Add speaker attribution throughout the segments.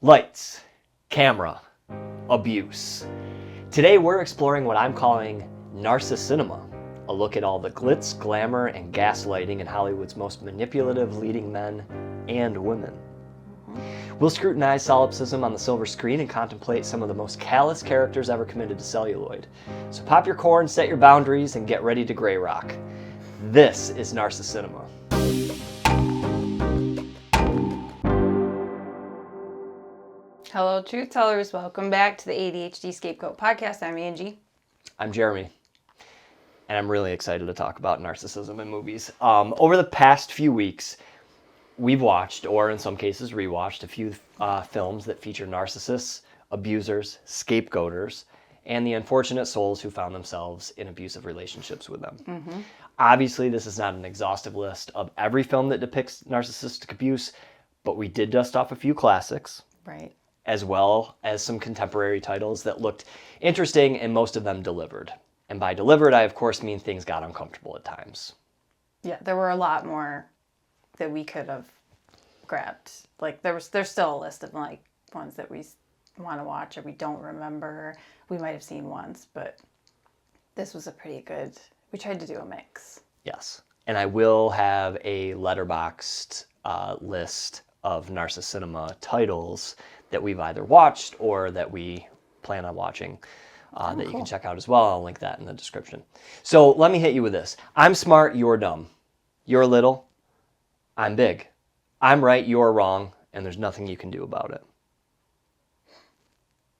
Speaker 1: Lights, camera, abuse. Today we're exploring what I'm calling Narcicinema, a look at all the glitz, glamour, and gaslighting in Hollywood's most manipulative leading men and women. We'll scrutinize solipsism on the silver screen and contemplate some of the most callous characters ever committed to celluloid. So pop your corn, set your boundaries, and get ready to gray rock. This is Narcicinema.
Speaker 2: Hello, truth tellers. Welcome back to the ADHD Scapegoat podcast. I'm Angie.
Speaker 1: I'm Jeremy, and I'm really excited to talk about narcissism in movies. Over the past few weeks, we've watched, or in some cases rewatched, a few films that feature narcissists, abusers, scapegoaters, and the unfortunate souls who found themselves in abusive relationships with them. Mm-hmm. Obviously, this is not an exhaustive list of every film that depicts narcissistic abuse, but we did dust off a few classics.
Speaker 2: Right.
Speaker 1: As well as some contemporary titles that looked interesting, and most of them delivered. And by delivered, I of course mean things got uncomfortable at times.
Speaker 2: Yeah, there were a lot more that we could have grabbed. Like there's still a list of like ones that we want to watch or we don't remember. We might have seen once, but this was a pretty good. We tried to do a mix.
Speaker 1: Yes, and I will have a letterboxed list of Narcicinema titles that we've either watched or that we plan on watching that cool. You can check out as well. I'll link that in the description. So let me hit you with this. I'm smart, you're dumb. You're little, I'm big. I'm right, you're wrong, and there's nothing you can do about it.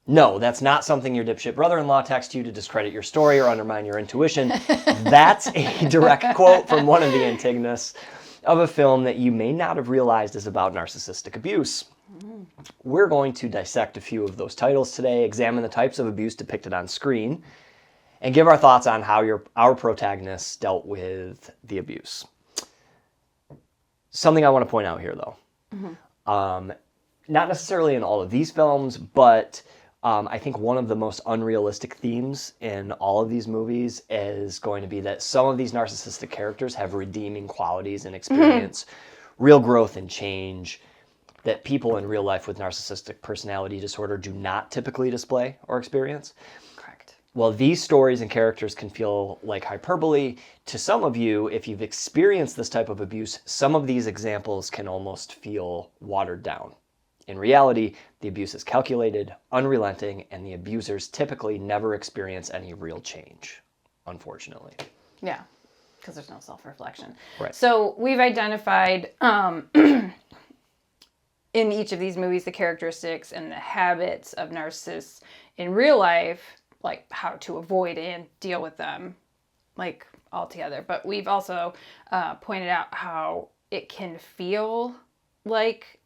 Speaker 1: No, that's not something your dipshit brother-in-law texts you to discredit your story or undermine your intuition. That's a direct quote from one of the antagonists of a film that you may not have realized is about narcissistic abuse. We're going to dissect a few of those titles today, examine the types of abuse depicted on screen, and give our thoughts on how our protagonists dealt with the abuse. Something I want to point out here, though. Mm-hmm. Not necessarily in all of these films, but I think one of the most unrealistic themes in all of these movies is going to be that some of these narcissistic characters have redeeming qualities and experience, real growth and change that people in real life with narcissistic personality disorder do not typically display or experience.
Speaker 2: Correct.
Speaker 1: Well, these stories and characters can feel like hyperbole. To some of you, if you've experienced this type of abuse, some of these examples can almost feel watered down. In reality, the abuse is calculated, unrelenting, and the abusers typically never experience any real change, unfortunately.
Speaker 2: Yeah, because there's no self-reflection.
Speaker 1: Right.
Speaker 2: So we've identified in each of these movies the characteristics and the habits of narcissists in real life, like how to avoid and deal with them, like altogether. But we've also pointed out how it can feel like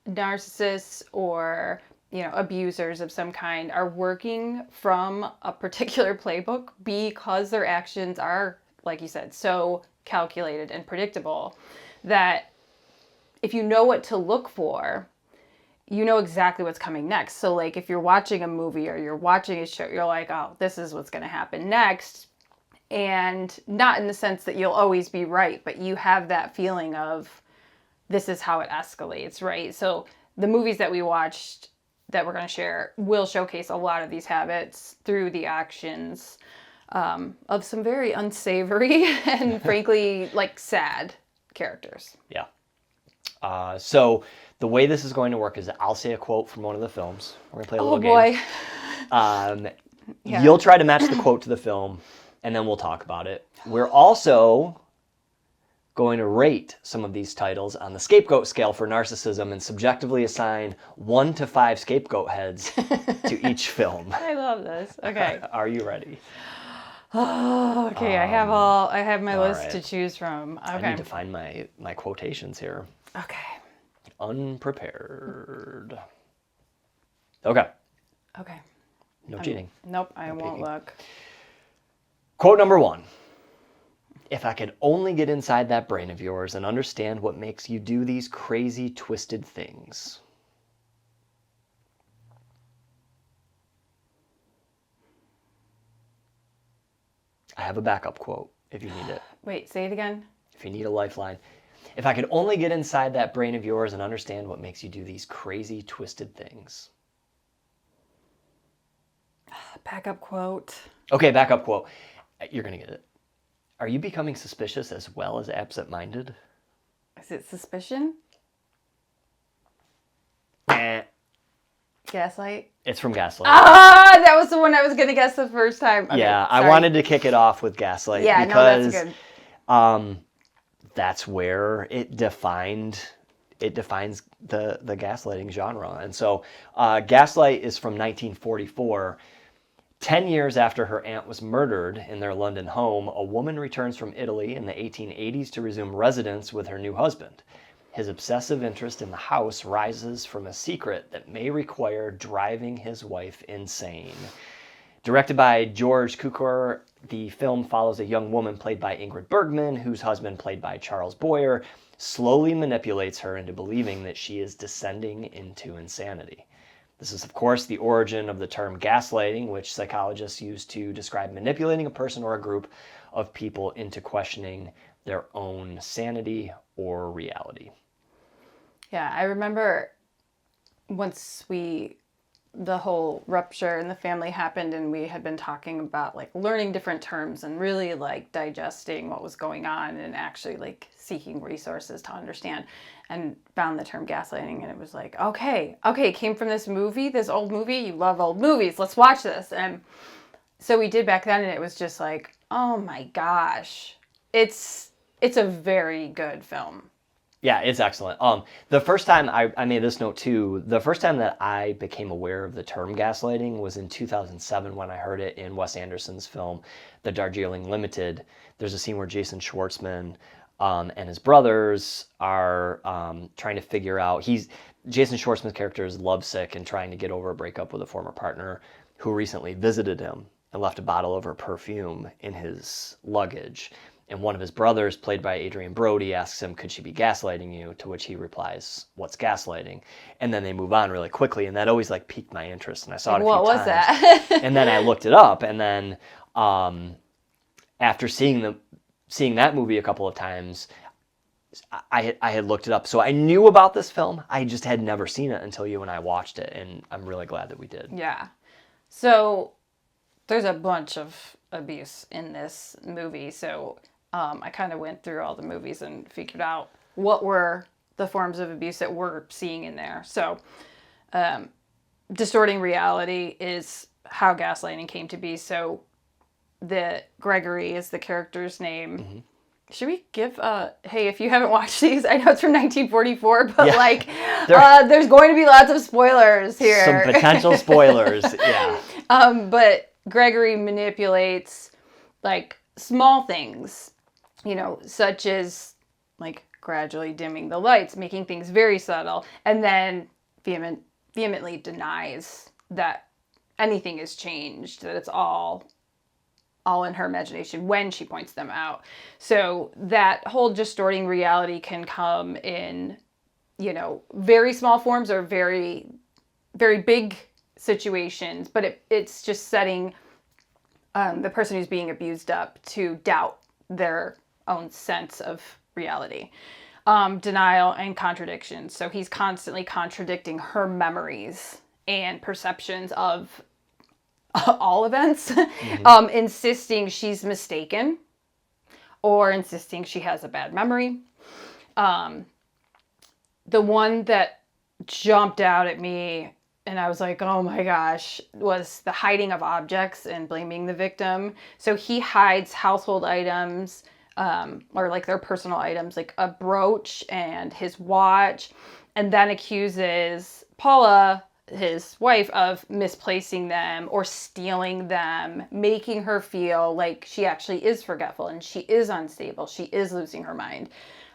Speaker 2: narcissists or abusers of some kind are working from a particular playbook because their actions are, like you said, so calculated and predictable that if you know what to look for, you know exactly what's coming next. So like if you're watching a movie or you're watching a show, you're like, oh, this is what's going to happen next. And not in the sense that you'll always be right, but you have that feeling of this is how it escalates, right? So the movies that we watched that we're going to share will showcase a lot of these habits through the actions of some very unsavory and frankly, like sad characters.
Speaker 1: Yeah. So the way this is going to work is I'll say a quote from one of the films. We're going to play a little game. Oh, boy. Yeah. You'll try to match the quote to the film, and then we'll talk about it. We're also going to rate some of these titles on the Scapegoat Scale for narcissism and subjectively assign 1 to 5 scapegoat heads to each film.
Speaker 2: I love this. Okay.
Speaker 1: Are you ready?
Speaker 2: Oh, okay. I have my list right to choose from. Okay.
Speaker 1: I need to find my quotations here.
Speaker 2: Okay.
Speaker 1: Unprepared. Okay.
Speaker 2: Okay.
Speaker 1: No cheating.
Speaker 2: Nope, I won't look.
Speaker 1: Quote number 1. If I could only get inside that brain of yours and understand what makes you do these crazy, twisted things. I have a backup quote if you need it.
Speaker 2: Wait, say it again.
Speaker 1: If you need a lifeline. If I could only get inside that brain of yours and understand what makes you do these crazy, twisted things.
Speaker 2: Backup quote.
Speaker 1: Okay, backup quote. You're going to get it. Are you becoming suspicious as well as absent-minded?
Speaker 2: Is it suspicion?
Speaker 1: Eh.
Speaker 2: Gaslight?
Speaker 1: It's from Gaslight.
Speaker 2: Ah, that was the one I was going to guess the first time. Okay,
Speaker 1: yeah,
Speaker 2: sorry.
Speaker 1: I wanted to kick it off with Gaslight because
Speaker 2: no, that's good.
Speaker 1: That's where it defines the gaslighting genre. And so Gaslight is from 1944. 10 years after her aunt was murdered in their London home, a woman returns from Italy in the 1880s to resume residence with her new husband. His obsessive interest in the house rises from a secret that may require driving his wife insane. Directed by George Cukor, the film follows a young woman played by Ingrid Bergman, whose husband, played by Charles Boyer, slowly manipulates her into believing that she is descending into insanity. This is, of course, the origin of the term gaslighting, which psychologists use to describe manipulating a person or a group of people into questioning their own sanity or reality.
Speaker 2: Yeah, I remember once the whole rupture in the family happened and we had been talking about like learning different terms and really like digesting what was going on and actually like seeking resources to understand, and found the term gaslighting, and it was like, okay, it came from this old movie, you love old movies, let's watch this. And so we did back then, and it was just like, oh my gosh, it's a very good film.
Speaker 1: Yeah, it's excellent. The first time I made this note too, the first time that I became aware of the term gaslighting was in 2007 when I heard it in Wes Anderson's film, The Darjeeling Limited. There's a scene where Jason Schwartzman and his brothers are trying to figure out, Jason Schwartzman's character is lovesick and trying to get over a breakup with a former partner who recently visited him and left a bottle of her perfume in his luggage. And one of his brothers, played by Adrian Brody, asks him, could she be gaslighting you? To which he replies, what's gaslighting? And then they move on really quickly. And that always like piqued my interest. And I saw it a few times.
Speaker 2: What was that?
Speaker 1: And then I looked it up. And then after seeing that movie a couple of times, I had looked it up. So I knew about this film. I just had never seen it until you and I watched it. And I'm really glad that we did.
Speaker 2: Yeah. So there's a bunch of abuse in this movie. So I kind of went through all the movies and figured out what were the forms of abuse that we're seeing in there. So distorting reality is how gaslighting came to be. So the Gregory is the character's name. Mm-hmm. Should we give hey, if you haven't watched these, I know it's from 1944, but yeah, there's going to be lots of spoilers here.
Speaker 1: Some potential spoilers, yeah.
Speaker 2: But Gregory manipulates like small things, such as like gradually dimming the lights, making things very subtle, and then vehemently denies that anything has changed, that it's all in her imagination when she points them out. So that whole distorting reality can come in, very small forms or very, very big situations, but it's just setting the person who's being abused up to doubt their own sense of reality. Denial and contradiction. So he's constantly contradicting her memories and perceptions of all events, mm-hmm. Insisting she's mistaken or insisting she has a bad memory. The one that jumped out at me and I was like, oh my gosh, was the hiding of objects and blaming the victim. So he hides household items, or like their personal items, like a brooch and his watch, and then accuses Paula, his wife, of misplacing them or stealing them, making her feel like she actually is forgetful and she is unstable. She is losing her mind.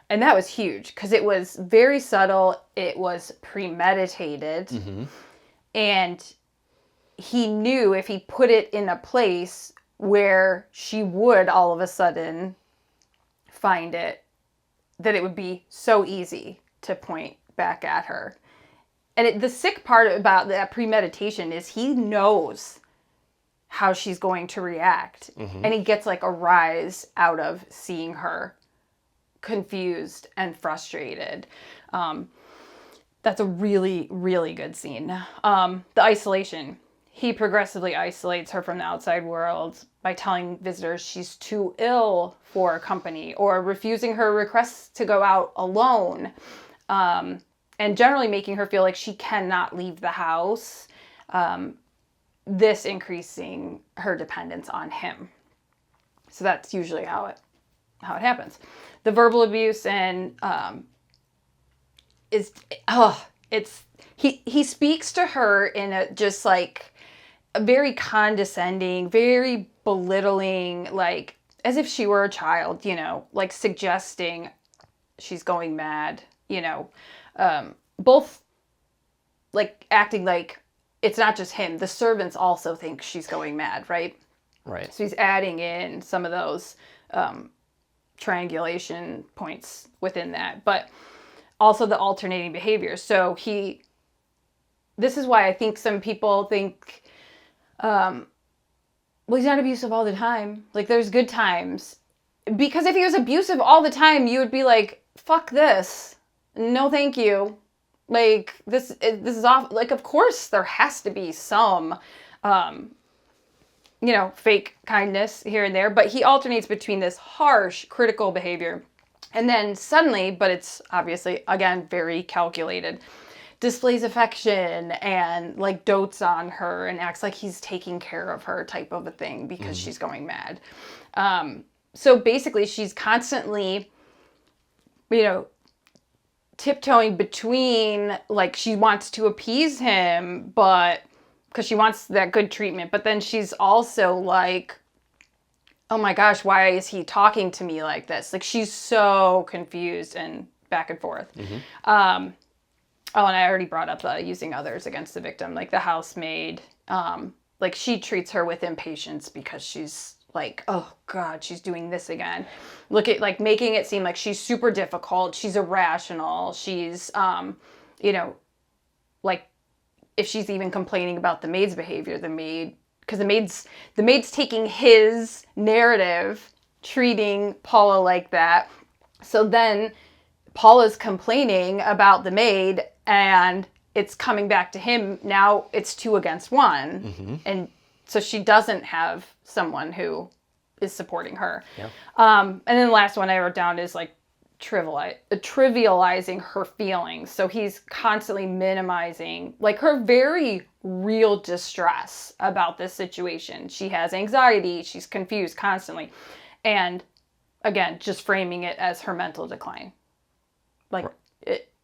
Speaker 2: And that was huge because it was very subtle. It was premeditated. Mm-hmm. And he knew if he put it in a place where she would all of a sudden find it, that it would be so easy to point back at her. And the sick part about that premeditation is he knows how she's going to react. Mm-hmm. And he gets like a rise out of seeing her confused and frustrated. That's a really, really good scene. The isolation. He progressively isolates her from the outside world by telling visitors she's too ill for company or refusing her requests to go out alone. And generally making her feel like she cannot leave the house. This increasing her dependence on him. So that's usually how it happens. The verbal abuse and he speaks to her in a just like a very condescending, very belittling, like as if she were a child, you know, like suggesting she's going mad, you know, both like acting like it's not just him. The servants also think she's going mad, right?
Speaker 1: Right.
Speaker 2: So he's adding in some of those triangulation points within that, but also the alternating behavior. So this is why I think some people think, well, he's not abusive all the time. Like there's good times. Because if he was abusive all the time, you would be like, fuck this. No, thank you. Like this is off. Like, of course there has to be some, you know, fake kindness here and there, but he alternates between this harsh, critical behavior and then suddenly, but it's obviously, again, very calculated, displays affection and like dotes on her and acts like he's taking care of her type of a thing because she's going mad. So basically she's constantly, you know, tiptoeing between, like she wants to appease him, but because she wants that good treatment, but then she's also like, oh my gosh, why is he talking to me like this? Like she's so confused and back and forth. And I already brought up the using others against the victim, like the housemaid. Like she treats her with impatience because she's like, oh God, she's doing this again. Look at like making it seem like she's super difficult. She's irrational. She's, you know, like if she's even complaining about the maid's behavior, because the maid's taking his narrative, treating Paula like that. So then Paula's complaining about the maid and it's coming back to him. Now it's 2 against 1. And so she doesn't have someone who is supporting her.
Speaker 1: Yeah.
Speaker 2: And then the last one I wrote down is like trivializing her feelings. So he's constantly minimizing like her very real distress about this situation. She has anxiety. She's confused constantly. And again, just framing it as her mental decline. Like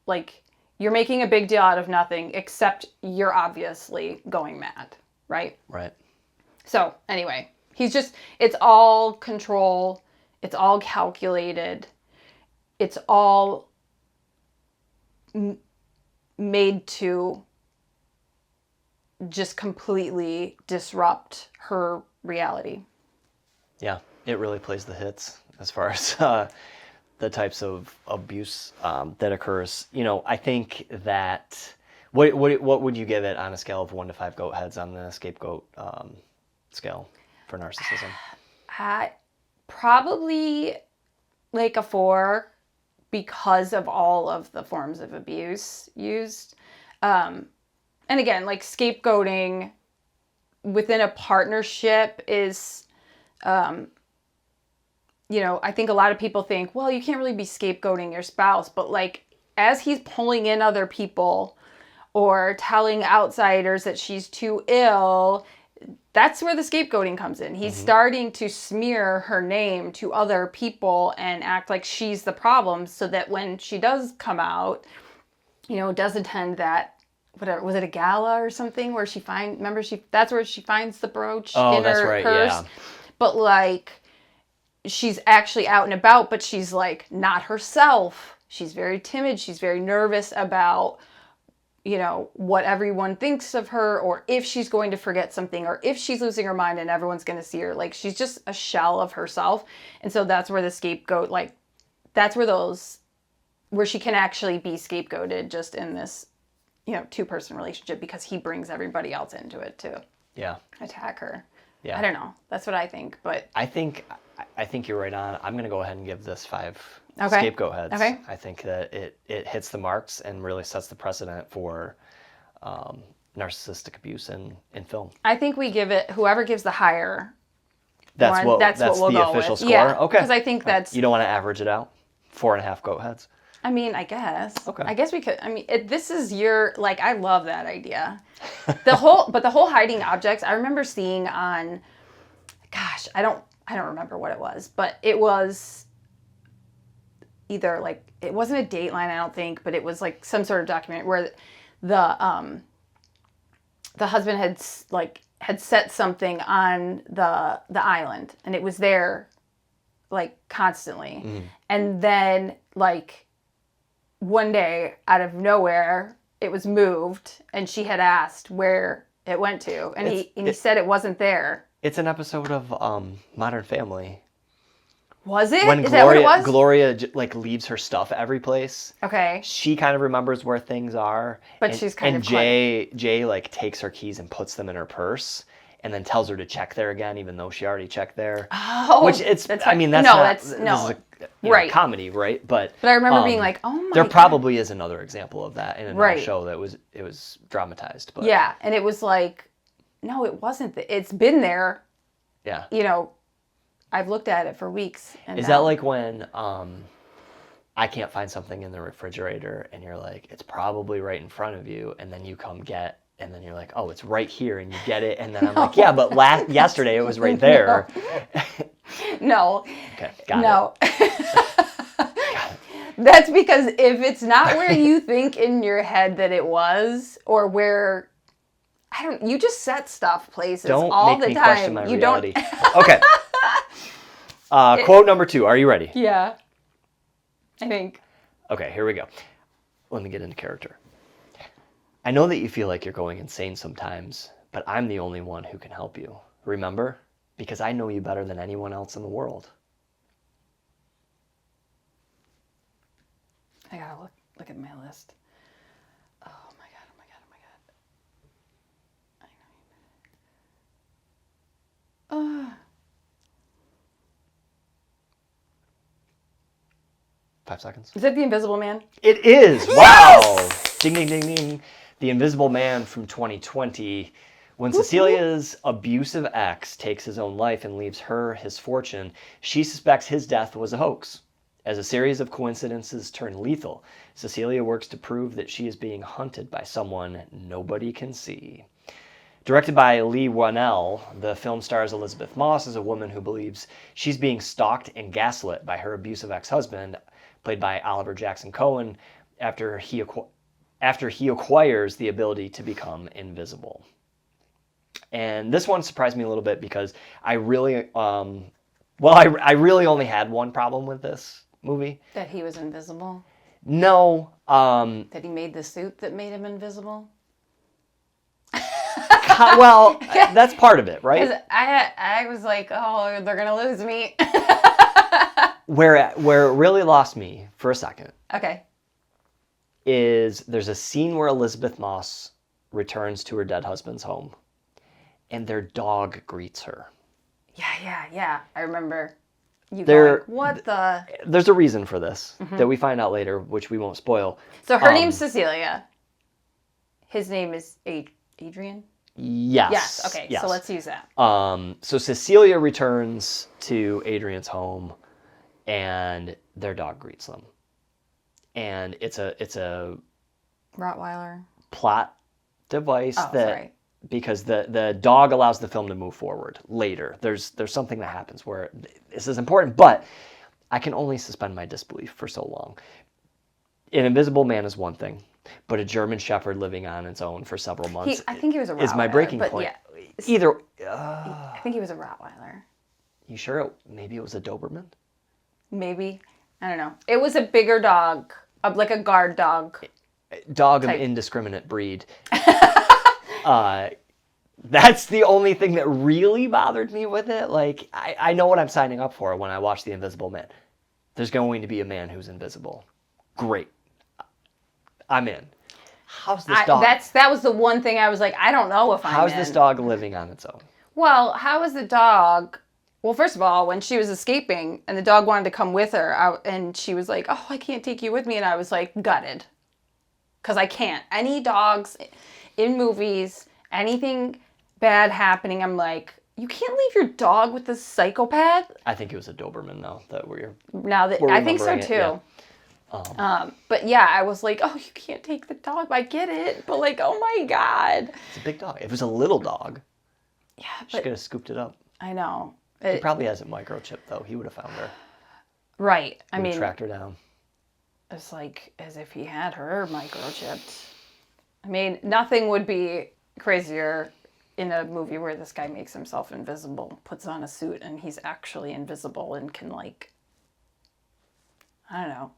Speaker 2: like you're making a big deal out of nothing, except you're obviously going mad, right?
Speaker 1: Right.
Speaker 2: So anyway, it's all control. It's all calculated. It's all made to just completely disrupt her reality.
Speaker 1: Yeah, it really plays the hits as far as the types of abuse that occurs. You know, I think that what would you give it on a scale of 1 to 5 goat heads on the scapegoat scale for narcissism?
Speaker 2: Probably like a 4 because of all of the forms of abuse used. And again, like scapegoating within a partnership is, you know, I think a lot of people think, well, you can't really be scapegoating your spouse, but like as he's pulling in other people or telling outsiders that she's too ill, that's where the scapegoating comes in. He's starting to smear her name to other people and act like she's the problem so that when she does come out, you know, does attend that, whatever, was it a gala or something where that's where she finds the brooch in her purse. Yeah. But like, she's actually out and about, but she's like not herself. She's very timid. She's very nervous about, you know, what everyone thinks of her, or if she's going to forget something, or if she's losing her mind and everyone's going to see her. Like, she's just a shell of herself. And so that's where the scapegoat, like, that's where she can actually be scapegoated just in this, you know, 2-person relationship because he brings everybody else into it to
Speaker 1: attack
Speaker 2: her.
Speaker 1: Yeah.
Speaker 2: I don't know. That's what I think. But
Speaker 1: I think you're right on. I'm going to go ahead and give this 5
Speaker 2: Okay.
Speaker 1: scapegoat heads.
Speaker 2: Okay.
Speaker 1: I think that it hits the marks and really sets the precedent for narcissistic abuse in film.
Speaker 2: I think we give it, whoever gives the higher
Speaker 1: That's
Speaker 2: one,
Speaker 1: what
Speaker 2: we'll
Speaker 1: the
Speaker 2: go
Speaker 1: official
Speaker 2: with.
Speaker 1: score.
Speaker 2: Yeah,
Speaker 1: Okay.
Speaker 2: because I think that's.
Speaker 1: You don't want to average it out. 4.5 goat heads.
Speaker 2: I mean, I guess.
Speaker 1: Okay.
Speaker 2: I guess we could. I mean, this is your like. I love that idea. The whole hiding objects. I remember seeing on. Gosh, I don't remember what it was, but it was either like it wasn't a Dateline, I don't think, but it was like some sort of document where the husband had set something on the island, and it was there like constantly.
Speaker 1: Mm.
Speaker 2: And then like one day out of nowhere it was moved, and she had asked where it went to, and he said it wasn't there.
Speaker 1: It's an episode of Modern Family.
Speaker 2: Was it?
Speaker 1: When
Speaker 2: Is that what it was?
Speaker 1: Gloria like leaves her stuff every place.
Speaker 2: Okay.
Speaker 1: She kind of remembers where things are.
Speaker 2: But she's kind of
Speaker 1: Jay like takes her keys and puts them in her purse, and then tells her to check there again, even though she already checked there.
Speaker 2: Oh,
Speaker 1: which it's.
Speaker 2: that's
Speaker 1: I mean, that's
Speaker 2: no,
Speaker 1: not.
Speaker 2: that's
Speaker 1: this
Speaker 2: no.
Speaker 1: is a
Speaker 2: Right.
Speaker 1: comedy, right? But
Speaker 2: I remember being like, oh my.
Speaker 1: There
Speaker 2: God.
Speaker 1: probably is another example of that in another
Speaker 2: Right.
Speaker 1: show that was dramatized. But
Speaker 2: Yeah, and it was like, no, it wasn't. It's been there.
Speaker 1: yeah.
Speaker 2: You know, I've looked at it for weeks. And
Speaker 1: Is
Speaker 2: now-
Speaker 1: that like when I can't find something in the refrigerator and you're like, it's probably right in front of you, and then you come get, and then you're like, oh, it's right here, and you get it, and then I'm like, yeah, but yesterday it was right there.
Speaker 2: No.
Speaker 1: Okay, got
Speaker 2: No. That's because if it's not where you think in your head that it was, or where you just set stuff places
Speaker 1: Don't
Speaker 2: all
Speaker 1: make
Speaker 2: the
Speaker 1: me
Speaker 2: time.
Speaker 1: question my
Speaker 2: You
Speaker 1: reality.
Speaker 2: don't.
Speaker 1: Okay. Quote number 2. Are you ready?
Speaker 2: Yeah. I think.
Speaker 1: Okay, here we go. Let me get into character. I know that you feel like you're going insane sometimes, but I'm the only one who can help you. Remember? Because I know you better than anyone else in the world.
Speaker 2: I gotta look at my list. Oh my god! Oh my god! Oh my god!
Speaker 1: 5 seconds.
Speaker 2: Is it the Invisible Man?
Speaker 1: It is!
Speaker 2: Yes!
Speaker 1: Wow! Ding, ding, ding, ding. The Invisible Man from 2020. When Cecilia's abusive ex takes his own life and leaves her his fortune, she suspects his death was a hoax. As a series of coincidences turn lethal, Cecilia works to prove that she is being hunted by someone nobody can see. Directed by Lee Wanell, the film stars Elizabeth Moss as a woman who believes she's being stalked and gaslit by her abusive ex-husband, played by Oliver Jackson Cohen, after he acquires the ability to become invisible. And this one surprised me a little bit because I really only had one problem with this movie.
Speaker 2: That he was invisible?
Speaker 1: No.
Speaker 2: That he made the suit that made him invisible?
Speaker 1: Well, that's part of it, right?
Speaker 2: 'Cause I was like, oh, they're gonna lose me.
Speaker 1: Where it really lost me for a second
Speaker 2: Okay.
Speaker 1: is there's a scene where Elizabeth Moss returns to her dead husband's home, and their dog greets her.
Speaker 2: Yeah. I remember you
Speaker 1: There-
Speaker 2: going, what the?
Speaker 1: There's a reason for this that we find out later, which we won't spoil.
Speaker 2: So her name's Cecilia. His name is Adrian?
Speaker 1: Yes.
Speaker 2: Yes. Okay,
Speaker 1: Yes.
Speaker 2: so let's use that.
Speaker 1: So Cecilia returns to Adrian's home, and their dog greets them. And it's a
Speaker 2: Rottweiler.
Speaker 1: plot device
Speaker 2: Oh,
Speaker 1: that
Speaker 2: sorry.
Speaker 1: because the dog allows the film to move forward later. There's something that happens where this is important, but I can only suspend my disbelief for so long. An Invisible Man is one thing, but a German Shepherd living on its own for several months
Speaker 2: I think he was a Rottweiler.
Speaker 1: is my breaking point.
Speaker 2: Yeah,
Speaker 1: Either
Speaker 2: I think he was a Rottweiler.
Speaker 1: you sure maybe it was a Doberman?
Speaker 2: Maybe. I don't know. It was a bigger dog, like a guard dog.
Speaker 1: Dog of
Speaker 2: Type.
Speaker 1: indiscriminate breed. That's the only thing that really bothered me with it. Like, I know what I'm signing up for when I watch The Invisible Man. There's going to be a man who's invisible. Great. I'm in. How's this dog?
Speaker 2: That was the one thing I was like, I don't know if I'm
Speaker 1: How's
Speaker 2: in.
Speaker 1: this dog living on its own?
Speaker 2: Well, how is the dog? Well, first of all, when she was escaping and the dog wanted to come with her, and she was like, "Oh, I can't take you with me," and I was like, gutted, because I can't. Any dogs in movies, anything bad happening, I'm like, you can't leave your dog with this psychopath.
Speaker 1: I think it was a Doberman though that we're
Speaker 2: I think so
Speaker 1: remembering
Speaker 2: too.
Speaker 1: it,
Speaker 2: But yeah, I was like, oh, you can't take the dog. I get it, but like, oh my god.
Speaker 1: It's a big dog. If it was a little dog,
Speaker 2: Yeah,
Speaker 1: she could have scooped it up.
Speaker 2: I know.
Speaker 1: He probably hasn't microchipped though. He would have found her.
Speaker 2: Right. I
Speaker 1: He would
Speaker 2: mean,
Speaker 1: tracked her down.
Speaker 2: it's like as if he had her microchipped. I mean, nothing would be crazier in a movie where this guy makes himself invisible, puts on a suit, and he's actually invisible and can, like, I don't know,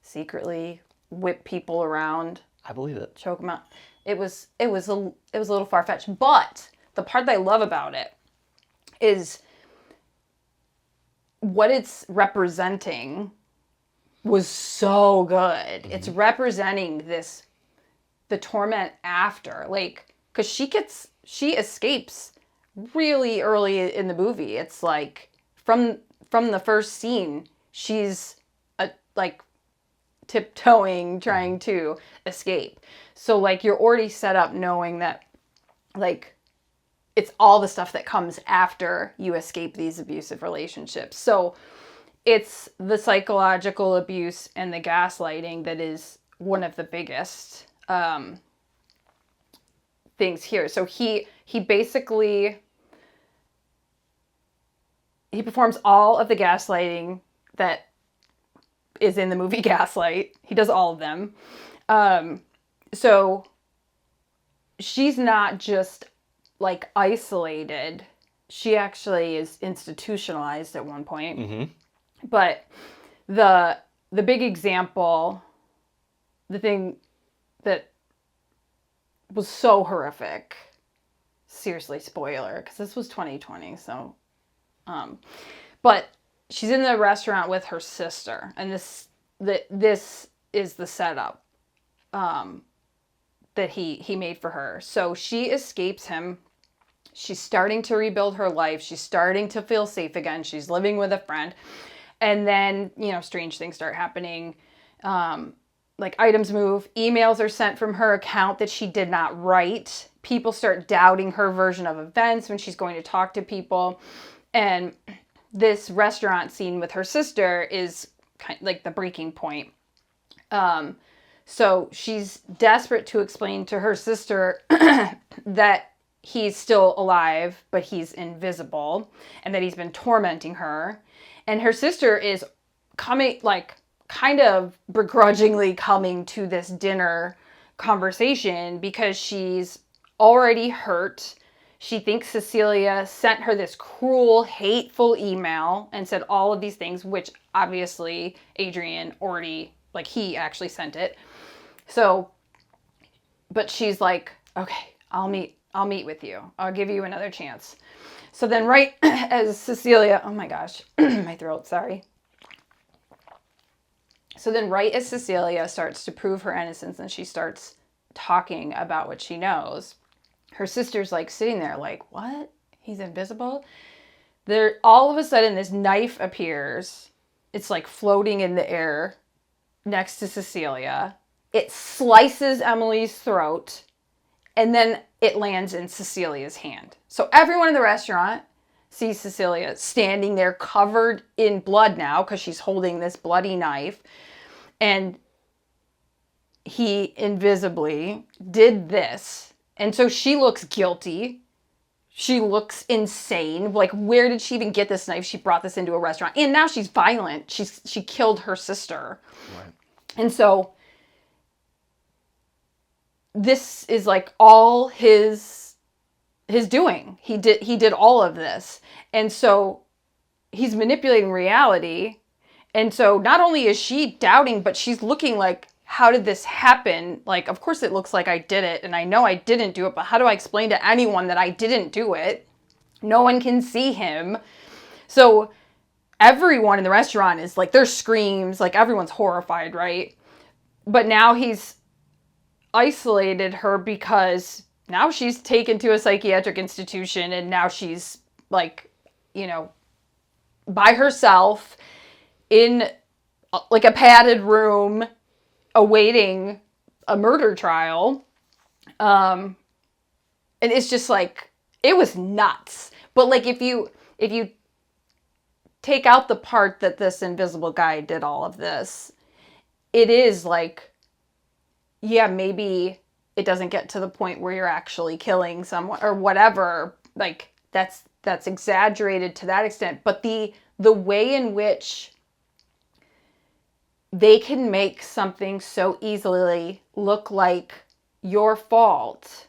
Speaker 2: secretly whip people around,
Speaker 1: I believe it.
Speaker 2: choke them out. It was a little far-fetched. But the part that I love about it is what it's representing was so good. It's representing the torment after, like, because she escapes really early in the movie. It's like from the first scene, she's like tiptoeing, trying to escape. So like you're already set up knowing that, like, it's all the stuff that comes after you escape these abusive relationships. So it's the psychological abuse and the gaslighting that is one of the biggest things here. So he basically performs all of the gaslighting that is in the movie Gaslight. He does all of them. So she's not just like isolated. She actually is institutionalized at one point.
Speaker 1: Mm-hmm.
Speaker 2: But the big example, the thing that was so horrific, seriously, spoiler, because this was 2020, so, but she's in the restaurant with her sister, and this is the setup that he made for her. So she escapes him. She's starting to rebuild her life. She's starting to feel safe again. She's living with a friend. And then, strange things start happening. Like items move, emails are sent from her account that she did not write. People start doubting her version of events when she's going to talk to people. And this restaurant scene with her sister is kind of like the breaking point. So she's desperate to explain to her sister that he's still alive, but he's invisible, and that he's been tormenting her. And her sister is coming, like, kind of begrudgingly coming to this dinner conversation because she's already hurt. She thinks Cecilia sent her this cruel, hateful email and said all of these things, which obviously Adrian already, like, he actually sent it. So, but she's like, okay, I'll meet with you. I'll give you another chance. So then right as Cecilia, oh my gosh, my throat, sorry. So then right as Cecilia starts to prove her innocence and she starts talking about what she knows, her sister's like sitting there like, what? He's invisible? There, all of a sudden this knife appears. It's like floating in the air next to Cecilia. It slices Emily's throat, and then it lands in Cecilia's hand. So everyone in the restaurant sees Cecilia standing there covered in blood now because she's holding this bloody knife. And he invisibly did this. And so she looks guilty. She looks insane. Like, where did she even get this knife? She brought this into a restaurant. And now she's violent. She killed her sister.
Speaker 1: Right.
Speaker 2: And so this is like all his doing. He did all of this. And so he's manipulating reality. And so not only is she doubting, but she's looking like, how did this happen? Like, of course it looks like I did it, and I know I didn't do it, but how do I explain to anyone that I didn't do it? No one can see him. So everyone in the restaurant is like, there's screams, like everyone's horrified, right? But now he's isolated her because now she's taken to a psychiatric institution, and now she's like, by herself in like a padded room awaiting a murder trial. And it's just like, it was nuts. But like, if you take out the part that this invisible guy did all of this, it is like, yeah, maybe it doesn't get to the point where you're actually killing someone or whatever. Like, that's exaggerated to that extent. But the way in which they can make something so easily look like your fault.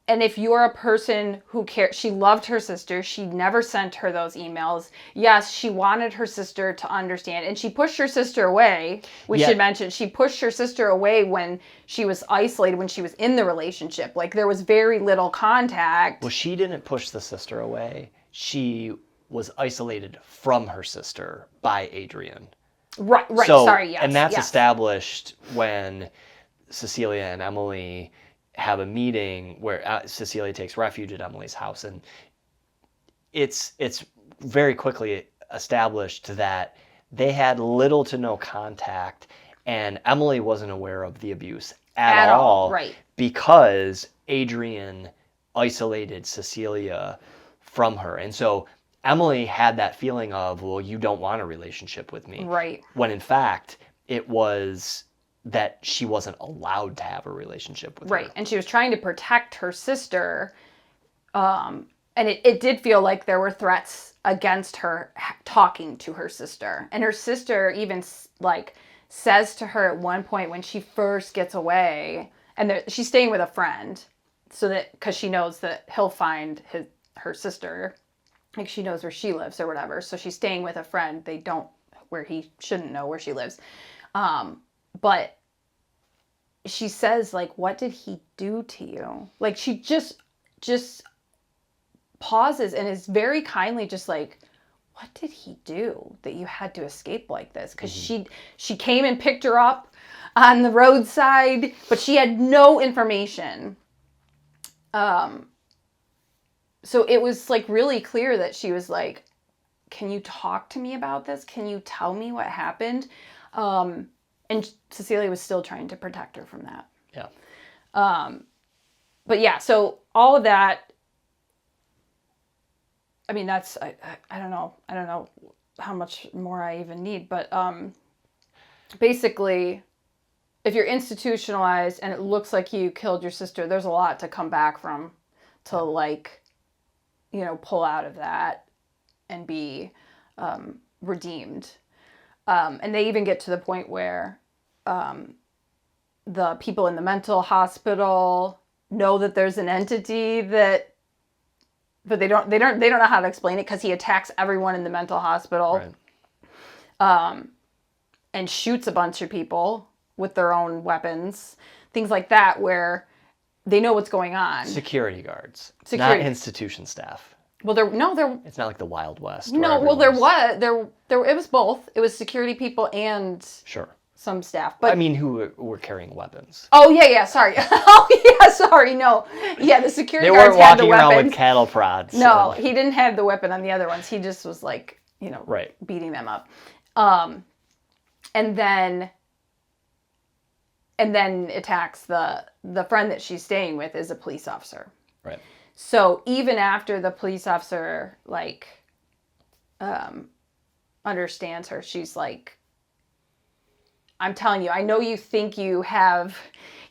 Speaker 2: And if you're a person who cares, she loved her sister. She never sent her those emails. Yes, she wanted her sister to understand. And she pushed her sister away. We should mention, she pushed her sister away when she was isolated, when she was in the relationship. Like, there was very little contact.
Speaker 1: Well, she didn't push the sister away. She was isolated from her sister by Adrian.
Speaker 2: Right,
Speaker 1: So,
Speaker 2: sorry, yes.
Speaker 1: And that's established when Cecilia and Emily have a meeting where Cecilia takes refuge at Emily's house, and it's very quickly established that they had little to no contact, and Emily wasn't aware of the abuse at all,
Speaker 2: right?
Speaker 1: Because Adrian isolated Cecilia from her, and so Emily had that feeling of, well, you don't want a relationship with me,
Speaker 2: right?
Speaker 1: When in fact it was that she wasn't allowed to have a relationship with her.
Speaker 2: Right, and she was trying to protect her sister, and it did feel like there were threats against her talking to her sister. And her sister even, like, says to her at one point when she first gets away, and she's staying with a friend, so that, because she knows that he'll find her sister, like, she knows where she lives or whatever, so she's staying with a friend. They don't, where he shouldn't know where she lives. But she says, like, what did he do to you? Like, she just pauses and is very kindly just like, what did he do that you had to escape like this? Because she came and picked her up on the roadside, but she had no information. So it was, like, really clear that she was like, can you talk to me about this? Can you tell me what happened? And Cecilia was still trying to protect her from that.
Speaker 1: Yeah.
Speaker 2: But yeah, so all of that, I mean, that's, I don't know how much more I even need, but basically, if you're institutionalized and it looks like you killed your sister, there's a lot to come back from to, like, pull out of that and be redeemed. And they even get to the point where the people in the mental hospital know that there's an entity but they don't know how to explain it, because he attacks everyone in the mental hospital, right. And shoots a bunch of people with their own weapons, things like that, where they know what's going on.
Speaker 1: Security guards, not institution staff.
Speaker 2: Well,
Speaker 1: it's not like the Wild West.
Speaker 2: No, well, there it was both. It was security people and some staff. But
Speaker 1: I mean, who were carrying weapons.
Speaker 2: Oh, yeah, sorry. Oh, yeah, sorry, no. Yeah, the security guards had the weapons. They weren't walking around with
Speaker 1: cattle prods.
Speaker 2: No, he didn't have the weapon on the other ones. He just was, like,
Speaker 1: right.
Speaker 2: beating them up. And then attacks the friend that she's staying with is a police officer.
Speaker 1: Right.
Speaker 2: So even after the police officer, like, understands her, she's like, I'm telling you, I know you think you have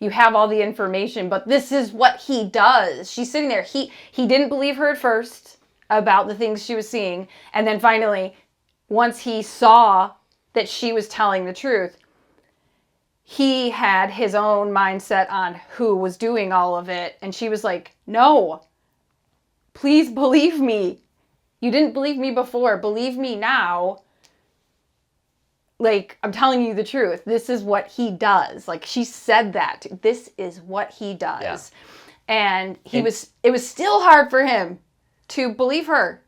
Speaker 2: all the information, but this is what he does. She's sitting there. He didn't believe her at first about the things she was seeing. And then finally, once he saw that she was telling the truth, he had his own mindset on who was doing all of it. And she was like, no, please believe me. You didn't believe me before. Believe me now. Like, I'm telling you the truth. This is what he does. Like, she said that. This is what he does. Yeah. And it was still hard for him to believe her.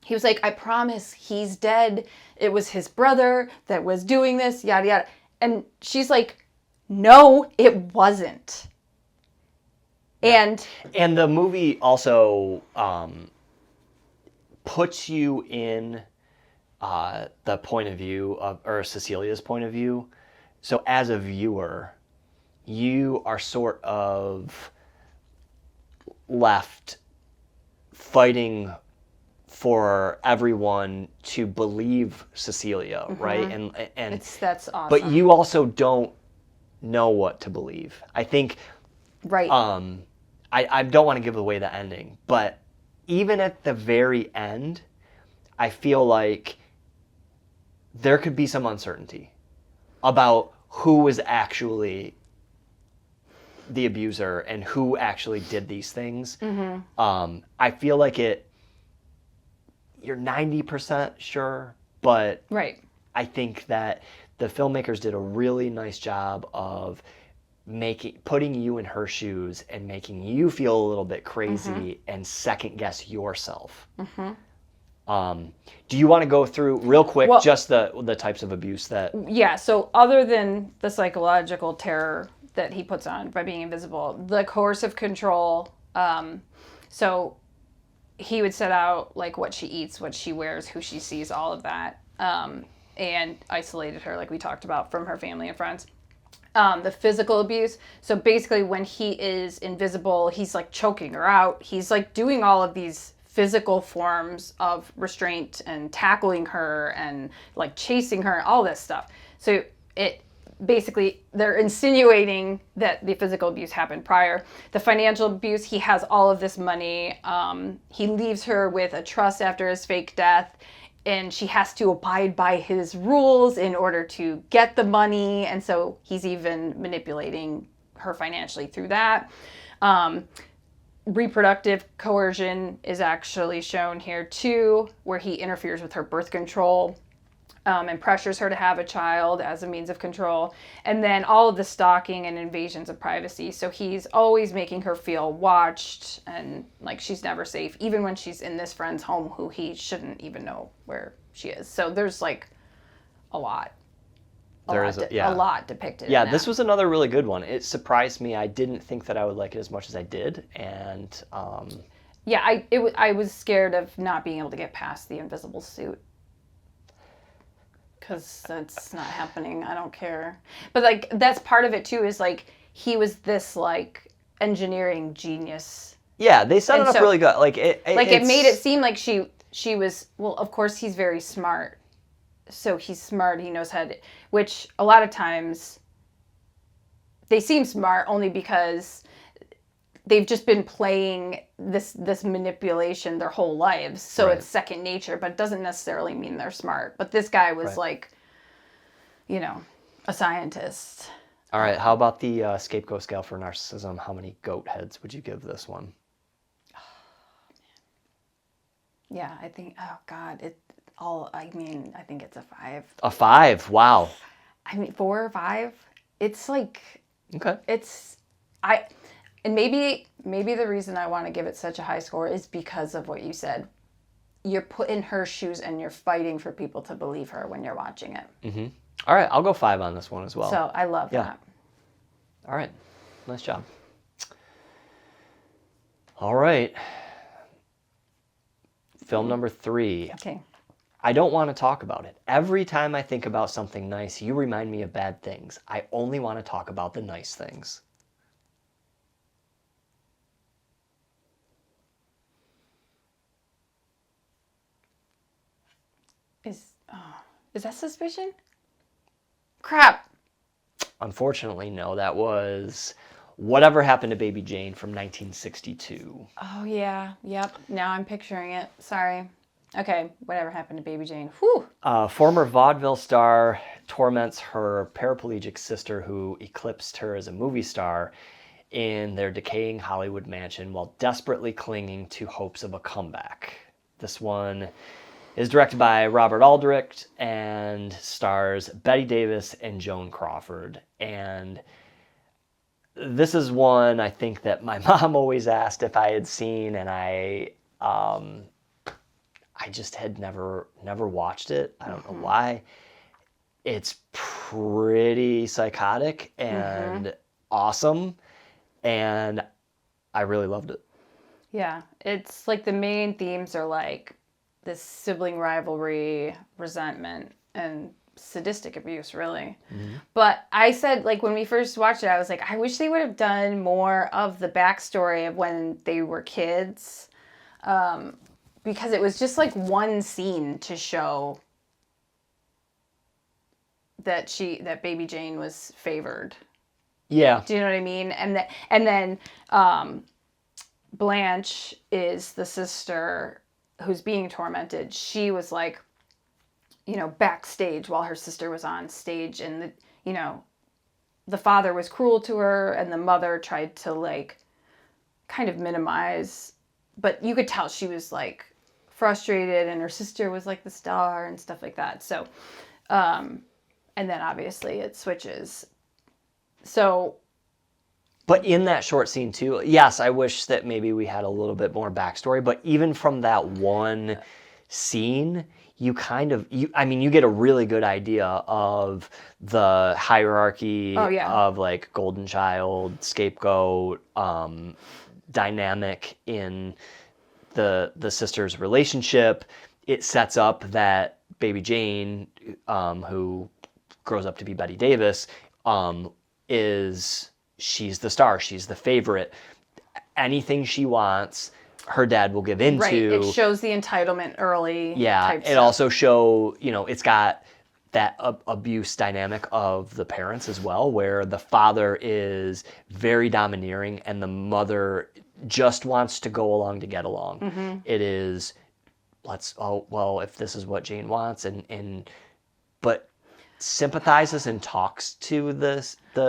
Speaker 2: He was like, I promise he's dead. It was his brother that was doing this, yada, yada. And she's like, no, it wasn't. And
Speaker 1: the movie also puts you in the point of view of, or Cecilia's point of view. So as a viewer, you are sort of left fighting for everyone to believe Cecilia, right? And
Speaker 2: that's awesome.
Speaker 1: but you also don't know what to believe. I think,
Speaker 2: right.
Speaker 1: I don't want to give away the ending, but even at the very end, I feel like there could be some uncertainty about who was actually the abuser and who actually did these things. I feel like you're 90% sure, but
Speaker 2: right.
Speaker 1: I think that the filmmakers did a really nice job of putting you in her shoes and making you feel a little bit crazy and second guess yourself. Do you want to go through real quick just the types of abuse that...
Speaker 2: Yeah, so other than the psychological terror that he puts on by being invisible, the coercive control, so he would set out like what she eats, what she wears, who she sees, all of that, and isolated her, like we talked about, from her family and friends. The physical abuse, so basically when he is invisible, he's like choking her out, he's like doing all of these physical forms of restraint and tackling her and like chasing her, all this stuff. So it basically, they're insinuating that the physical abuse happened prior. The financial abuse, he has all of this money. He leaves her with a trust after his fake death, and she has to abide by his rules in order to get the money. And so he's even manipulating her financially through that. Reproductive coercion is actually shown here too, where he interferes with her birth control and pressures her to have a child as a means of control. And then all of the stalking and invasions of privacy. So he's always making her feel watched and like she's never safe, even when she's in this friend's home who he shouldn't even know where she is. So there's like a lot. A lot depicted.
Speaker 1: Yeah,
Speaker 2: in
Speaker 1: this
Speaker 2: that.
Speaker 1: was another really good one. It surprised me. I didn't think that I would like it as much as I did, and
Speaker 2: yeah, I was scared of not being able to get past the invisible suit because that's not happening. I don't care, but like that's part of it too. Is like he was this like engineering genius.
Speaker 1: Yeah, they set it up really good. Like it
Speaker 2: made it seem like she was. Well, of course he's very smart. So he's smart, he knows how to, which a lot of times they seem smart only because they've just been playing this manipulation their whole lives. So It's second nature, but it doesn't necessarily mean they're smart. But this guy was like, you know, a scientist.
Speaker 1: All right, how about the Scapegoat Scale for narcissism? How many goat heads would you give this one?
Speaker 2: Oh, man. Yeah, I think, oh God, I think it's a 5.
Speaker 1: A 5, wow.
Speaker 2: I mean, 4 or 5. It's like,
Speaker 1: okay.
Speaker 2: And maybe the reason I want to give it such a high score is because of what you said. You're put in her shoes and you're fighting for people to believe her when you're watching it.
Speaker 1: Mm-hmm. All right, I'll go 5 on this one as well.
Speaker 2: So I love that.
Speaker 1: All right, nice job. All right. Film number 3.
Speaker 2: Okay.
Speaker 1: I don't want to talk about it. Every time I think about something nice, you remind me of bad things. I only want to talk about the nice things.
Speaker 2: Is that Suspicion? Crap.
Speaker 1: Unfortunately, no. That was Whatever Happened to Baby Jane from 1962.
Speaker 2: Oh, yeah. Yep. Now I'm picturing it. Sorry. Okay, Whatever Happened to Baby Jane. Whew.
Speaker 1: Former vaudeville star torments her paraplegic sister who eclipsed her as a movie star in their decaying Hollywood mansion while desperately clinging to hopes of a comeback. This one is directed by Robert Aldrich and stars Bette Davis and Joan Crawford. And this is one I think that my mom always asked if I had seen, and I just had never watched it. I don't know why. It's pretty psychotic and awesome. And I really loved it.
Speaker 2: Yeah, it's like the main themes are like this sibling rivalry, resentment, and sadistic abuse, really. But I said, like, when we first watched it, I was like, I wish they would have done more of the backstory of when they were kids. Because it was just like one scene to show that baby Jane was favored.
Speaker 1: Yeah.
Speaker 2: Do you know what I mean? And then Blanche is the sister who's being tormented. She was like, backstage while her sister was on stage, and the father was cruel to her, and the mother tried to like kind of minimize, but you could tell she was like frustrated, and her sister was like the star and stuff like that. So, and then obviously it switches. So,
Speaker 1: but in that short scene too, yes, I wish that maybe we had a little bit more backstory, but even from that one scene, you get a really good idea of the hierarchy of like golden child, scapegoat, dynamic in the sisters' relationship. It sets up that baby Jane, who grows up to be Betty Davis, she's the star, she's the favorite. Anything she wants, her dad will give into.
Speaker 2: Right, it shows the entitlement early.
Speaker 1: Yeah, it also it's got that abuse dynamic of the parents as well, where the father is very domineering and the mother just wants to go along to get along. Mm-hmm. It is, if this is what Jane wants, but sympathizes and talks to the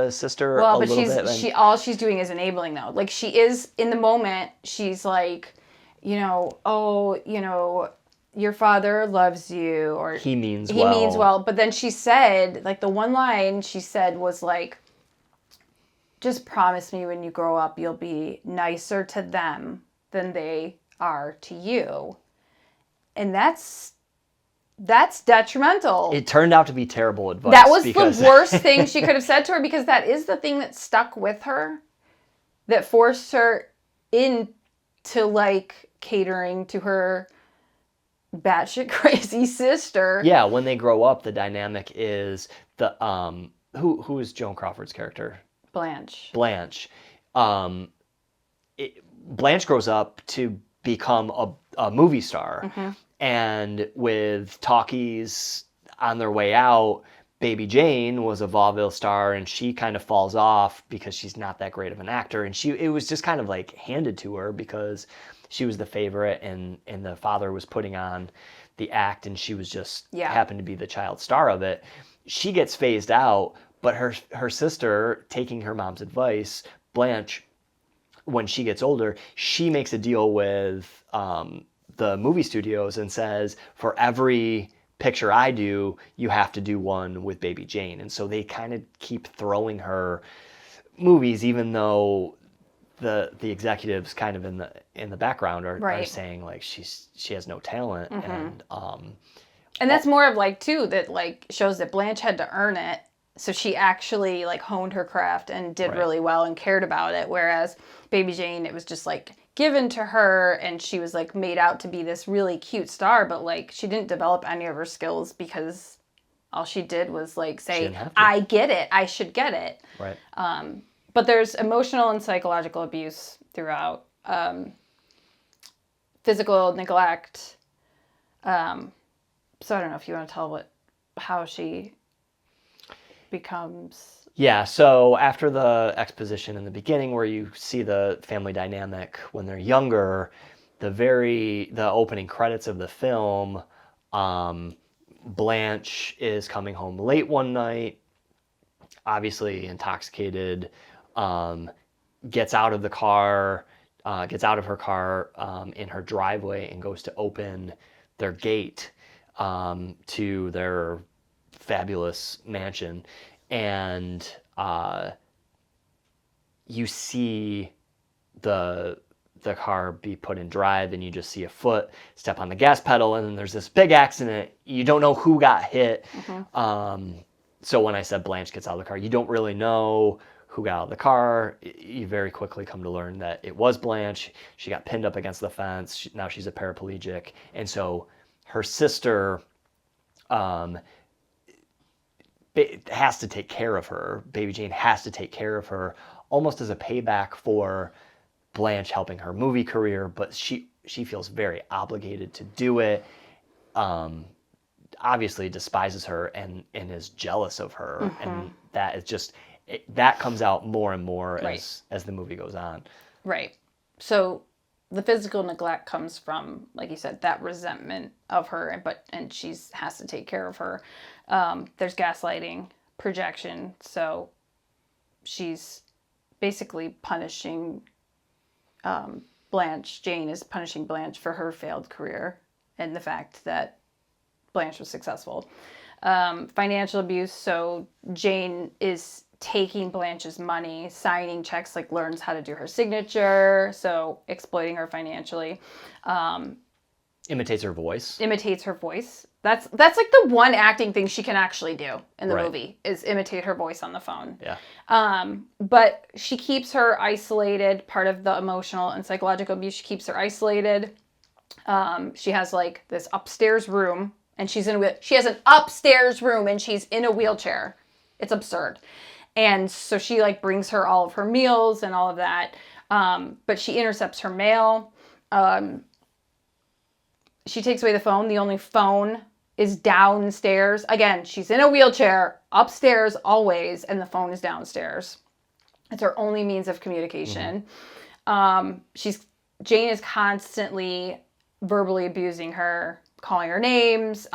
Speaker 1: sister a little bit.
Speaker 2: But all she's doing is enabling, though. Like, she is in the moment. She's like, your father loves you, or
Speaker 1: he means well.
Speaker 2: But then she said, like, the one line she said was like, just promise me when you grow up you'll be nicer to them than they are to you. And that's detrimental.
Speaker 1: It turned out to be terrible advice.
Speaker 2: That was the worst thing she could have said to her, because that is the thing that stuck with her, that forced her into like catering to her batshit crazy sister.
Speaker 1: Yeah, when they grow up, the dynamic is the who is Joan Crawford's character?
Speaker 2: Blanche.
Speaker 1: Blanche grows up to become a movie star. Mm-hmm. And with talkies on their way out, baby Jane was a vaudeville star, and she kind of falls off because she's not that great of an actor. And it was just kind of like handed to her because she was the favorite, and the father was putting on the act, and she was just happened to be the child star of it. She gets phased out, but her sister, taking her mom's advice, Blanche, when she gets older, she makes a deal with the movie studios and says, for every picture I do, you have to do one with baby Jane. And so they kind of keep throwing her movies, even though the executives kind of in the background are saying like she has no talent. Mm-hmm.
Speaker 2: And that's more of like, too, that like shows that Blanche had to earn it. So she actually like honed her craft and did really well and cared about it. Whereas baby Jane, it was just like given to her, and she was like made out to be this really cute star, but like she didn't develop any of her skills because all she did was like say, I get it, I should get it.
Speaker 1: Right.
Speaker 2: But there's emotional and psychological abuse throughout. Physical neglect. So I don't know if you want to tell how she becomes...
Speaker 1: Yeah, so after the exposition in the beginning where you see the family dynamic when they're younger, the opening credits of the film, Blanche is coming home late one night, obviously intoxicated, gets out of her car in her driveway and goes to open their gate to their fabulous mansion. And you see the car be put in drive, and you just see a foot step on the gas pedal, and then there's this big accident. You don't know who got hit. Mm-hmm. So when I said Blanche gets out of the car, you don't really know who got out of the car. You very quickly come to learn that it was Blanche. She got pinned up against the fence. Now she's a paraplegic. And so her sister has to take care of her. Baby Jane has to take care of her almost as a payback for Blanche helping her movie career, but she feels very obligated to do it. Obviously despises her and is jealous of her. And that is just, that comes out more and more as the movie goes on.
Speaker 2: Right. So the physical neglect comes from, like you said, that resentment of her, and she has to take care of her. There's gaslighting, projection. So she's basically punishing Blanche. Jane is punishing Blanche for her failed career and the fact that Blanche was successful. Financial abuse. So Jane is taking Blanche's money, signing checks, like learns how to do her signature. So exploiting her financially.
Speaker 1: Imitates her voice.
Speaker 2: That's like the one acting thing she can actually do in the
Speaker 1: Right.
Speaker 2: movie is imitate her voice on the phone.
Speaker 1: Yeah.
Speaker 2: But she keeps her isolated. Part of the emotional and psychological abuse, she keeps her isolated. She has like this upstairs room, and she has an upstairs room, and she's in a wheelchair. It's absurd. And so she like brings her all of her meals and all of that. But she intercepts her mail. She takes away the phone. The only phone is downstairs. Again, she's in a wheelchair, upstairs always, and the phone is downstairs. It's her only means of communication. Jane is constantly verbally abusing her, calling her names,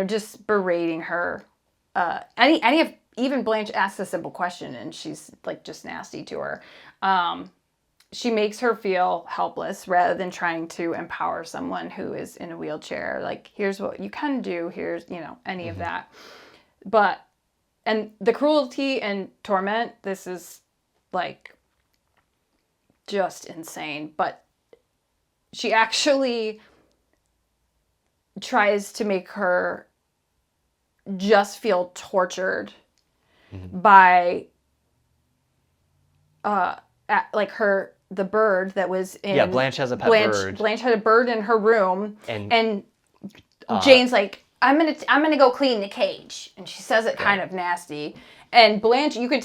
Speaker 2: just berating her. Even Blanche asks a simple question, and she's like just nasty to her. She makes her feel helpless rather than trying to empower someone who is in a wheelchair. Like, here's what you can do. Here's, any of that. And the cruelty and torment, this is like just insane. But she actually tries to make her just feel tortured by the bird that was in...
Speaker 1: Yeah, Blanche has a pet bird.
Speaker 2: Blanche had a bird in her room, and
Speaker 1: Uh,
Speaker 2: Jane's like, I'm gonna go clean the cage, and she says it kind of nasty. And Blanche, you could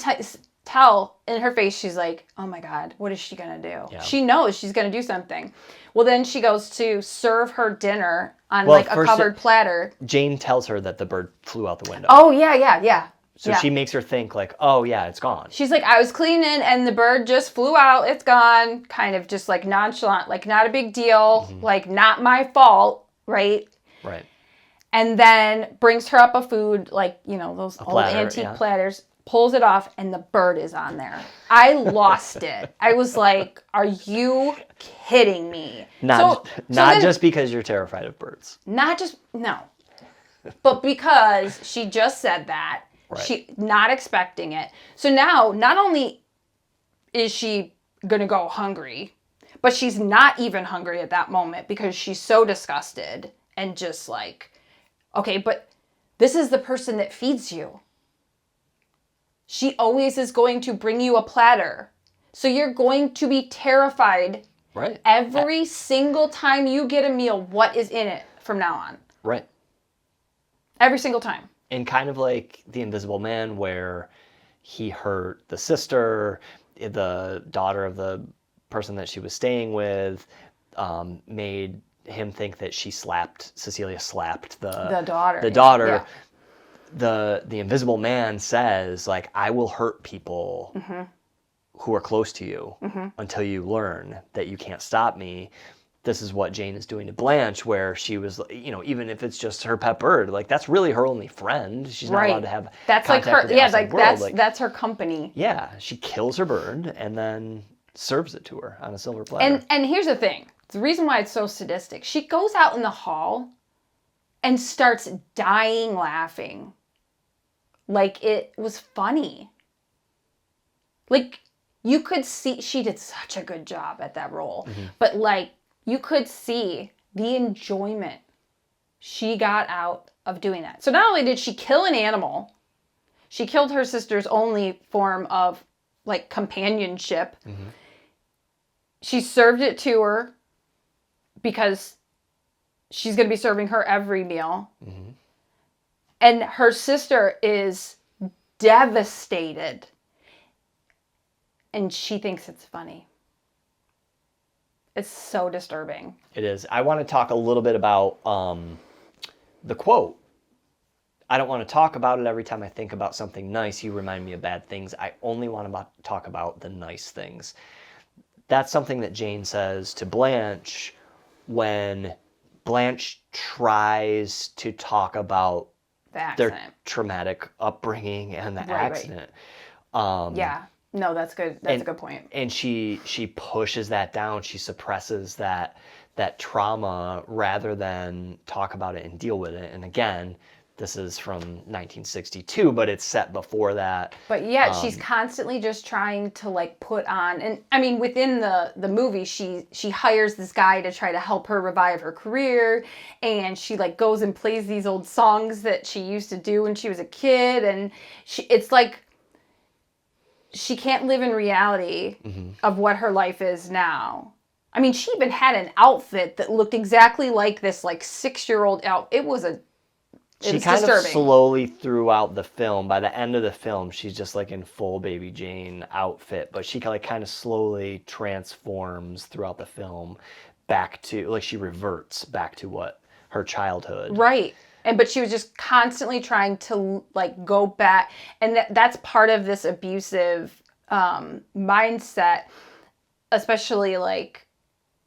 Speaker 2: tell in her face, she's like, oh my God, what is she gonna do?
Speaker 1: Yeah.
Speaker 2: She knows she's gonna do something. Well, then she goes to serve her dinner on a covered platter.
Speaker 1: Jane tells her that the bird flew out the window.
Speaker 2: Oh, yeah.
Speaker 1: So she makes her think like, oh yeah, it's gone.
Speaker 2: She's like, I was cleaning and the bird just flew out. It's gone. Kind of just like nonchalant, like not a big deal, like not my fault, right?
Speaker 1: Right.
Speaker 2: And then brings her up a food, like, those old antique platters, pulls it off, and the bird is on there. I lost it. I was like, are you kidding me?
Speaker 1: Not just because you're terrified of birds.
Speaker 2: No. But because she just said that,
Speaker 1: Right.
Speaker 2: she not expecting it. So now, not only is she going to go hungry, but she's not even hungry at that moment because she's so disgusted and just like, okay, but this is the person that feeds you. She always is going to bring you a platter. So you're going to be terrified every single time you get a meal, what is in it from now on.
Speaker 1: Right.
Speaker 2: Every single time.
Speaker 1: And kind of like The Invisible Man, where he hurt the sister, the daughter of the person that she was staying with, made him think that Cecilia slapped the daughter.
Speaker 2: Yeah.
Speaker 1: The Invisible Man says, like, I will hurt people who are close to you until you learn that you can't stop me. This is what Jane is doing to Blanche, where she was, even if it's just her pet bird, like that's really her only friend. She's not allowed to have contact with the outside world.
Speaker 2: That's her company.
Speaker 1: Yeah, she kills her bird and then serves it to her on a silver platter.
Speaker 2: And here's the thing. The reason why it's so sadistic. She goes out in the hall and starts dying laughing. Like it was funny. Like you could see she did such a good job at that role. But like you could see the enjoyment she got out of doing that. So not only did she kill an animal, She killed her sister's only form of, like, companionship.
Speaker 1: Mm-hmm.
Speaker 2: She served it to her because she's going to be serving her every meal.
Speaker 1: Mm-hmm.
Speaker 2: And her sister is devastated. And she thinks it's funny. It's so disturbing.
Speaker 1: It is. I want to talk a little bit about the quote. I don't want to talk about it every time I think about something nice. You remind me of bad things. I only want to talk about the nice things. That's something that Jane says to Blanche when Blanche tries to talk about their traumatic upbringing and the accident.
Speaker 2: Right. Yeah. No, that's good. That's a good point.
Speaker 1: And she pushes that down. She suppresses that trauma rather than talk about it and deal with it. And again, this is from 1962, but it's set before that.
Speaker 2: But yeah, she's constantly just trying to, like, put on, and I mean, within the movie, she hires this guy to try to help her revive her career, and she, like, goes and plays these old songs that she used to do when she was a kid, and it's like she can't live in reality of what her life is now. I mean, she even had an outfit that looked exactly like this, like, 6-year-old outfit. She kind
Speaker 1: disturbing. Of slowly throughout the film, by the end of the film, she's just like in full Baby Jane outfit, but she kind of slowly transforms throughout the film back to, like, she reverts back to what her childhood.
Speaker 2: Right. But she was just constantly trying to, like, go back, and that's part of this abusive mindset, especially, like,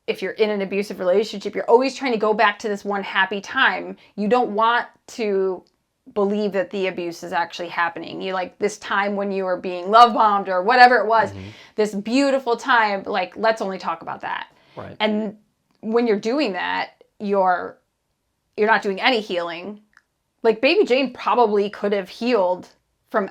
Speaker 2: if you're in an abusive relationship, you're always trying to go back to this one happy time. You don't want to believe that the abuse is actually happening. You, like, this time when you were being love bombed or whatever it was, this beautiful time, like, let's only talk about that.
Speaker 1: Right.
Speaker 2: And when you're doing that, you're not doing any healing. Like, Baby Jane probably could have healed from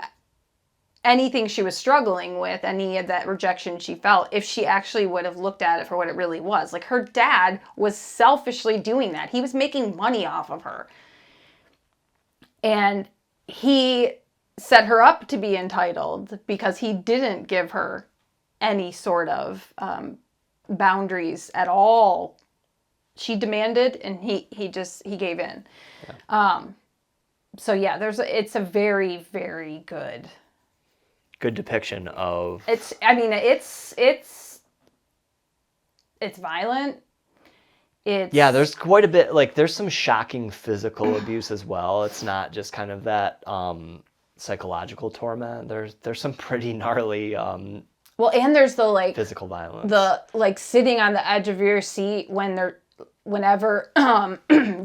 Speaker 2: anything she was struggling with, any of that rejection she felt, if she actually would have looked at it for what it really was. Like, her dad was selfishly doing that. He was making money off of her. And he set her up to be entitled because he didn't give her any sort of boundaries at all. She demanded, and he gave in. Yeah. So yeah, it's a very, very good
Speaker 1: depiction of.
Speaker 2: It's violent.
Speaker 1: Yeah, there's quite a bit, like, there's some shocking physical abuse as well. It's not just kind of that psychological torment. There's some pretty gnarly
Speaker 2: well, and there's the, like,
Speaker 1: physical violence.
Speaker 2: The, like, sitting on the edge of your seat whenever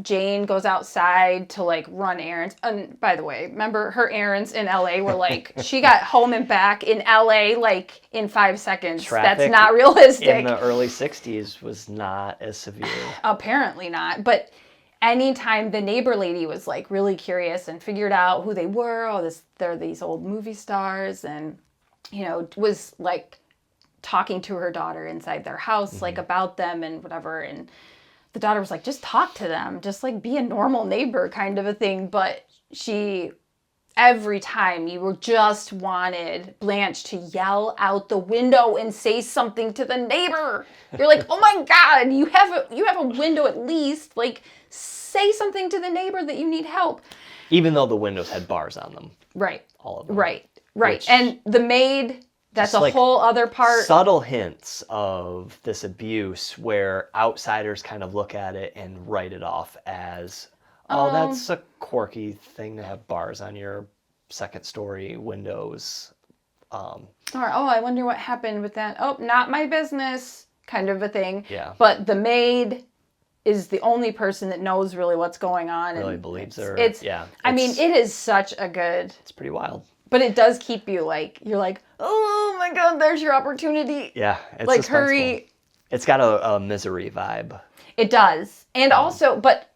Speaker 2: Jane goes outside to, like, run errands. And by the way, remember, her errands in LA were, like, she got home and back in LA, like, in 5 seconds.
Speaker 1: Traffic
Speaker 2: that's not realistic.
Speaker 1: In the early 60s was not as severe.
Speaker 2: Apparently not. But anytime the neighbor lady was, like, really curious and figured out who they were, they're these old movie stars, and, you know, was, like, talking to her daughter inside their house, like, about them and whatever, and the daughter was like, just talk to them. Just, like, be a normal neighbor kind of a thing. But every time you just wanted Blanche to yell out the window and say something to the neighbor. You're like, oh my God, you have a window at least. Like, say something to the neighbor that you need help.
Speaker 1: Even though the windows had bars on them.
Speaker 2: Right.
Speaker 1: All of them.
Speaker 2: Right. And the maid... That's a, like, whole other part.
Speaker 1: Subtle hints of this abuse where outsiders kind of look at it and write it off as, that's a quirky thing to have bars on your second story windows.
Speaker 2: Or, I wonder what happened with that. Oh, not my business, kind of a thing.
Speaker 1: Yeah.
Speaker 2: But the maid is the only person that knows really what's going on.
Speaker 1: Really believes her.
Speaker 2: I mean, it is such a good...
Speaker 1: It's pretty wild.
Speaker 2: But it does keep you, like, you're like, oh my God, there's your opportunity.
Speaker 1: Yeah, it's
Speaker 2: like,
Speaker 1: suspenseful.
Speaker 2: Hurry.
Speaker 1: It's got a Misery vibe.
Speaker 2: It does. And also, but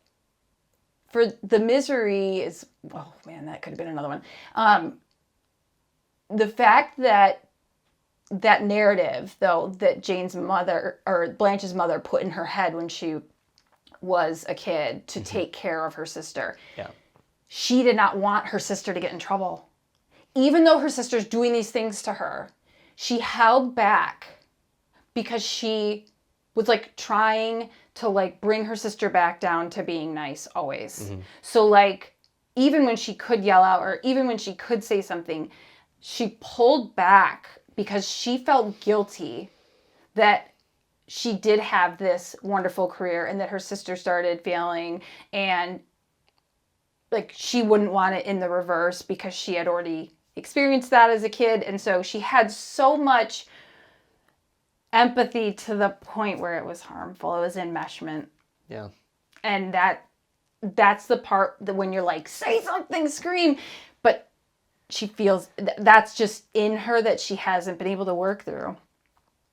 Speaker 2: for the Misery is, oh man, that could have been another one. The fact that narrative, though, that Jane's mother, or Blanche's mother, put in her head when she was a kid to take care of her sister.
Speaker 1: Yeah.
Speaker 2: She did not want her sister to get in trouble. even though her sister's doing these things to her, she held back because she was like trying to like bring her sister back down to being nice always. So like, even when she could yell out or even when she could say something, she pulled back because she felt guilty that she did have this wonderful career and that her sister started failing, and like she wouldn't want it in the reverse because she had already experienced that as a kid. And so she had so much empathy to the point where it was harmful. It was enmeshment.
Speaker 1: Yeah.
Speaker 2: And that's the part that when you're like, say something, scream, but she feels that's just in her that she hasn't been able to work through.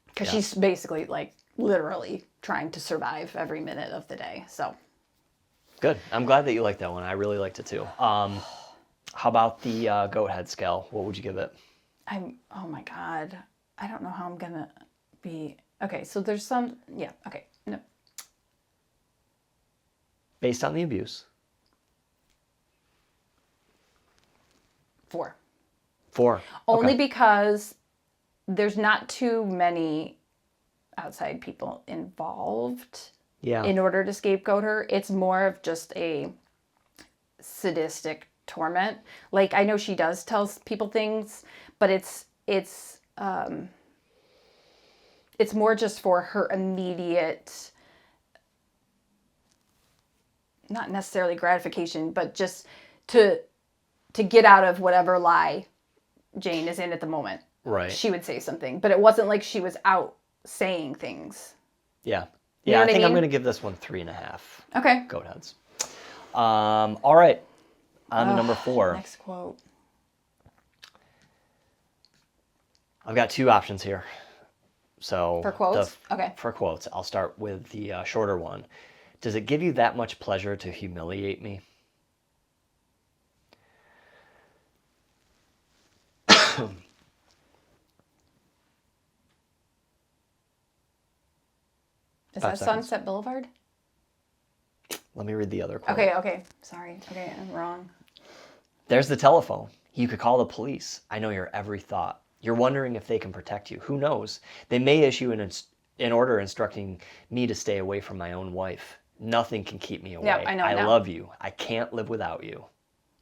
Speaker 2: Because she's basically like literally trying to survive every minute of the day. So
Speaker 1: Good. I'm glad that you liked that one. I really liked it too. How about the goat head scale? What would you give it?
Speaker 2: Oh my God. I don't know how I'm going to be. Okay, so there's some, yeah, okay. No.
Speaker 1: Based on the abuse.
Speaker 2: 4.
Speaker 1: 4.
Speaker 2: Only
Speaker 1: Okay.
Speaker 2: because there's not too many outside people involved
Speaker 1: Yeah.
Speaker 2: in order to scapegoat her. It's more of just a sadistic torment. Like, I know she does tell people things, but it's more just for her immediate, not necessarily gratification, but just to get out of whatever lie Jane is in at the moment.
Speaker 1: Right.
Speaker 2: She would say something, but it wasn't like she was out saying things.
Speaker 1: Yeah.
Speaker 2: You know
Speaker 1: Yeah,
Speaker 2: what
Speaker 1: I
Speaker 2: I
Speaker 1: think I'm
Speaker 2: mean?
Speaker 1: going to give this one 3.5
Speaker 2: Okay.
Speaker 1: goat heads. All right. On to number 4.
Speaker 2: Next quote.
Speaker 1: I've got 2 options here. So
Speaker 2: For quotes? Okay.
Speaker 1: For quotes, I'll start with the shorter one. Does it give you that much pleasure to humiliate me?
Speaker 2: Is
Speaker 1: 5
Speaker 2: that
Speaker 1: seconds.
Speaker 2: Sunset Boulevard?
Speaker 1: Let me read the other quote.
Speaker 2: Okay. Sorry. Okay, I'm wrong.
Speaker 1: There's the telephone. You could call the police. I know your every thought. You're wondering if they can protect you. Who knows? They may issue an order instructing me to stay away from my own wife. Nothing can keep me away.
Speaker 2: Yeah, I know
Speaker 1: I
Speaker 2: now.
Speaker 1: love you. I can't live without you.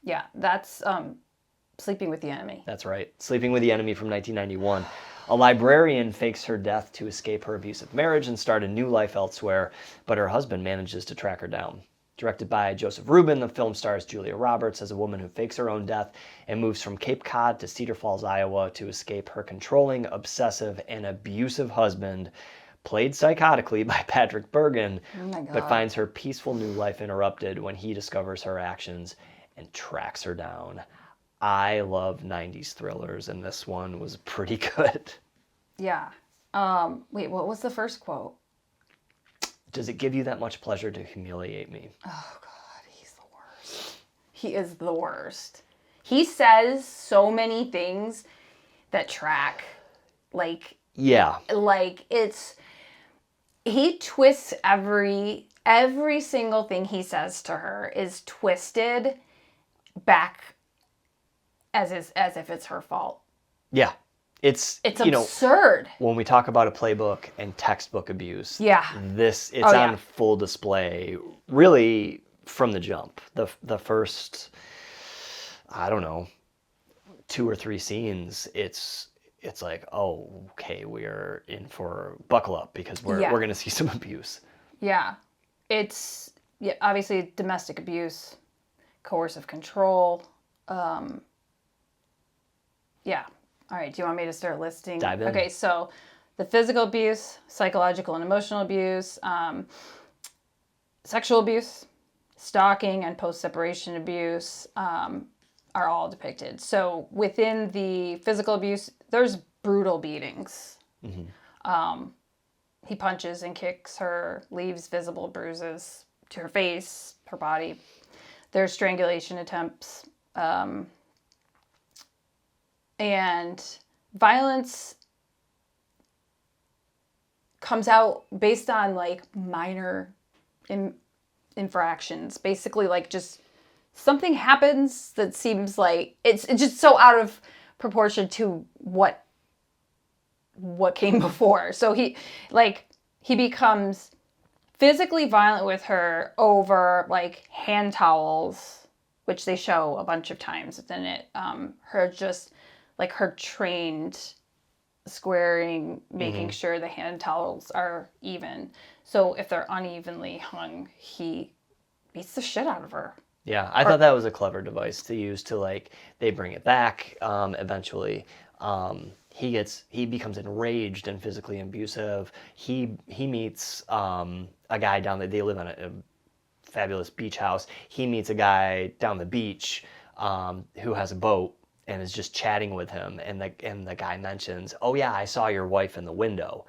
Speaker 2: Yeah, that's Sleeping with the Enemy.
Speaker 1: That's right. Sleeping with the Enemy from 1991. A librarian fakes her death to escape her abusive marriage and start a new life elsewhere, but her husband manages to track her down. Directed by Joseph Rubin, the film stars Julia Roberts as a woman who fakes her own death and moves from Cape Cod to Cedar Falls, Iowa to escape her controlling, obsessive, and abusive husband, played psychotically by Patrick Bergin,
Speaker 2: Oh my God.
Speaker 1: but finds her peaceful new life interrupted when he discovers her actions and tracks her down. I love 90s thrillers, and this one was pretty good.
Speaker 2: Yeah. Wait, what was the first quote?
Speaker 1: Does it give you that much pleasure to humiliate me?
Speaker 2: Oh God, he's the worst. He is the worst. He says so many things that track.
Speaker 1: Yeah.
Speaker 2: He twists every single thing he says to her is twisted back as if it's her fault.
Speaker 1: Yeah. It's
Speaker 2: absurd.
Speaker 1: When we talk about a playbook and textbook abuse,
Speaker 2: Yeah.
Speaker 1: it's
Speaker 2: Oh, yeah.
Speaker 1: on full display really from the jump. The first, I don't know, 2 or 3 scenes, it's like, oh, okay, we're in for buckle up because we're going to see some abuse.
Speaker 2: Yeah. It's obviously domestic abuse, coercive control. Yeah. All right. Do you want me to start listing?
Speaker 1: Dive in.
Speaker 2: Okay. So the physical abuse, psychological and emotional abuse, sexual abuse, stalking, and post-separation abuse are all depicted. So within the physical abuse, there's brutal beatings.
Speaker 1: Mm-hmm.
Speaker 2: He punches and kicks her, leaves visible bruises to her face, her body. There's strangulation attempts. And violence comes out based on like minor infractions, basically like just something happens that seems like it's just so out of proportion to what came before. So he becomes physically violent with her over like hand towels, which they show a bunch of times. And it her just like her trained squaring, making sure the hand towels are even. So if they're unevenly hung, he beats the shit out of her.
Speaker 1: Yeah, I thought that was a clever device to use to like, they bring it back eventually. He becomes enraged and physically abusive. He meets a guy down there. They live on a fabulous beach house. He meets a guy down the beach who has a boat and is just chatting with him. And the guy mentions, "Oh yeah, I saw your wife in the window."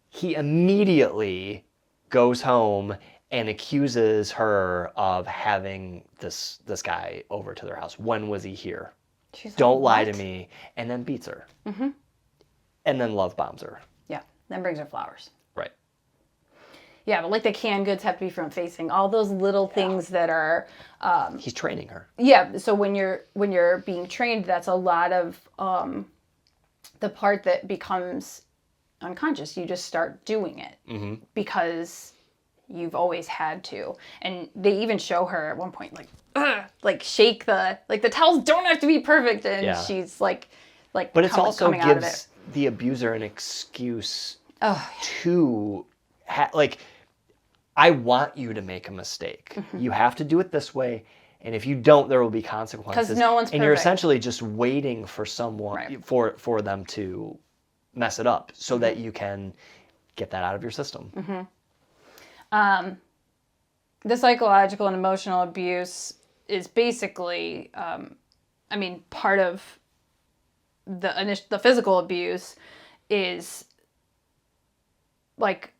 Speaker 1: He immediately goes home and accuses her of having this guy over to their house. When was he here? Don't lie to me. And then beats her. Mm-hmm. And then love bombs her.
Speaker 2: Yeah. Then brings her flowers.
Speaker 1: Right.
Speaker 2: Yeah, but like the canned goods have to be front facing. All those little things that are.
Speaker 1: He's training her.
Speaker 2: Yeah. So when you're being trained, that's a lot of the part that becomes unconscious. You just start doing it because you've always had to. And they even show her at one point like shake the towels don't have to be perfect, and she's like
Speaker 1: but it's also gives the abuser an excuse to I want you to make a mistake. You have to do it this way, and if you don't, there will be consequences.
Speaker 2: Because no one's perfect.
Speaker 1: And you're essentially just waiting for someone for them to mess it up so that you can get that out of your system.
Speaker 2: The psychological and emotional abuse is basically, part of the physical abuse is like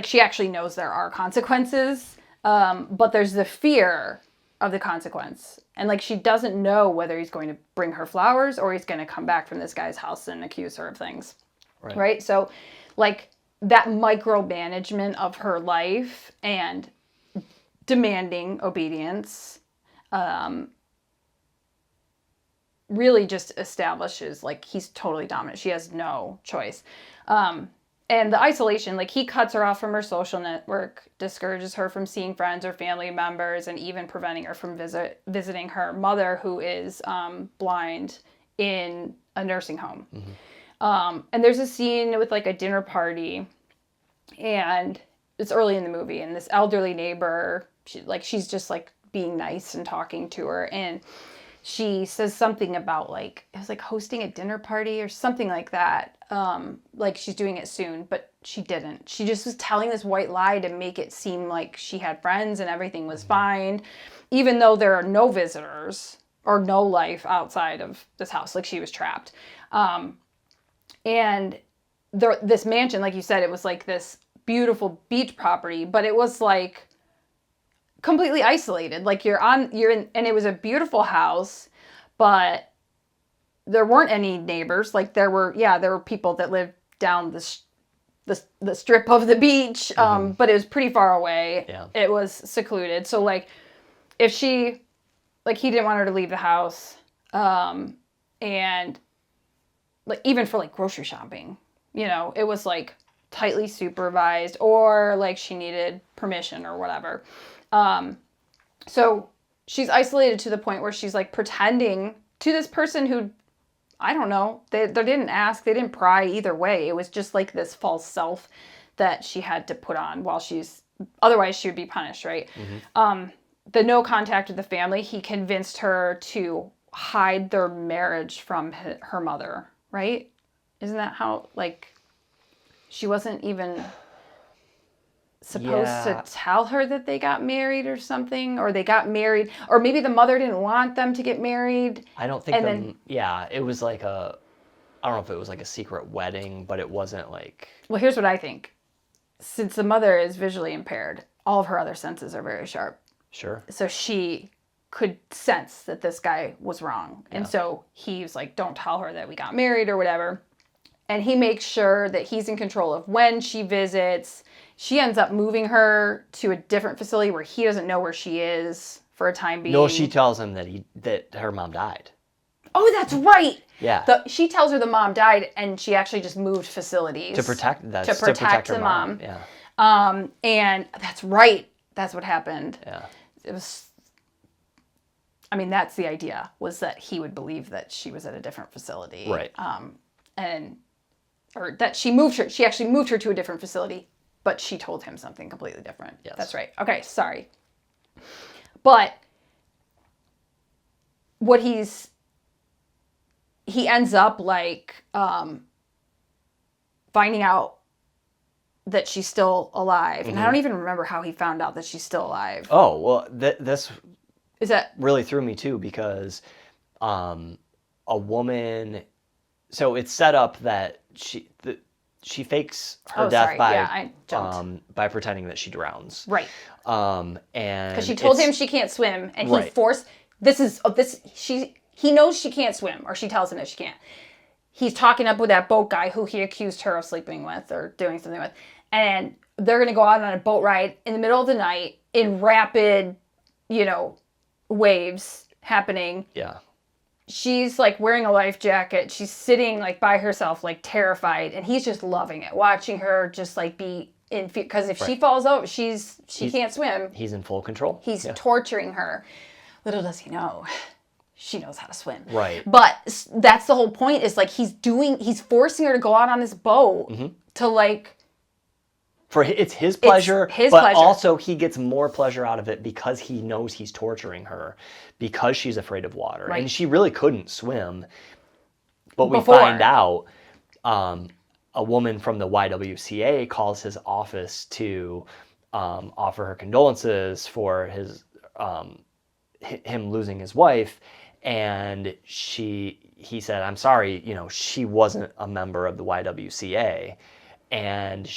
Speaker 2: she actually knows there are consequences, but there's the fear of the consequence. And like she doesn't know whether he's going to bring her flowers or he's going to come back from this guy's house and accuse her of things. Right? So like that micromanagement of her life and demanding obedience really just establishes like he's totally dominant. She has no choice. And the isolation, like he cuts her off from her social network, discourages her from seeing friends or family members, and even preventing her from visiting her mother, who is blind, in a nursing home. And there's a scene with like a dinner party, and it's early in the movie, and this elderly neighbor, she's just like being nice and talking to her, and she says something about like, it was like hosting a dinner party or something like that. Like she's doing it soon, but she didn't. She just was telling this white lie to make it seem like she had friends and everything was fine, even though there are no visitors or no life outside of this house. Like she was trapped. And this mansion, like you said, it was like this beautiful beach property, but it was like completely isolated. Like you're in, and it was a beautiful house, but there weren't any neighbors. Like there were people that lived down the strip of the beach, but it was pretty far away. Yeah. It was secluded. So like if he didn't want her to leave the house, and like even for like grocery shopping, it was like tightly supervised, or like she needed permission or whatever. So she's isolated to the point where she's like pretending to this person who, I don't know, they didn't ask, they didn't pry either way. It was just like this false self that she had to put on otherwise she would be punished, right? The no contact with the family, he convinced her to hide their marriage from her mother, right? Isn't that how, like, she wasn't even supposed to tell her that they got married or something, or they got married, or maybe the mother didn't want them to get married.
Speaker 1: I don't think it was like I don't know if it was like a secret wedding, but it wasn't like...
Speaker 2: Well, here's what I think. Since the mother is visually impaired, all of her other senses are very sharp.
Speaker 1: Sure.
Speaker 2: So she could sense that this guy was wrong. Yeah. And so he was like, don't tell her that we got married or whatever. And he makes sure that he's in control of when she visits. She ends up moving her to a different facility where he doesn't know where she is for a time being.
Speaker 1: No, she tells him that her mom died.
Speaker 2: Oh, that's right.
Speaker 1: Yeah.
Speaker 2: She tells her the mom died, and she actually just moved facilities
Speaker 1: To protect
Speaker 2: her
Speaker 1: the
Speaker 2: mom.
Speaker 1: Yeah.
Speaker 2: And that's right. That's what happened.
Speaker 1: Yeah.
Speaker 2: It was. I mean, that's the idea, was that he would believe that she was at a different facility.
Speaker 1: Right.
Speaker 2: Or that she actually moved her to a different facility, but she told him something completely different.
Speaker 1: Yes.
Speaker 2: That's right. Okay, sorry. But what he ends up like finding out that she's still alive. And I don't even remember how he found out that she's still alive.
Speaker 1: Oh, well, this
Speaker 2: Is that
Speaker 1: really threw me too, because a woman, so it's set up that she fakes her death by pretending that she drowns.
Speaker 2: right?
Speaker 1: And
Speaker 2: Because she told him she can't swim, and he
Speaker 1: Right.
Speaker 2: forced he knows she can't swim, or she tells him that she can't. He's talking up with that boat guy who he accused her of sleeping with or doing something with, and they're gonna go out on a boat ride in the middle of the night in rapid, waves happening.
Speaker 1: Yeah.
Speaker 2: She's like wearing a life jacket. She's sitting like by herself, like terrified, and he's just loving it, watching her just like be in fear. Because if she falls over, she can't swim.
Speaker 1: He's in full control.
Speaker 2: He's torturing her. Little does he know, she knows how to swim.
Speaker 1: Right.
Speaker 2: But that's the whole point. Is like he's forcing her to go out on this boat to like.
Speaker 1: It's his pleasure,
Speaker 2: his
Speaker 1: but
Speaker 2: pleasure.
Speaker 1: also he gets more pleasure out of it because he knows he's torturing her because she's afraid of water.
Speaker 2: Right.
Speaker 1: And she really couldn't swim. But we
Speaker 2: Before.
Speaker 1: find out a woman from the YWCA calls his office to offer her condolences for him losing his wife. And he said, I'm sorry, she wasn't a member of the YWCA. And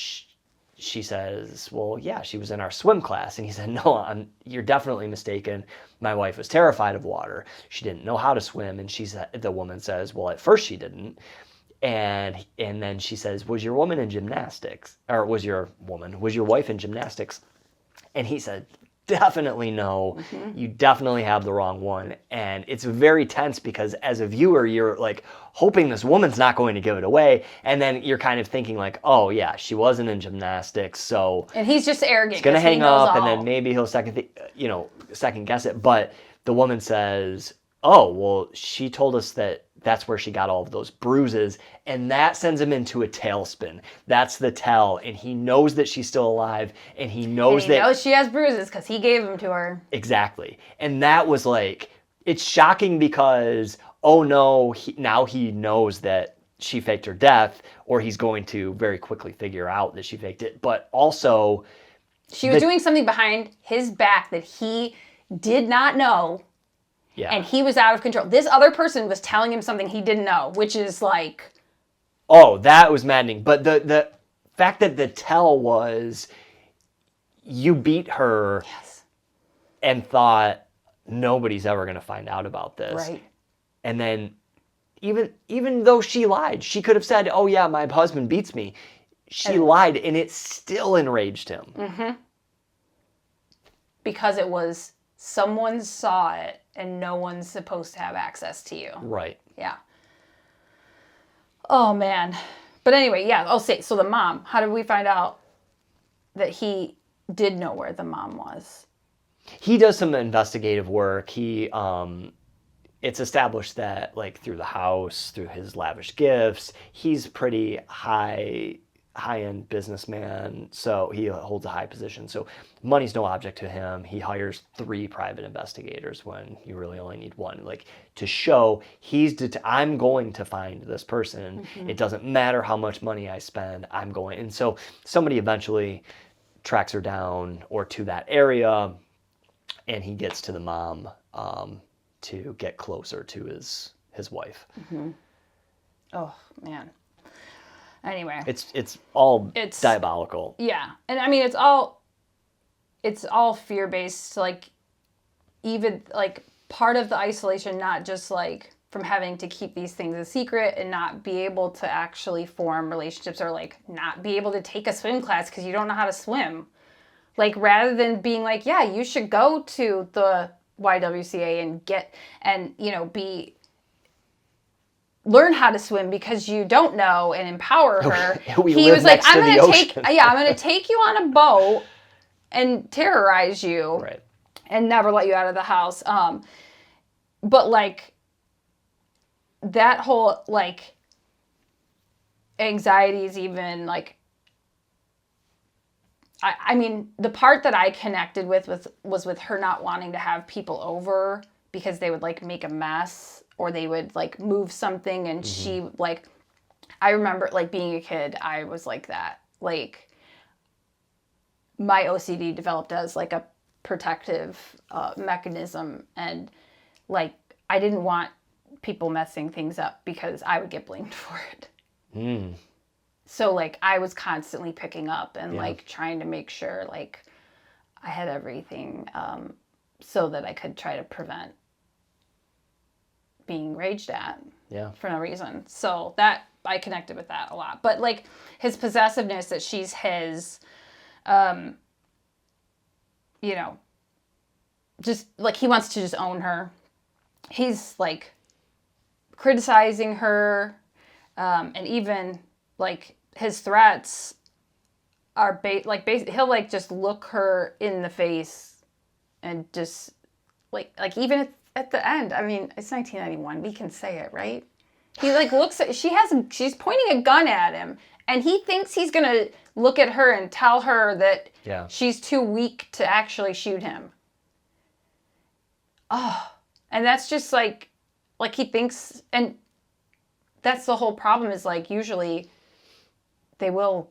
Speaker 1: she says, well, yeah, she was in our swim class. And he said, no, you're definitely mistaken. My wife was terrified of water. She didn't know how to swim. And the woman says, well, at first she didn't. And then she says, was your wife in gymnastics? And he said, definitely no. You definitely have the wrong one. And it's very tense because as a viewer, you're like hoping this woman's not going to give it away. And then you're kind of thinking like, oh yeah, she wasn't in gymnastics. So
Speaker 2: And he's just arrogant.
Speaker 1: he's going to hang up and then
Speaker 2: all.
Speaker 1: maybe he'll second guess it. But the woman says, oh, well, she told us that's where she got all of those bruises, and that sends him into a tailspin. That's the tell, and he knows that she's still alive, and he knows
Speaker 2: He knows she has bruises because he gave them to her.
Speaker 1: Exactly. And that was like, it's shocking because, oh no, now he knows that she faked her death, or he's going to very quickly figure out that she faked it. But also,
Speaker 2: she was doing something behind his back that he did not know.
Speaker 1: yeah.
Speaker 2: And he was out of control. This other person was telling him something he didn't know, which is like...
Speaker 1: Oh, that was maddening. But the fact that the tell was, you beat her and thought, nobody's ever going to find out about this.
Speaker 2: Right.
Speaker 1: And then, even though she lied, she could have said, oh yeah, my husband beats me. She lied, and it still enraged him.
Speaker 2: Mm-hmm. Because it was, someone saw it, and no one's supposed to have access to you.
Speaker 1: Right.
Speaker 2: Yeah. Oh, man. But anyway, yeah, I'll say, so the mom, how did we find out that he did know where the mom was?
Speaker 1: He does some investigative work. It's established that, like, through the house, through his lavish gifts, he's pretty high-end businessman, so he holds a high position. So money's no object to him. He hires 3 private investigators when you really only need 1, like, to show I'm going to find this person. It doesn't matter how much money I spend, I'm going. And so somebody eventually tracks her down or to that area, and he gets to the mom to get closer to his wife.
Speaker 2: Oh, man. Anyway.
Speaker 1: It's all diabolical.
Speaker 2: Yeah. And I mean, it's all fear-based, like, even, like, part of the isolation, not just, like, from having to keep these things a secret and not be able to actually form relationships, or, like, not be able to take a swim class because you don't know how to swim. Like, rather than being like, yeah, you should go to the YWCA and learn how to swim because you don't know, and empower her. He was like, I'm going to take you on a boat and terrorize you,
Speaker 1: right,
Speaker 2: and never let you out of the house. But like that whole like anxiety is even like, I mean, the part that I connected with was with her not wanting to have people over because they would like make a mess, or they would like move something, and she like, I remember like being a kid, I was like that. Like my OCD developed as like a protective mechanism, and like I didn't want people messing things up because I would get blamed for it. So like I was constantly picking up and like trying to make sure like I had everything so that I could try to prevent being raged at for no reason. So that I connected with that a lot. But like his possessiveness, that she's his, just like he wants to just own her. He's like criticizing her, and even like his threats are he'll like just look her in the face and just like even at the end, I mean, it's 1991, we can say it, right? He like looks at, she's pointing a gun at him, and he thinks he's gonna look at her and tell her that she's too weak to actually shoot him. Oh, and that's just like he thinks, and that's the whole problem, is like usually they will,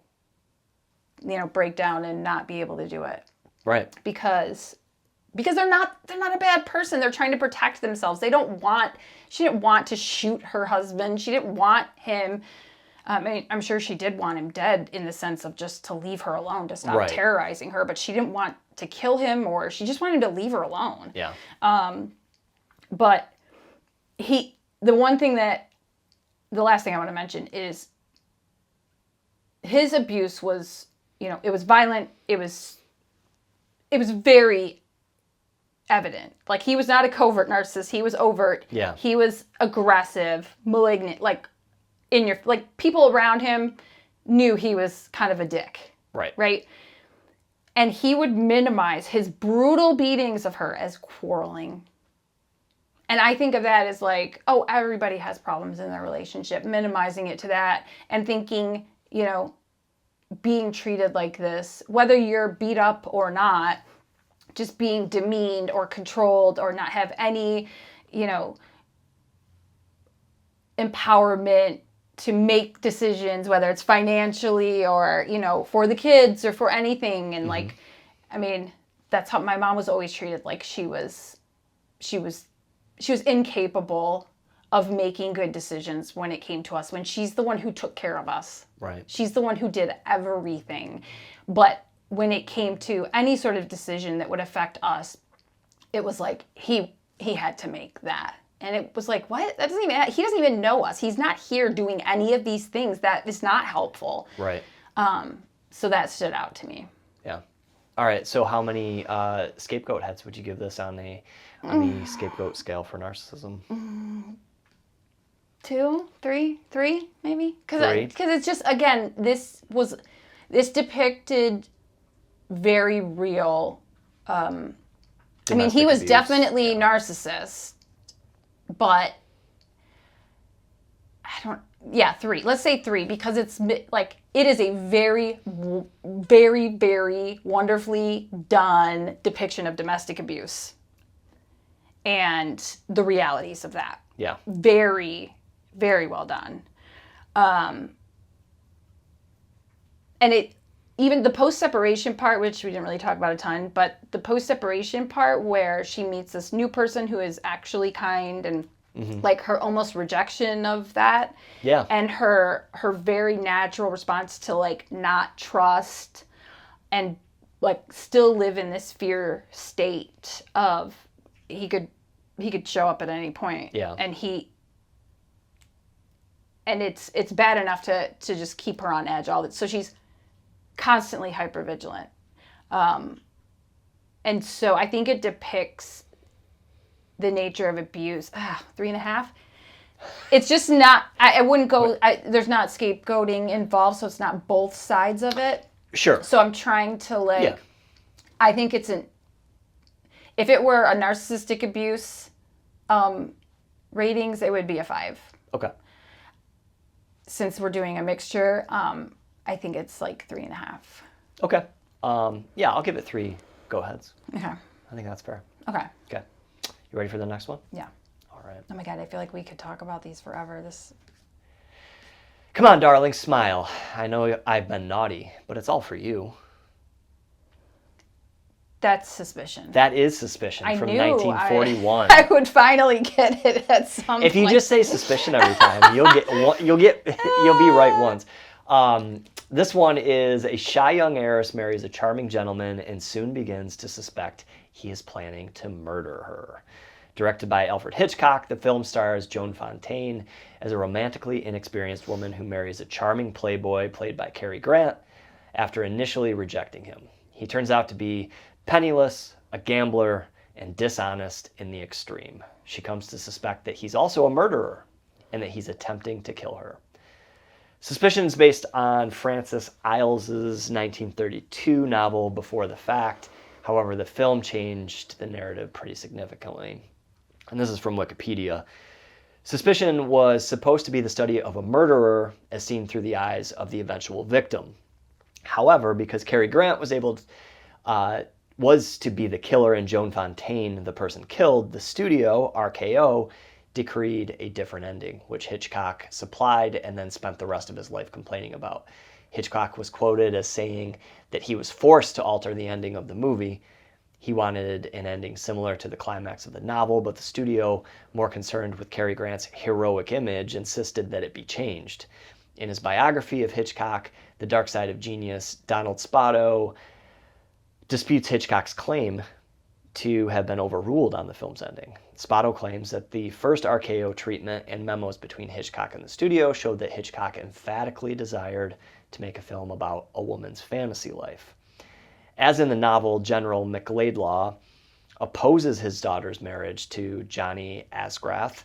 Speaker 2: break down and not be able to do it.
Speaker 1: Right.
Speaker 2: Because they're not a bad person. They're trying to protect themselves. She didn't want to shoot her husband. She didn't want him. I mean, I'm sure she did want him dead in the sense of just to leave her alone, to stop terrorizing her, but she didn't want to kill him, or she just wanted him to leave her alone.
Speaker 1: Yeah.
Speaker 2: But the last thing I want to mention is his abuse was, it was violent. It was very evident. Like, he was not a covert narcissist. He was overt.
Speaker 1: Yeah.
Speaker 2: He was aggressive, malignant, people around him knew he was kind of a dick.
Speaker 1: Right.
Speaker 2: Right? And he would minimize his brutal beatings of her as quarreling. And I think of that as like, oh, everybody has problems in their relationship, minimizing it to that, and thinking, being treated like this, whether you're beat up or not, just being demeaned or controlled or not have any, empowerment to make decisions, whether it's financially or, for the kids or for anything. And like, I mean, that's how my mom was always treated. Like she was incapable of making good decisions when it came to us, when she's the one who took care of us.
Speaker 1: Right.
Speaker 2: She's the one who did everything. But when it came to any sort of decision that would affect us, it was like he had to make that. And it was like, what? He doesn't even know us. He's not here doing any of these things. That is not helpful.
Speaker 1: Right.
Speaker 2: So that stood out to me.
Speaker 1: Yeah. All right. So how many scapegoat heads would you give this on the scapegoat scale for narcissism?
Speaker 2: 2, 3, maybe.
Speaker 1: Three?
Speaker 2: Because it's just, again, this depicted very real. I mean, he was definitely narcissist, but 3. Let's say 3, because it's like, it is a very, very, very wonderfully done depiction of domestic abuse and the realities of that.
Speaker 1: Yeah.
Speaker 2: Very, very well done. And even the post-separation part, which we didn't really talk about a ton, but the post-separation part where she meets this new person who is actually kind, and like her almost rejection of that.
Speaker 1: Yeah.
Speaker 2: And her very natural response to like not trust and like still live in this fear state of he could show up at any point.
Speaker 1: Yeah.
Speaker 2: And it's bad enough to just keep her on edge all that. So she's constantly hypervigilant. And so I think it depicts the nature of abuse. 3.5. It's just not, I wouldn't go, there's not scapegoating involved, so it's not both sides of it.
Speaker 1: Sure.
Speaker 2: So I'm trying to like, I think it's if it were a narcissistic abuse ratings, it would be a 5.
Speaker 1: Okay.
Speaker 2: Since we're doing a mixture, I think it's like 3.5.
Speaker 1: Okay. Yeah, I'll give it 3 go-aheads.
Speaker 2: Okay.
Speaker 1: I think that's fair.
Speaker 2: Okay.
Speaker 1: Okay. You ready for the next one?
Speaker 2: Yeah.
Speaker 1: All right.
Speaker 2: Oh my God, I feel like we could talk about these forever.
Speaker 1: Come on, darling, smile. I know I've been naughty, but it's all for you.
Speaker 2: That's Suspicion.
Speaker 1: That is Suspicion from 1941.
Speaker 2: I would finally get it at some point.
Speaker 1: If you just say Suspicion every time, you'll be right once. This one is a shy young heiress marries a charming gentleman and soon begins to suspect he is planning to murder her. Directed by Alfred Hitchcock, the film stars Joan Fontaine as a romantically inexperienced woman who marries a charming playboy played by Cary Grant after initially rejecting him. He turns out to be penniless, a gambler, and dishonest in the extreme. She comes to suspect that he's also a murderer and that he's attempting to kill her. Suspicion is based on Francis Iles's 1932 novel Before the Fact. However, the film changed the narrative pretty significantly. And this is from Wikipedia. Suspicion was supposed to be the study of a murderer as seen through the eyes of the eventual victim. However, because Cary Grant was to be the killer and Joan Fontaine the person killed, the studio, RKO, decreed a different ending, which Hitchcock supplied and then spent the rest of his life complaining about. Hitchcock was quoted as saying that he was forced to alter the ending of the movie. He wanted an ending similar to the climax of the novel, but the studio, more concerned with Cary Grant's heroic image, insisted that it be changed. In his biography of Hitchcock, The Dark Side of Genius, Donald Spoto disputes Hitchcock's claim to have been overruled on the film's ending. Spoto claims that the first RKO treatment and memos between Hitchcock and the studio showed that Hitchcock emphatically desired to make a film about a woman's fantasy life. As in the novel, General McLeodlaw opposes his daughter's marriage to Johnny Asgraff.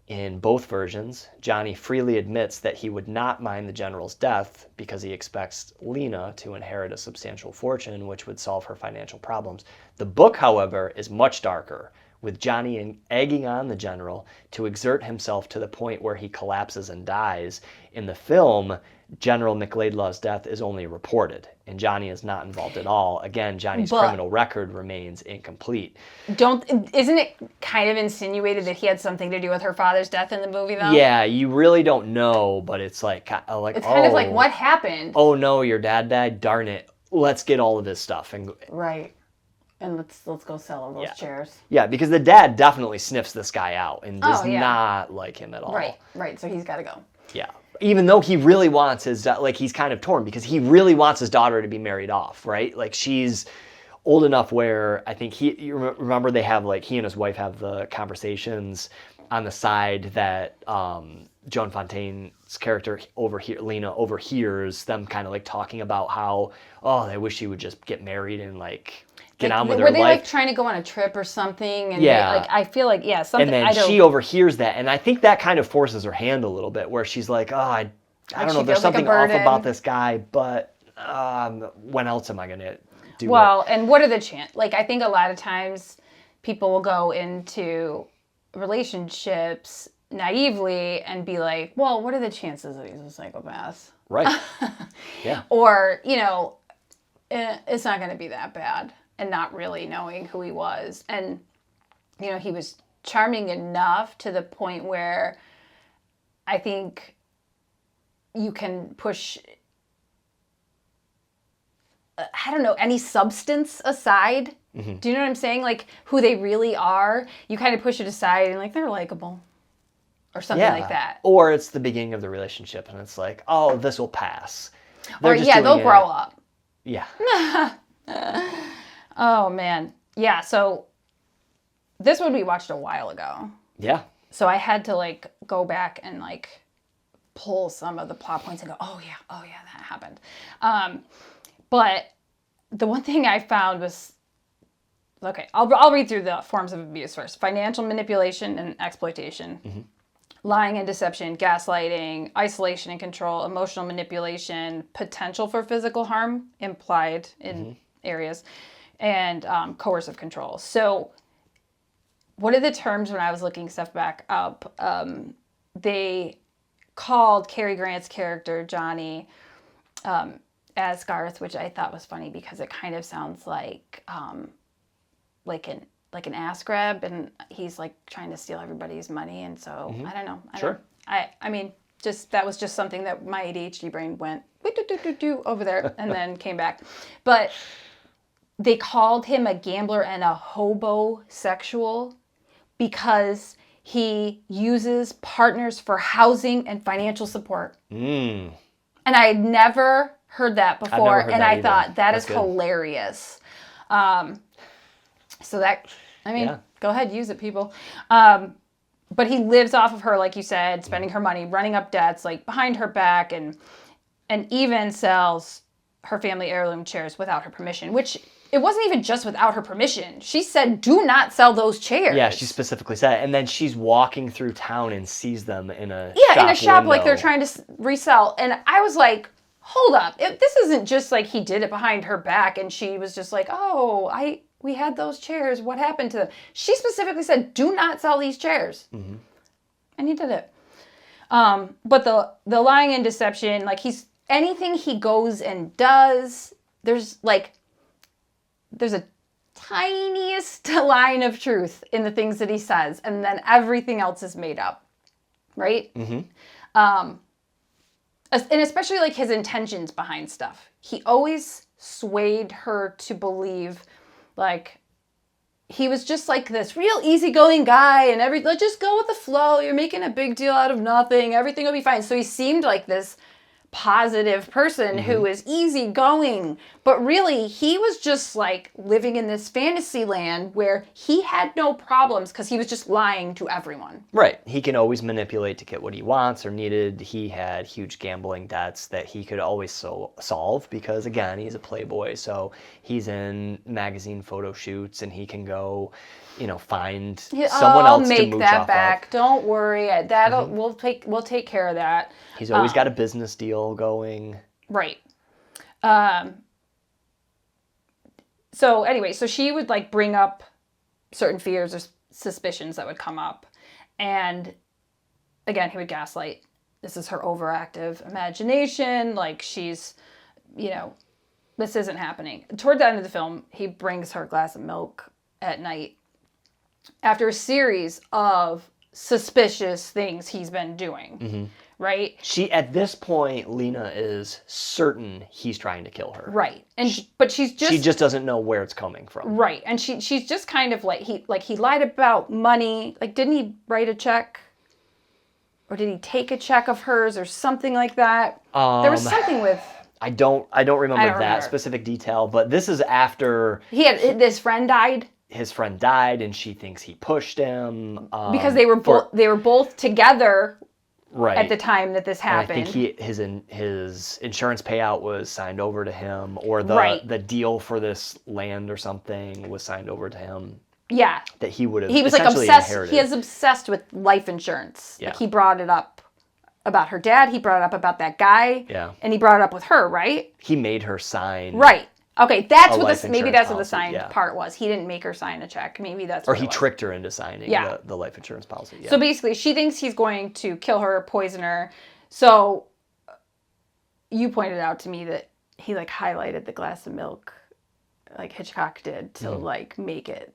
Speaker 1: In both versions, Johnny freely admits that he would not mind the general's death because he expects Lena to inherit a substantial fortune, which would solve her financial problems. The book, however, is much darker, with Johnny egging on the general to exert himself to the point where he collapses and dies. In the film, General McLeodlaw's death is only reported, and Johnny is not involved at all. Again, Johnny's criminal record remains incomplete.
Speaker 2: Isn't it kind of insinuated that he had something to do with her father's death in the movie, though?
Speaker 1: Yeah, you really don't know, but it's like
Speaker 2: it's kind of like, what happened?
Speaker 1: Oh no, your dad died. Darn it. Let's get all of his stuff and
Speaker 2: right. And let's go sell him those chairs.
Speaker 1: Yeah, because the dad definitely sniffs this guy out and does not like him at all.
Speaker 2: Right. So he's got to go.
Speaker 1: Yeah. Even though he really wants his, he's kind of torn because he really wants his daughter to be married off, right? Like, she's old enough where I think you remember they have, like, he and his wife have the conversations on the side that Joan Fontaine's character Lena overhears them kind of like talking about how, oh, they wish she would just get married and like get on with her life.
Speaker 2: Were they like trying to go on a trip or something? And I feel like, something.
Speaker 1: And then she overhears that. And I think that kind of forces her hand a little bit where she's like, oh, I don't know, there's something off about this guy, but when else am I going to do it?
Speaker 2: Well, and what are the chances? Like, I think a lot of times people will go into relationships naively and be like, well, what are the chances that he's a psychopath?
Speaker 1: Right. Yeah.
Speaker 2: Or, it's not going to be that bad, and not really knowing who he was. And, he was charming enough to the point where I think you can push, I don't know, any substance aside. Mm-hmm. Do you know what I'm saying? Like, who they really are, you kind of push it aside and like, they're likable or something like that.
Speaker 1: Or it's the beginning of the relationship and it's like, oh, this will pass.
Speaker 2: They'll grow up.
Speaker 1: Yeah.
Speaker 2: Oh, man. Yeah, so this one we watched a while ago.
Speaker 1: Yeah.
Speaker 2: So I had to like go back and like pull some of the plot points and go, oh yeah, that happened. But the one thing I found was Okay, I'll read through the forms of abuse first. Financial manipulation and exploitation. Lying and deception, gaslighting, isolation and control, emotional manipulation, potential for physical harm implied in areas, and coercive control. So one of the terms when I was looking stuff back up, they called Cary Grant's character, Johnny, as Garth, which I thought was funny because it kind of sounds like an ass grab, and he's like trying to steal everybody's money, and so I don't know. I mean, just that was just something that my ADHD brain went over there and then came back. But they called him a gambler and a hobosexual because he uses partners for housing and financial support. And I had never heard that before, and I thought that's is good. Hilarious. So that, I mean, go ahead, use it, people. But he lives off of her, like you said, spending her money, running up debts, like behind her back, and even sells her family heirloom chairs without her permission, which it wasn't even just without her permission. She said, do not sell those chairs.
Speaker 1: Yeah, she specifically said it. And then she's walking through town and sees them in a
Speaker 2: shop
Speaker 1: window.
Speaker 2: Like they're trying to resell. And I was like, hold up. This isn't just like he did it behind her back and she was just like, oh, we had those chairs. What happened to them? She specifically said, do not sell these chairs. And he did it. But the lying and deception, like anything he goes and does, there's a tiniest line of truth in the things that he says, and then everything else is made up, right? And especially like his intentions behind stuff. He always swayed her to believe like he was just like this real easygoing guy and let's just go with the flow. You're making a big deal out of nothing. Everything will be fine. So he seemed like this positive person who is easygoing, but really he was just like living in this fantasy land where he had no problems because he was just lying to everyone.
Speaker 1: Right. He can always manipulate to get what he wants or needed. He had huge gambling debts that he could always solve because, again, he's a playboy. So he's in magazine photo shoots and he can go, find someone else to mooch off of. I'll make that back.
Speaker 2: Don't worry. We'll take care of that.
Speaker 1: He's always got a business deal going.
Speaker 2: Right. So anyway, so she would like bring up certain fears or suspicions that would come up. And again, he would gaslight. This is her overactive imagination. Like she's, this isn't happening. Toward the end of the film, he brings her a glass of milk at night after a series of suspicious things he's been doing. Right?
Speaker 1: At this point, Lena is certain he's trying to kill her.
Speaker 2: Right. But she just
Speaker 1: doesn't know where it's coming from.
Speaker 2: Right. And she's just kind of like he lied about money. Like, didn't he write a check? Or did he take a check of hers or something like that? There was something with
Speaker 1: I don't remember that specific detail, but this is after
Speaker 2: this friend died.
Speaker 1: His friend died and she thinks he pushed him.
Speaker 2: Because they were both together.
Speaker 1: Right.
Speaker 2: At the time that this happened.
Speaker 1: And I think his insurance payout was signed over to him, or the deal for this land or something was signed over to him.
Speaker 2: Yeah.
Speaker 1: That he would have
Speaker 2: He was like obsessed. Inherited. He is obsessed with life insurance.
Speaker 1: Yeah.
Speaker 2: Like he brought it up about her dad. He brought it up about that guy.
Speaker 1: Yeah.
Speaker 2: And he brought it up with her, right?
Speaker 1: He made her sign.
Speaker 2: Right. Okay, that's what maybe that's what the signed part was. He didn't make her sign a check. Maybe that's what
Speaker 1: he tricked her into signing the life insurance policy. Yeah.
Speaker 2: So basically, she thinks he's going to kill her, poison her. So you pointed out to me that he like highlighted the glass of milk, like Hitchcock did, to like make it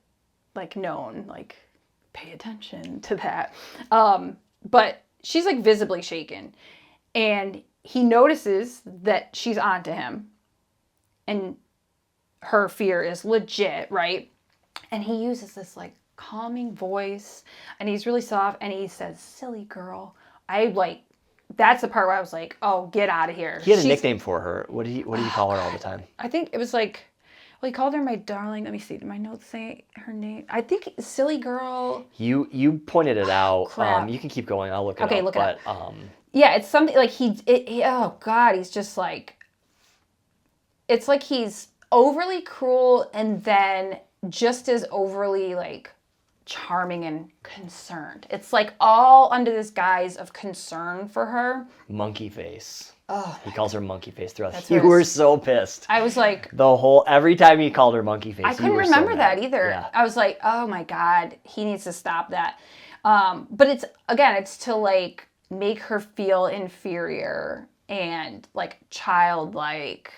Speaker 2: like known, like pay attention to that. But she's like visibly shaken, and he notices that she's onto him, and her fear is legit, right? And he uses this like calming voice and he's really soft and he says, silly girl. That's the part where I was like, oh, get out of here.
Speaker 1: He had a nickname for her. What do you call her all the time?
Speaker 2: I think it was like, he called her my darling. Let me see. Did my notes say her name? I think silly girl.
Speaker 1: You pointed it out.
Speaker 2: Crap.
Speaker 1: You can keep going. I'll look it up.
Speaker 2: Okay, look it
Speaker 1: up.
Speaker 2: Yeah, it's something like oh God, he's just like, it's like he's overly cruel and then just as overly like charming and concerned. It's like all under this guise of concern for her.
Speaker 1: Monkey face.
Speaker 2: Oh,
Speaker 1: He calls her monkey face throughout.
Speaker 2: That's
Speaker 1: You
Speaker 2: what it
Speaker 1: were
Speaker 2: is.
Speaker 1: so pissed.
Speaker 2: I was like,
Speaker 1: Every time he called her monkey face,
Speaker 2: I
Speaker 1: you
Speaker 2: couldn't
Speaker 1: were
Speaker 2: remember
Speaker 1: so
Speaker 2: that
Speaker 1: mad.
Speaker 2: either.
Speaker 1: Yeah.
Speaker 2: I was like, oh my God, he needs to stop that. But it's to like make her feel inferior and like childlike.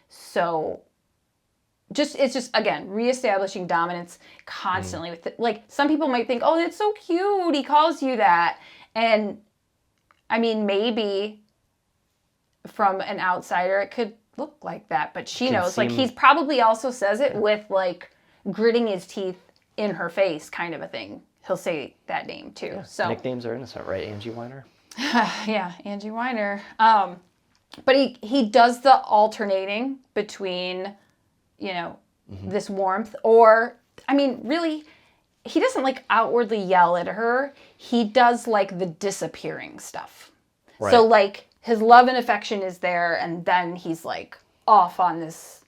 Speaker 2: So it's just again, reestablishing dominance constantly with it. Like some people might think, oh, that's so cute. He calls you that. And I mean, maybe from an outsider, it could look like that, but she knows. Like he's probably also says it with like gritting his teeth in her face, kind of a thing. He'll say that name too.
Speaker 1: Yeah.
Speaker 2: So
Speaker 1: Nicknames are innocent, right? Angie Weiner.
Speaker 2: yeah, Angie Weiner. But he does the alternating between, you know, this warmth, or I mean, really, he doesn't like outwardly yell at her. He does like the disappearing stuff.
Speaker 1: Right.
Speaker 2: So like his love and affection is there, and then he's like off on this.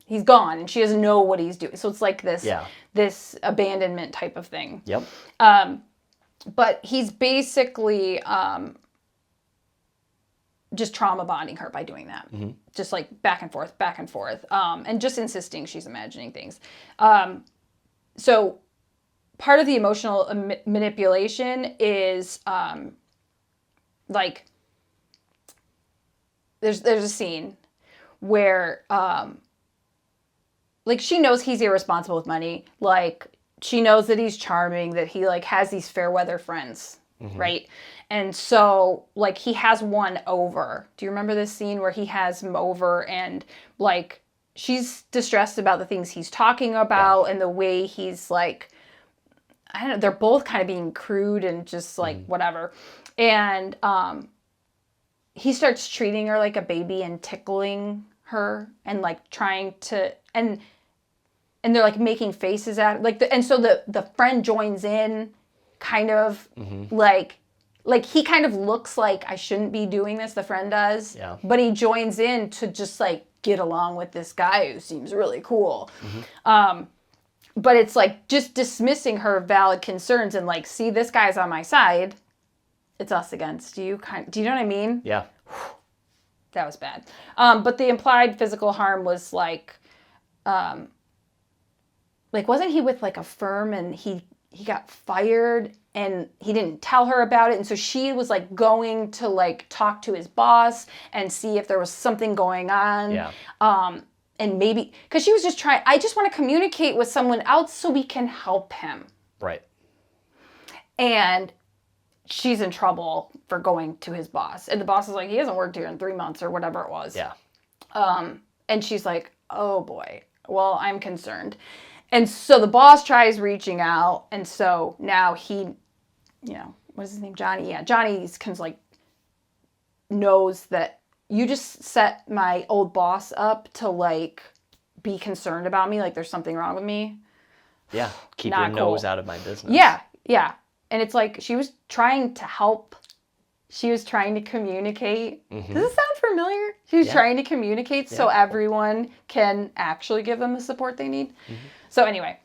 Speaker 2: He's gone, and she doesn't know what he's doing. So it's like this abandonment type of thing.
Speaker 1: Yep.
Speaker 2: But he's basically just trauma bonding her by doing that. Just like back and forth, and just insisting she's imagining things. So part of the emotional manipulation is like there's a scene where like she knows he's irresponsible with money. Like she knows that he's charming, that he like has these fair weather friends, right? And so like he has one over. Do you remember this scene where he has him over and like she's distressed about the things he's talking about and the way he's like, I don't know, they're both kind of being crude and just like whatever. And he starts treating her like a baby and tickling her and like trying to, and they're like making faces at like and so the friend joins in kind of like he kind of looks like I shouldn't be doing this, the friend does.
Speaker 1: Yeah.
Speaker 2: But he joins in to just like get along with this guy who seems really cool. But it's like just dismissing her valid concerns and like, see, this guy's on my side. It's us against you. Do you know what I mean?
Speaker 1: Yeah.
Speaker 2: That was bad. But the implied physical harm was like wasn't he with like a firm and he got fired and he didn't tell her about it, and so she was like going to like talk to his boss and see if there was something going on.
Speaker 1: Yeah.
Speaker 2: And maybe because she was just trying, I just want to communicate with someone else so we can help him.
Speaker 1: Right.
Speaker 2: And she's in trouble for going to his boss, and the boss is like, he hasn't worked here in 3 months or whatever it was.
Speaker 1: Yeah.
Speaker 2: And she's like, oh boy, well, I'm concerned. And so the boss tries reaching out. And so now he, you know, what is his name? Johnny. Yeah. Johnny's kind of like knows that you just set my old boss up to like be concerned about me. Like there's something wrong with me.
Speaker 1: Yeah. Keep
Speaker 2: Not
Speaker 1: your nose
Speaker 2: cool.
Speaker 1: out of my business.
Speaker 2: Yeah. Yeah. And it's like she was trying to help. She was trying to communicate. Does it sound familiar? She was trying to communicate so everyone can actually give them the support they need. So anyway,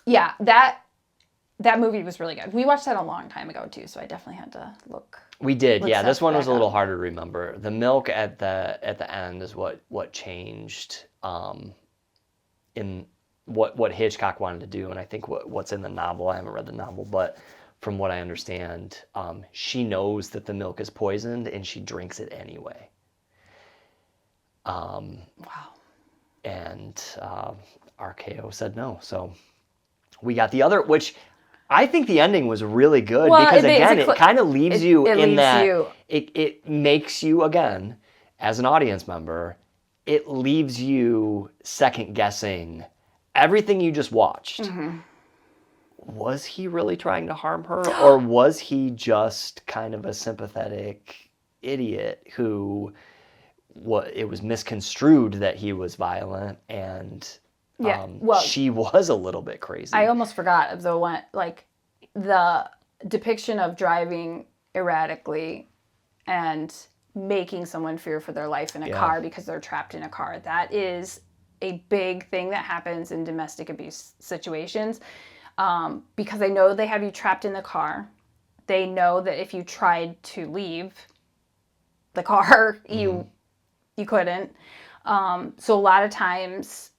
Speaker 2: yeah, that movie was really good. We watched that a long time ago too, so I definitely had to look.
Speaker 1: We did, yeah. This one was a little
Speaker 2: up.
Speaker 1: harder to remember. The milk at the end is what changed in what Hitchcock wanted to do, and I think what's in the novel. I haven't read the novel, but from what I understand, she knows that the milk is poisoned, and she drinks it anyway.
Speaker 2: Wow.
Speaker 1: And RKO said no, so we got the other, which I think the ending was really good because again, it kind of leaves you in that it makes you, again, as an audience member, it leaves you second guessing everything you just watched. Was he really trying to harm her, or was he just kind of a sympathetic idiot who it was misconstrued that he was violent and she was a little bit crazy.
Speaker 2: I almost forgot of the one, like the depiction of driving erratically and making someone fear for their life in a car because they're trapped in a car. That is a big thing that happens in domestic abuse situations, because they know they have you trapped in the car. They know that if you tried to leave the car, you couldn't. So a lot of times,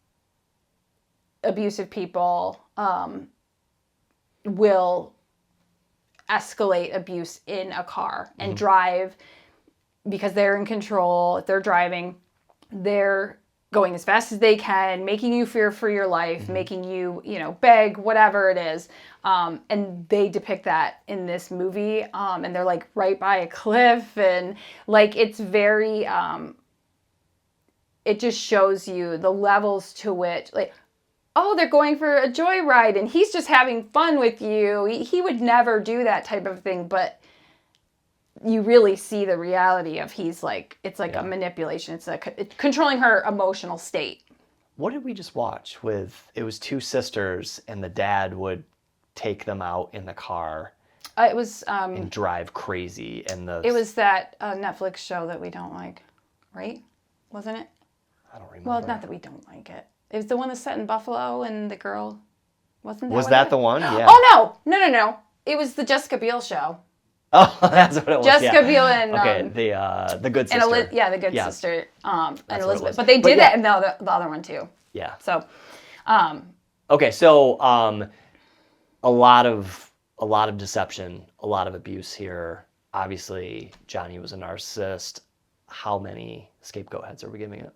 Speaker 2: abusive people will escalate abuse in a car and drive because they're in control. If they're driving, they're going as fast as they can, making you fear for your life, making you, beg, whatever it is. And they depict that in this movie. And they're like right by a cliff, and like it's very it just shows you the levels to which, like, oh, they're going for a joyride and he's just having fun with you. He would never do that type of thing, but you really see the reality of it's like a manipulation. It's controlling her emotional state.
Speaker 1: What did we just watch it was two sisters and the dad would take them out in the car
Speaker 2: It was
Speaker 1: and drive crazy, and
Speaker 2: it was that Netflix show that we don't like, right? Wasn't it?
Speaker 1: I don't remember.
Speaker 2: Well, not that we don't like it. It was the one that's set in Buffalo, and the girl wasn't that.
Speaker 1: Was that the one? Yeah.
Speaker 2: Oh no! It was the Jessica Biel show.
Speaker 1: Oh, that's what it was.
Speaker 2: Jessica Biel and
Speaker 1: the good sister.
Speaker 2: The good sister. And Elizabeth. But they
Speaker 1: But
Speaker 2: did that in the other one too.
Speaker 1: Yeah.
Speaker 2: So,
Speaker 1: Okay, so a lot of deception, a lot of abuse here. Obviously, Johnny was a narcissist. How many scapegoat heads are we giving it?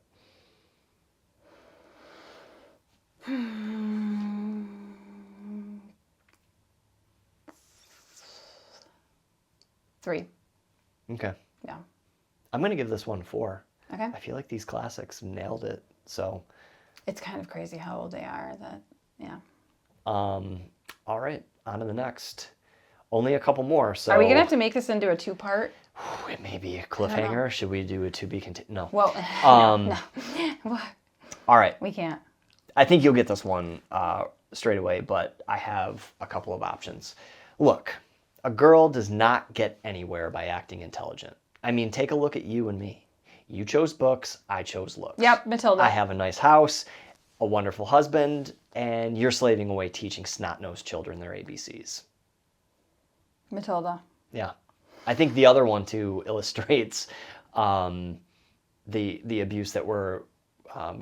Speaker 2: 3.
Speaker 1: Okay.
Speaker 2: Yeah.
Speaker 1: I'm going to give this one 4.
Speaker 2: Okay.
Speaker 1: I feel like these classics nailed it. So.
Speaker 2: It's kind of crazy how old they are. Yeah.
Speaker 1: All right. On to the next. Only a couple more. So.
Speaker 2: Are we going to have to make this into a 2-part?
Speaker 1: It may be a cliffhanger. Should we do a to be continued? No.
Speaker 2: Well, no.
Speaker 1: All right.
Speaker 2: We can't.
Speaker 1: I think you'll get this one straight away, but I have a couple of options. Look, a girl does not get anywhere by acting intelligent. I mean, take a look at you and me. You chose books, I chose looks.
Speaker 2: Yep, Matilda.
Speaker 1: I have a nice house, a wonderful husband, and you're slaving away teaching snot-nosed children their ABCs.
Speaker 2: Matilda.
Speaker 1: Yeah. I think the other one, too, illustrates the abuse that we're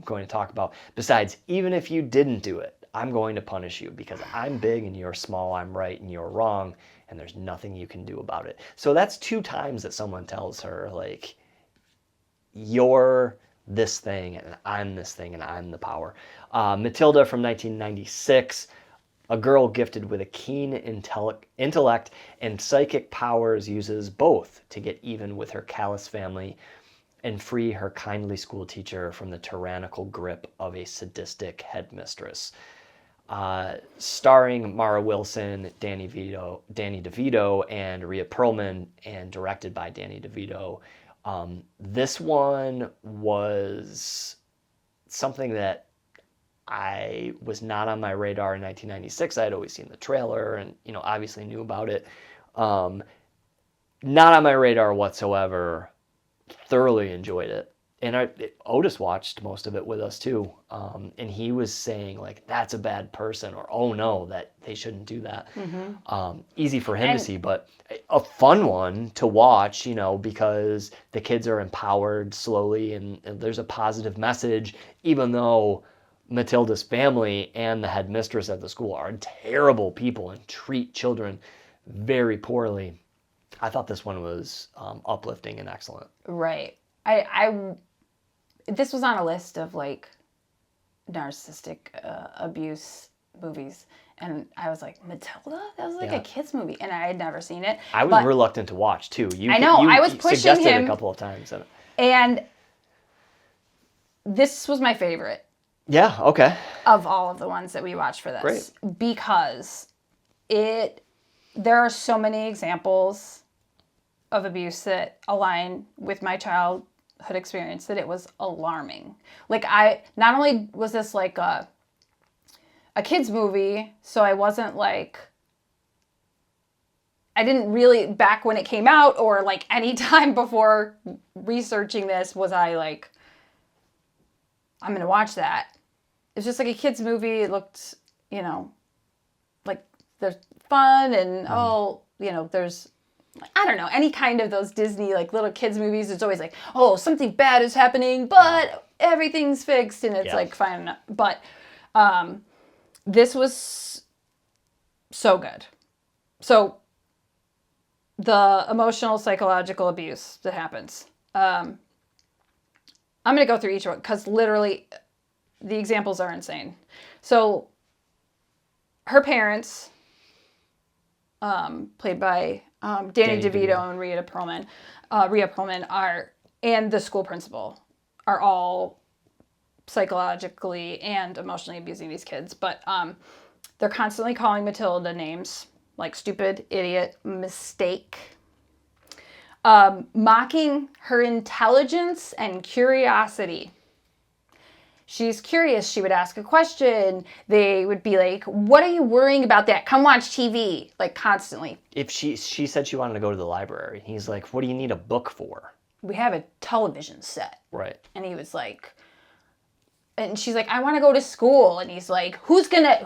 Speaker 1: going to talk about. Besides, even if you didn't do it, I'm going to punish you because I'm big and you're small, I'm right and you're wrong, and there's nothing you can do about it. So that's 2 times that someone tells her, like, you're this thing and I'm this thing and I'm the power. Matilda from 1996, a girl gifted with a keen intellect and psychic powers uses both to get even with her callous family and free her kindly school teacher from the tyrannical grip of a sadistic headmistress. Starring Mara Wilson, Danny DeVito, and Rhea Perlman, and directed by Danny DeVito. This one was something that I was not on my radar in 1996. I had always seen the trailer and, obviously knew about it. Not on my radar whatsoever. Thoroughly enjoyed it. And Otis watched most of it with us too. And he was saying, like, that's a bad person, or, oh no, that they shouldn't do that. Mm-hmm. Easy for him to see, but a fun one to watch, because the kids are empowered slowly and there's a positive message, even though Matilda's family and the headmistress at the school are terrible people and treat children very poorly. I thought this one was uplifting and excellent.
Speaker 2: Right. This was on a list of, like, narcissistic abuse movies, and I was like, Matilda? That was like a kid's movie, and I had never seen it.
Speaker 1: I was reluctant to watch too.
Speaker 2: I know. I was pushing
Speaker 1: suggested
Speaker 2: him
Speaker 1: a couple of times,
Speaker 2: and this was my favorite.
Speaker 1: Yeah. Okay.
Speaker 2: Of all of the ones that we watched for this,
Speaker 1: great,
Speaker 2: because there are so many examples of abuse that align with my childhood experience that it was alarming. Like, not only was this like a kid's movie, so I wasn't like, I didn't really, back when it came out or like any time before researching this, was I like I'm going to watch that. It's just like a kid's movie. It looked, like there's fun and, there's, I don't know, any kind of those Disney, like, little kids movies. It's always like, oh, something bad is happening, but everything's fixed and it's like fine enough. But this was so good. So the emotional, psychological abuse that happens. I'm going to go through each one because literally the examples are insane. So her parents, played by Danny DeVito and Rhea Perlman are, and the school principal are all psychologically and emotionally abusing these kids. But they're constantly calling Matilda names like stupid, idiot, mistake, mocking her intelligence and curiosity. She's curious. She would ask a question. They would be like, what are you worrying about that? Come watch TV. Like, constantly.
Speaker 1: If she said she wanted to go to the library. He's like, what do you need a book for?
Speaker 2: We have a television set.
Speaker 1: Right.
Speaker 2: And he was like, and she's like, I want to go to school. And he's like, who's gonna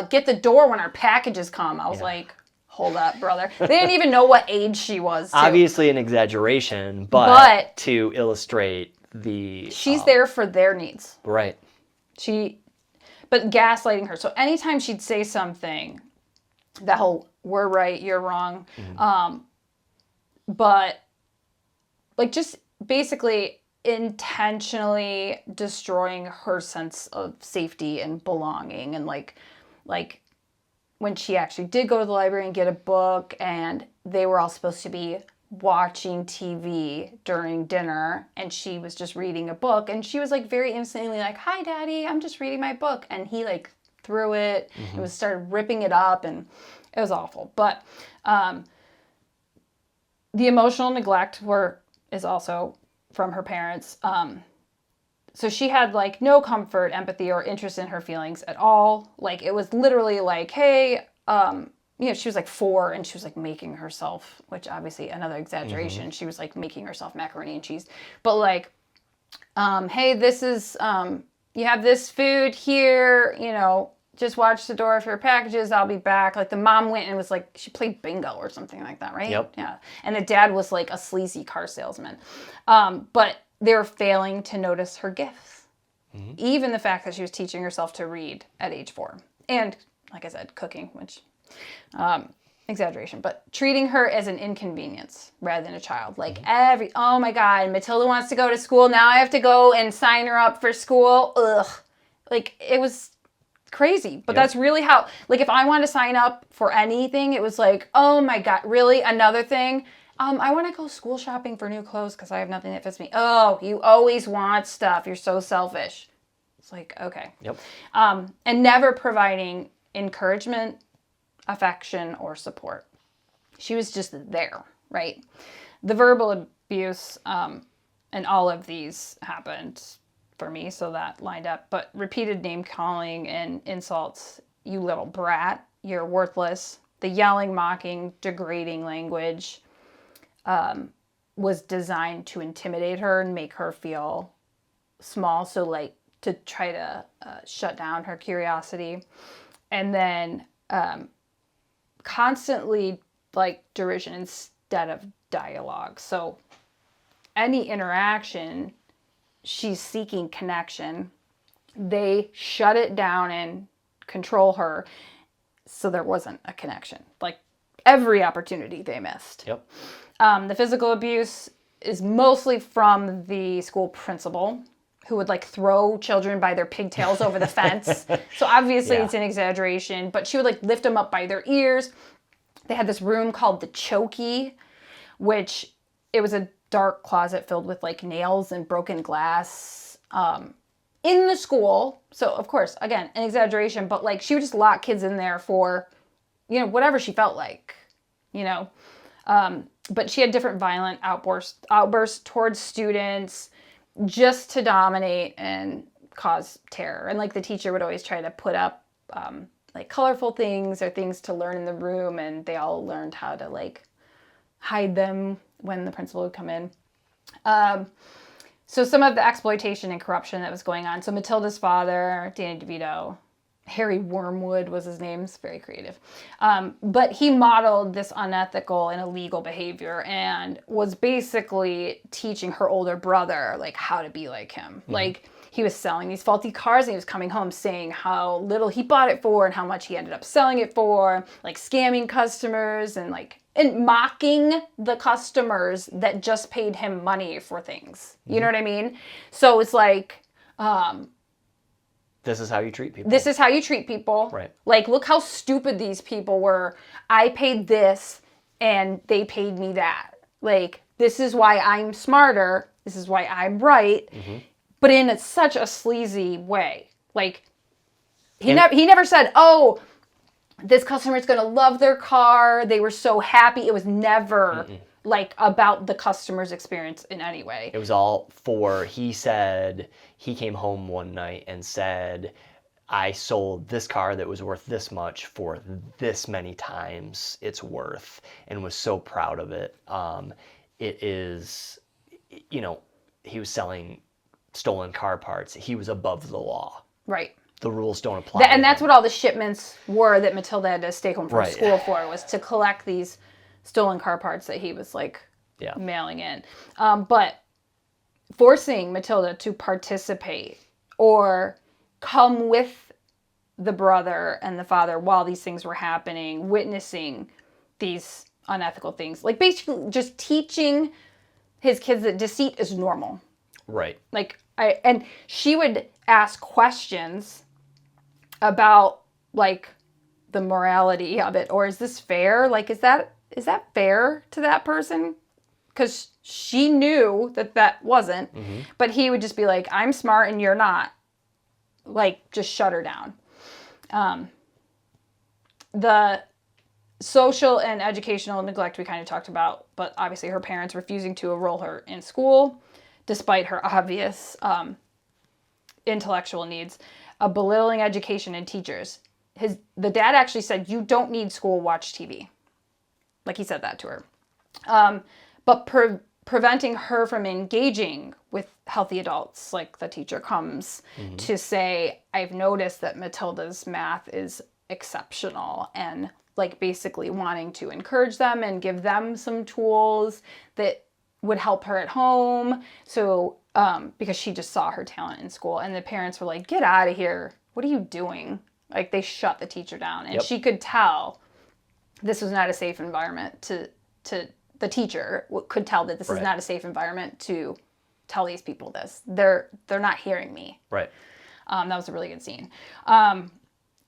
Speaker 2: get the door when our packages come? I was like, hold up, brother. They didn't even know what age she was, too.
Speaker 1: Obviously an exaggeration, but to illustrate she's
Speaker 2: there for their needs.
Speaker 1: Right.
Speaker 2: But gaslighting her. So anytime she'd say something, that whole, we're right, you're wrong. Mm-hmm. But like just basically intentionally destroying her sense of safety and belonging. And like when she actually did go to the library and get a book and they were all supposed to be watching TV during dinner and she was just reading a book and she was like very innocently like, hi daddy, I'm just reading my book, and he like threw it and started ripping it up and it was awful. But the emotional neglect is also from her parents. So she had like no comfort, empathy, or interest in her feelings at all. Like it was literally like, hey, she was like 4 and she was like making herself, which obviously another exaggeration. Mm-hmm. She was like making herself macaroni and cheese. But like, hey, this is, you have this food here, just watch the door for your packages. I'll be back. Like the mom went and was like, she played bingo or something like that, right?
Speaker 1: Yep.
Speaker 2: Yeah. And the dad was like a sleazy car salesman. But they were failing to notice her gifts. Mm-hmm. Even the fact that she was teaching herself to read at age 4. And like I said, cooking, which... exaggeration, but treating her as an inconvenience rather than a child. Like oh my God, Matilda wants to go to school. Now I have to go and sign her up for school. Ugh. Like it was crazy, but that's really how, like if I want to sign up for anything, it was like, oh my God, really? Another thing? I want to go school shopping for new clothes because I have nothing that fits me. Oh, you always want stuff. You're so selfish. It's like, okay.
Speaker 1: Yep.
Speaker 2: And never providing encouragement, affection, or support. She was just there, right? The verbal abuse, and all of these happened for me, so that lined up. But repeated name calling and insults, you little brat, you're worthless. The yelling, mocking, degrading language was designed to intimidate her and make her feel small. So like to try to shut down her curiosity. And then constantly like derision instead of dialogue. So any interaction, she's seeking connection. They shut it down and control her. So there wasn't a connection. Like every opportunity they missed.
Speaker 1: Yep.
Speaker 2: The physical abuse is mostly from the school principal, who would like throw children by their pigtails over the fence. So obviously it's an exaggeration, but she would like lift them up by their ears. They had this room called the Chokey, which it was a dark closet filled with like nails and broken glass in the school. So of course, again, an exaggeration, but like she would just lock kids in there for, whatever she felt like, but she had different violent outbursts towards students, just to dominate and cause terror. And like the teacher would always try to put up like colorful things or things to learn in the room, and they all learned how to like hide them when the principal would come in. So some of the exploitation and corruption that was going on. So Matilda's father, Danny DeVito, Harry Wormwood was his name. It's very creative. But he modeled this unethical and illegal behavior and was basically teaching her older brother, like, how to be like him. Mm-hmm. Like, he was selling these faulty cars and he was coming home saying how little he bought it for and how much he ended up selling it for, like scamming customers and mocking the customers that just paid him money for things. You know what I mean? So it's like,
Speaker 1: this is how you treat people.
Speaker 2: This is how you treat people.
Speaker 1: Right.
Speaker 2: Like, look how stupid these people were. I paid this and they paid me that. Like, this is why I'm smarter. This is why I'm right. Mm-hmm. But in such a sleazy way. Like, he never said, oh, this customer is going to love their car. They were so happy. It was never like about the customer's experience in any way.
Speaker 1: It was all he said he came home one night and said, I sold this car that was worth this much for this many times its worth, and was so proud of it. It is, he was selling stolen car parts. He was above the law.
Speaker 2: Right.
Speaker 1: The rules don't apply.
Speaker 2: And that's what all the shipments were that Matilda had to stay home from school for, was to collect these stolen car parts that he was mailing in. But forcing Matilda to participate or come with the brother and the father while these things were happening, witnessing these unethical things, like basically just teaching his kids that deceit is normal.
Speaker 1: Right.
Speaker 2: And she would ask questions about the morality of it, or is this fair? Like, is that fair to that person? Because she knew that wasn't, but he would just be like, I'm smart and you're not. Like, just shut her down. The social and educational neglect we kind of talked about, but obviously her parents refusing to enroll her in school, despite her obvious intellectual needs, belittling education and teachers. The dad actually said, you don't need school, watch TV. Like, he said that to her. But preventing her from engaging with healthy adults. Like, the teacher comes to say, I've noticed that Matilda's math is exceptional, and basically wanting to encourage them and give them some tools that would help her at home. So, because she just saw her talent in school, and the parents were like, get out of here. What are you doing? Like, they shut the teacher down, and she could tell this was not a safe environment to the teacher could tell that this is not a safe environment to tell these people this. They're not hearing me.
Speaker 1: Right.
Speaker 2: That was a really good scene.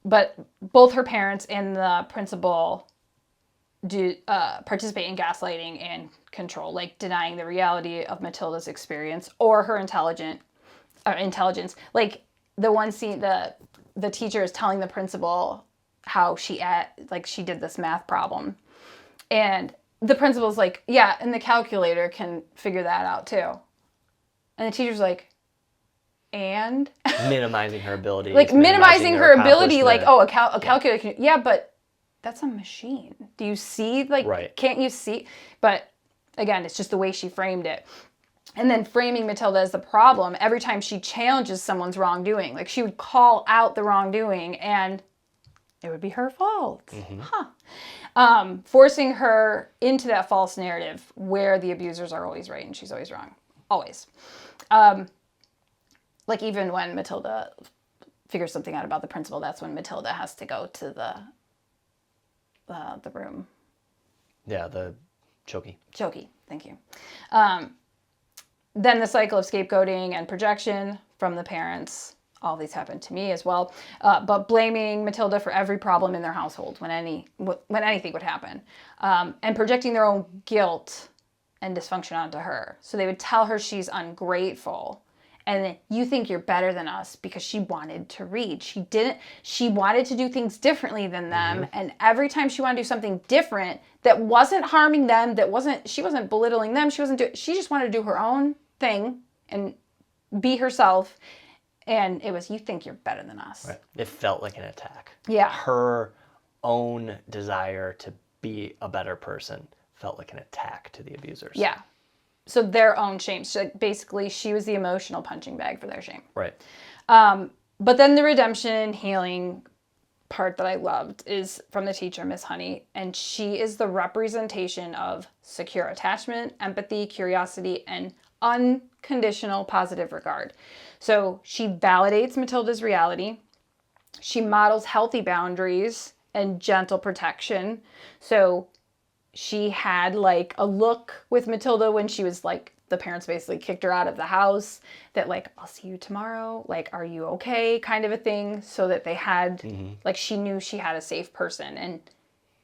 Speaker 2: But both her parents and the principal do participate in gaslighting and control, like denying the reality of Matilda's experience or her intelligence. Like, the one scene, the teacher is telling the principal how she did this math problem, and the principal's like, yeah, and the calculator can figure that out too. And the teacher's like, and?
Speaker 1: Minimizing her ability.
Speaker 2: Minimizing her ability, a calculator can, yeah, but that's a machine. Do you see? Can't you see? But again, it's just the way she framed it. And then framing Matilda as the problem every time she challenges someone's wrongdoing. Like, she would call out the wrongdoing and it would be her fault. Forcing her into that false narrative where the abusers are always right and she's always wrong. Always. Even when Matilda figures something out about the principal, that's when Matilda has to go to the room.
Speaker 1: Yeah, the chokey.
Speaker 2: Chokey, thank you. Then the cycle of scapegoating and projection from the parents. All these happened to me as well. But blaming Matilda for every problem in their household when anything would happen. And projecting their own guilt and dysfunction onto her. So they would tell her she's ungrateful. And you think you're better than us because she wanted to read. She didn't. She wanted to do things differently than them. And every time she wanted to do something different that wasn't harming them, she wasn't belittling them. She just wanted to do her own thing and be herself. And it was, you think you're better than us.
Speaker 1: Right. It felt like an attack.
Speaker 2: Yeah.
Speaker 1: Her own desire to be a better person felt like an attack to the abusers.
Speaker 2: Yeah. so their own shame. So basically, she was the emotional punching bag for their shame.
Speaker 1: Right.
Speaker 2: But then the redemption and healing part that I loved is from the teacher, Miss Honey, and she is the representation of secure attachment, empathy, curiosity, and unconditional positive regard. So she validates Matilda's reality. She models healthy boundaries and gentle protection. So she had like a look with Matilda when she was like, the parents basically kicked her out of the house, that like, I'll see you tomorrow, like, are you okay, kind of a thing, so that they had, like, she knew she had a safe person, and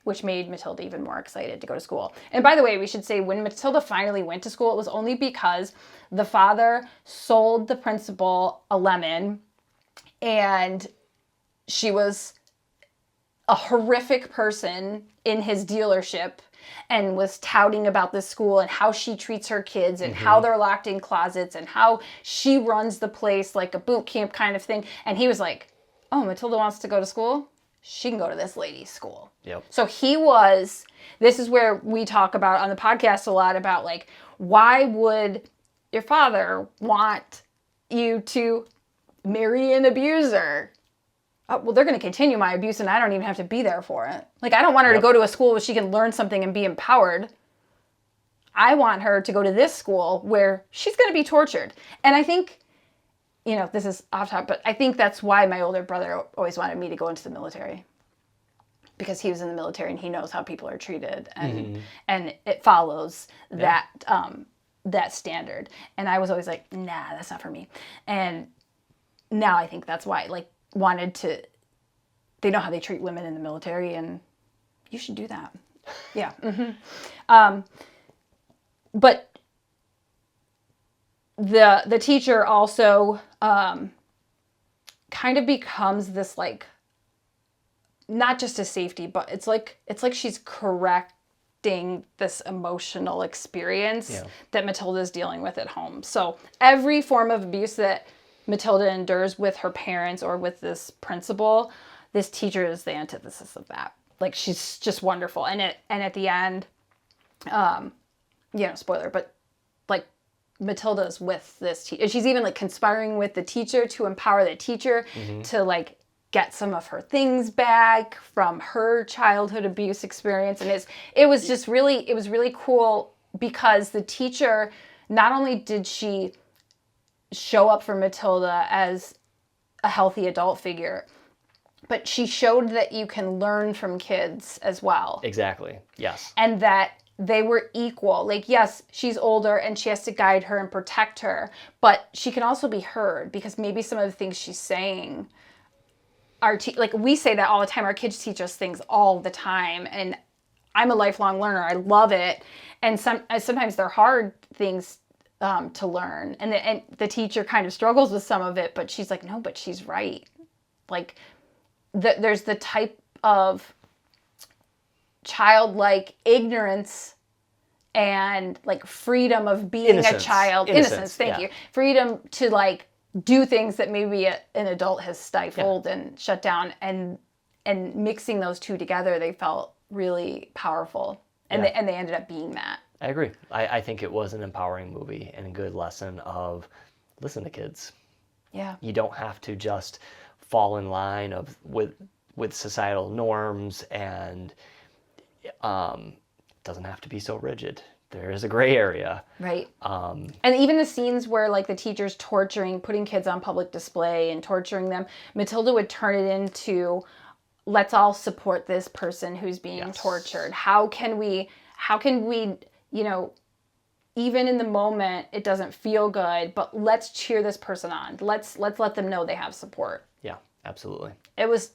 Speaker 2: which made Matilda even more excited to go to school. And by the way, we should say when Matilda finally went to school, it was only because the father sold the principal a lemon, and she was a horrific person in his dealership, and was touting about this school and how she treats her kids and how they're locked in closets and how she runs the place like a boot camp kind of thing. And he was like, oh, Matilda wants to go to school? She can go to this lady's school.
Speaker 1: Yep.
Speaker 2: So this is where we talk about on the podcast a lot about like, why would your father want you to marry an abuser? Oh, well, they're going to continue my abuse and I don't even have to be there for it. Like, I don't want her to go to a school where she can learn something and be empowered. I want her to go to this school where she's going to be tortured. And I think, this is off topic, but I think that's why my older brother always wanted me to go into the military. Because he was in the military and he knows how people are treated. And it follows that standard. And I was always like, nah, that's not for me. And now I think that's why, like, they know how they treat women in the military, and you should do that. Yeah. But the teacher also kind of becomes this, like, not just a safety, but it's like she's correcting this emotional experience that Matilda's dealing with at home. So every form of abuse that Matilda endures with her parents or with this principal, this teacher is the antithesis of that. Like, she's just wonderful. And at the end, spoiler, but like, Matilda's with this teacher. She's even like conspiring with the teacher to empower the teacher to like get some of her things back from her childhood abuse experience. And it was really cool because the teacher, not only did she show up for Matilda as a healthy adult figure, but she showed that you can learn from kids as well.
Speaker 1: Exactly. Yes.
Speaker 2: And that they were equal. Like, yes, she's older and she has to guide her and protect her, but she can also be heard because maybe some of the things she's saying are, like, we say that all the time. Our kids teach us things all the time. And I'm a lifelong learner. I love it. And sometimes they're hard things to learn, and the teacher kind of struggles with some of it, but she's like, no, but she's right. Like, there's the type of childlike ignorance and like freedom of being a child. Innocence, thank you. Freedom to like do things that maybe an adult has stifled and shut down, and mixing those two together, they felt really powerful, and they ended up being that.
Speaker 1: I agree. I think it was an empowering movie and a good lesson of listen to kids.
Speaker 2: Yeah.
Speaker 1: You don't have to just fall in line with societal norms, and doesn't have to be so rigid. There is a gray area.
Speaker 2: Right. And even the scenes where like the teacher's putting kids on public display and torturing them, Matilda would turn it into, let's all support this person who's being tortured. How can we, even in the moment, it doesn't feel good, but let's cheer this person on. Let's let them know they have support.
Speaker 1: Yeah, absolutely.
Speaker 2: It was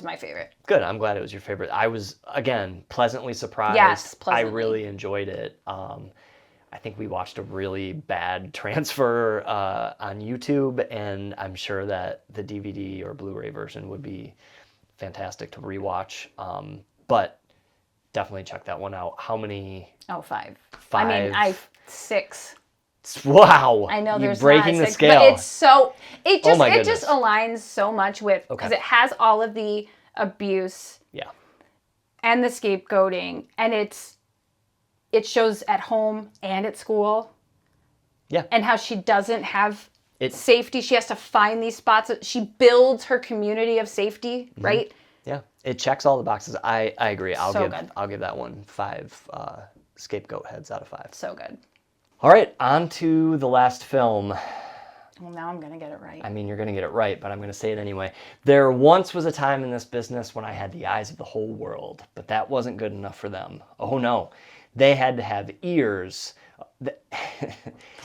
Speaker 2: my favorite.
Speaker 1: Good. I'm glad it was your favorite. I was, again, pleasantly surprised.
Speaker 2: Yes, pleasantly.
Speaker 1: I really enjoyed it. I think we watched a really bad transfer on YouTube, and I'm sure that the DVD or Blu-ray version would be fantastic to rewatch. But definitely check that one out. How many?
Speaker 2: Oh, 5.
Speaker 1: 5.
Speaker 2: I mean, 6.
Speaker 1: Wow.
Speaker 2: I know
Speaker 1: You're
Speaker 2: there's
Speaker 1: breaking
Speaker 2: not
Speaker 1: the
Speaker 2: 6,
Speaker 1: scale.
Speaker 2: but it's so it
Speaker 1: goodness.
Speaker 2: just aligns so much with, because it has all of the abuse and the scapegoating, and it shows at home and at school.
Speaker 1: Yeah.
Speaker 2: And how she doesn't have
Speaker 1: It-
Speaker 2: safety. She has to find these spots. She builds her community of safety, right?
Speaker 1: Yeah, it checks all the boxes. I agree.
Speaker 2: Good.
Speaker 1: I'll give that one 5 scapegoat heads out of 5.
Speaker 2: So good.
Speaker 1: All right, on to the last film.
Speaker 2: Well, now I'm going to get it right.
Speaker 1: I mean, you're going to get it right, but I'm going to say it anyway. There once was a time in this business when I had the eyes of the whole world, but that wasn't good enough for them. Oh no, they had to have ears.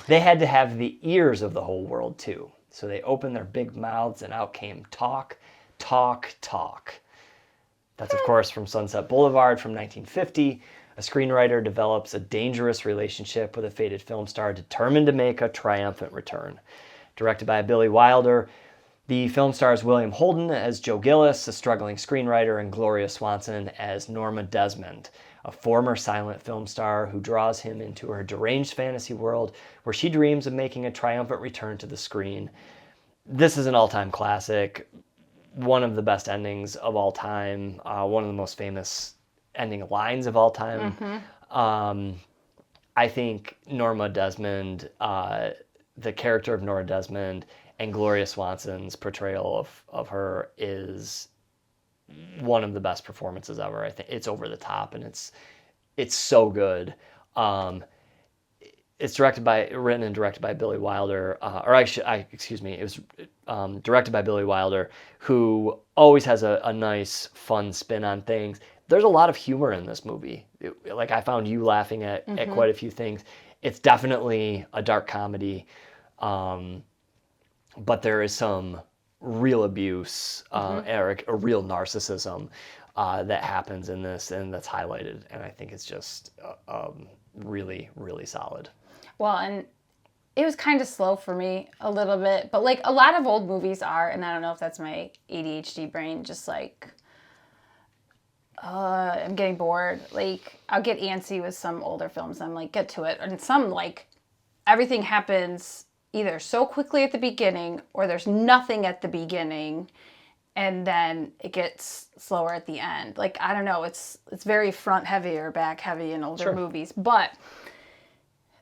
Speaker 1: They had to have the ears of the whole world too. So they opened their big mouths and out came talk, talk, talk. That's, of course, from Sunset Boulevard from 1950. A screenwriter develops a dangerous relationship with a faded film star determined to make a triumphant return. Directed by Billy Wilder, the film stars William Holden as Joe Gillis, a struggling screenwriter, and Gloria Swanson as Norma Desmond, a former silent film star who draws him into her deranged fantasy world where she dreams of making a triumphant return to the screen. This is an all-time classic. One of the best endings of all time, one of the most famous ending lines of all time. I think Norma Desmond, the character of Norma Desmond and Gloria Swanson's portrayal of her is one of the best performances ever. I think it's over the top and it's so good. It's written and directed by Billy Wilder, it was directed by Billy Wilder, who always has a nice, fun spin on things. There's a lot of humor in this movie. I found you laughing at quite a few things. It's definitely a dark comedy, but there is some real abuse, or a real narcissism that happens in this, and that's highlighted. And I think it's just really, really solid.
Speaker 2: Well, and it was kind of slow for me a little bit, but a lot of old movies are, and I don't know if that's my ADHD brain, just I'm getting bored. I'll get antsy with some older films. I'm get to it. And some, everything happens either so quickly at the beginning or there's nothing at the beginning and then it gets slower at the end. I don't know. It's very front heavy or back heavy in older movies. But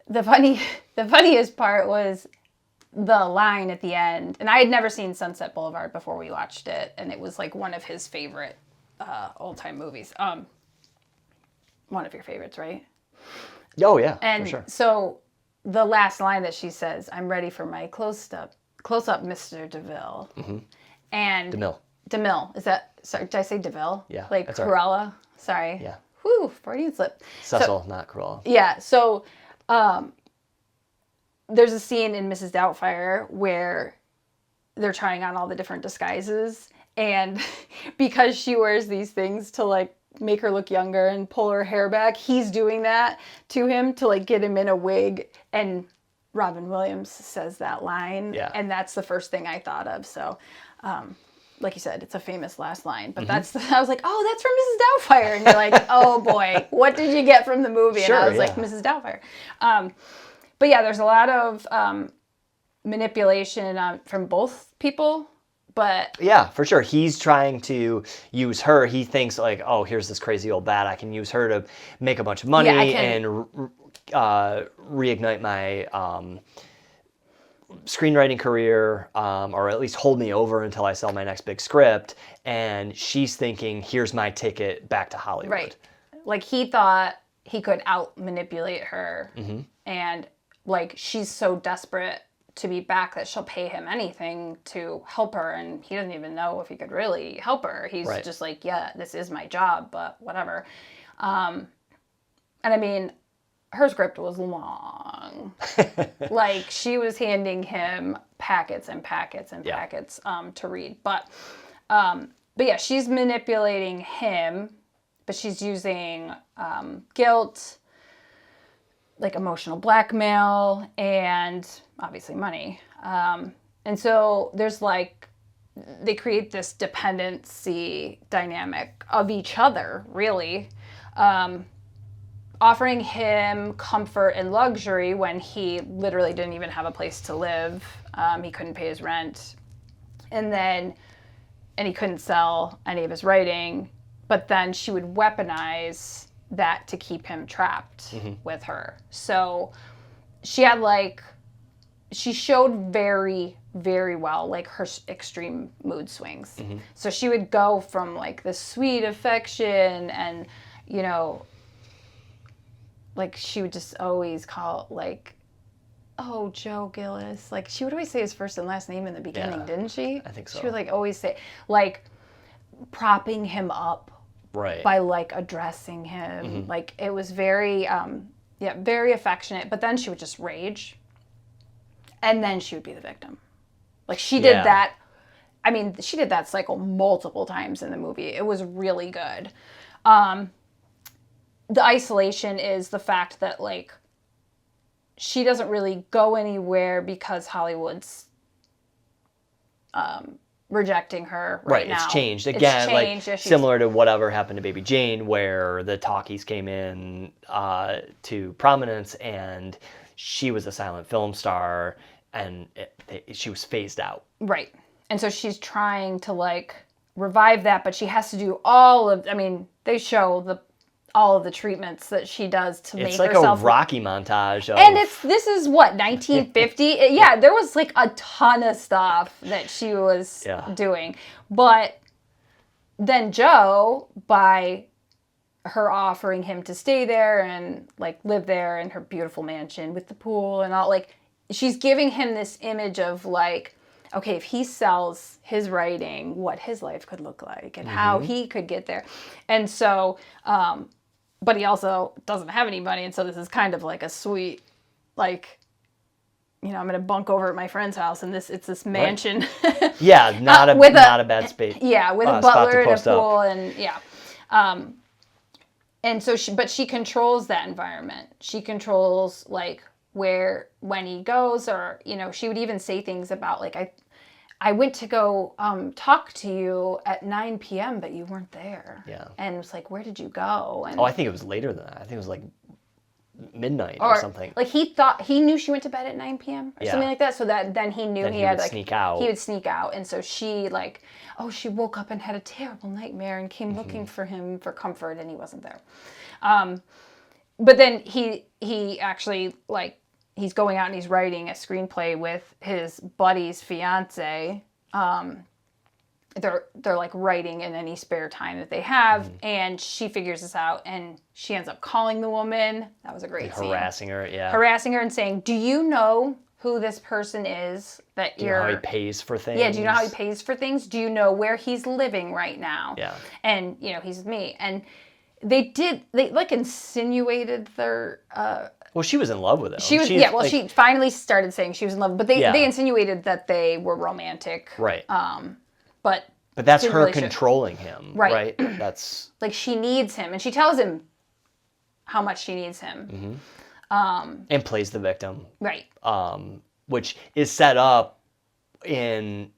Speaker 2: the funniest part was the line at the end. And I had never seen Sunset Boulevard before we watched it. And it was one of his favorite old-time movies. One of your favorites, right?
Speaker 1: Oh, yeah,
Speaker 2: and
Speaker 1: for sure.
Speaker 2: So the last line that she says, "I'm ready for my close-up, Mr. DeVille." Mm-hmm. And DeMille. Is that, sorry, did I say DeVille?
Speaker 1: Yeah.
Speaker 2: Cruella? Right. Sorry.
Speaker 1: Yeah.
Speaker 2: Whew, Freudian slip.
Speaker 1: Cecil, not Cruella.
Speaker 2: Yeah, so there's a scene in Mrs. Doubtfire where they're trying on all the different disguises, and because she wears these things to make her look younger and pull her hair back, he's doing that to him to get him in a wig, and Robin Williams says that line, and that's the first thing I thought of. So like you said, it's a famous last line, but I was like, oh, that's from Mrs. Doubtfire, and you're like, oh boy, what did you get from the movie? And I was like, Mrs. Doubtfire. But yeah, there's a lot of manipulation from both people. But
Speaker 1: yeah, for sure. He's trying to use her. He thinks oh, here's this crazy old bat. I can use her to make a bunch of money and reignite my screenwriting career, or at least hold me over until I sell my next big script. And she's thinking, here's my ticket back to Hollywood.
Speaker 2: Right. He thought he could out manipulate her, and she's so desperate to be back that she'll pay him anything to help her, and he doesn't even know if he could really help her. He's just yeah, this is my job, but whatever. And I mean, her script was long. She was handing him packets and packets and packets to read. But yeah, she's manipulating him, but she's using guilt, emotional blackmail, and obviously money. And so there's they create this dependency dynamic of each other, really, offering him comfort and luxury when he literally didn't even have a place to live. He couldn't pay his rent, and he couldn't sell any of his writing, but then she would weaponize that to keep him trapped with her. So she had she showed very, very well, like, her extreme mood swings. So she would go from, like, the sweet affection and, you know, like, she would just always call, like, oh, Joe Gillis. Like, she would always say his first and last name in the beginning, didn't she?
Speaker 1: I think so.
Speaker 2: She would, like, always say, like, propping him up by, like, addressing him. Like, it was very, very affectionate. But then she would just rage. And then she would be the victim. Like, she did that. I mean, she did that cycle multiple times in the movie. It was really good. The isolation is the fact that, like, she doesn't really go anywhere because Hollywood's rejecting her right now.
Speaker 1: It's changed. Again,
Speaker 2: changed,
Speaker 1: like, similar to whatever happened to Baby Jane, where the talkies came in to prominence and she was a silent film star and she was phased out. Right.
Speaker 2: And so she's trying to, like, revive that, but she has to do all of, I mean, they show all of the treatments that she does to make herself.
Speaker 1: It's like a Rocky montage.
Speaker 2: And this is what, 1950? Yeah, there was, like, a ton of stuff that she was doing. But then Joe, by her offering him to stay there and, like, live there in her beautiful mansion with the pool and all, like, she's giving him this image of, like, okay, if he sells his writing, what his life could look like and how he could get there. And so, but he also doesn't have any money. And so this is kind of like a sweet, like, you know, I'm going to bunk over at my friend's house and it's this mansion.
Speaker 1: Yeah, not a bad space.
Speaker 2: Yeah, with a butler and a pool and and so she controls that environment. She controls, like, when he goes, or, you know, she would even say things about, like, I went to go talk to you at 9 p.m., but you weren't there. Yeah. And it was like, where did you go? And
Speaker 1: I think it was later than that. I think it was like midnight or something.
Speaker 2: Like, he knew she went to bed at 9 p.m. or something like that. So that then he knew he had, like, sneak out. He would sneak out. And so she, like, she woke up and had a terrible nightmare and came looking for him for comfort, and he wasn't there. But then he actually, like, he's going out and he's writing a screenplay with his buddy's fiance. They're like writing in any spare time that they have, and she figures this out, and she ends up calling the woman. That was a great scene. Harassing her and saying, "Do you know who this person is that
Speaker 1: do you know how he pays for things?
Speaker 2: Yeah, do you know how he pays for things? Do you know where he's living right now? Yeah, and, you know, he's with me." And they like insinuated their.
Speaker 1: Well, she was in love with him.
Speaker 2: She finally started saying she was in love, but they insinuated that they were romantic. Right. But
Speaker 1: that's her controlling him, right? That's
Speaker 2: like, she needs him, and she tells him how much she needs him.
Speaker 1: And plays the victim.
Speaker 2: Right.
Speaker 1: Which is set up in,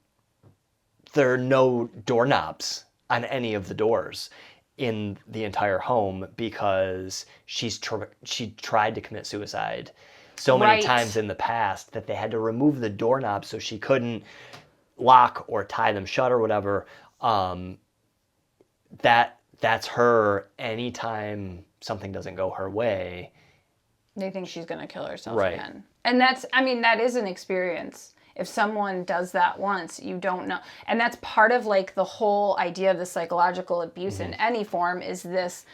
Speaker 1: there are no doorknobs on any of the doors in the entire home, because she tried to commit suicide so many times in the past that they had to remove the doorknob so she couldn't lock or tie them shut or whatever. That's her. Anytime something doesn't go her way,
Speaker 2: they think she's going to kill herself again. And that is an experience. If someone does that once, you don't know. And that's part of, like, the whole idea of the psychological abuse in any form, is this: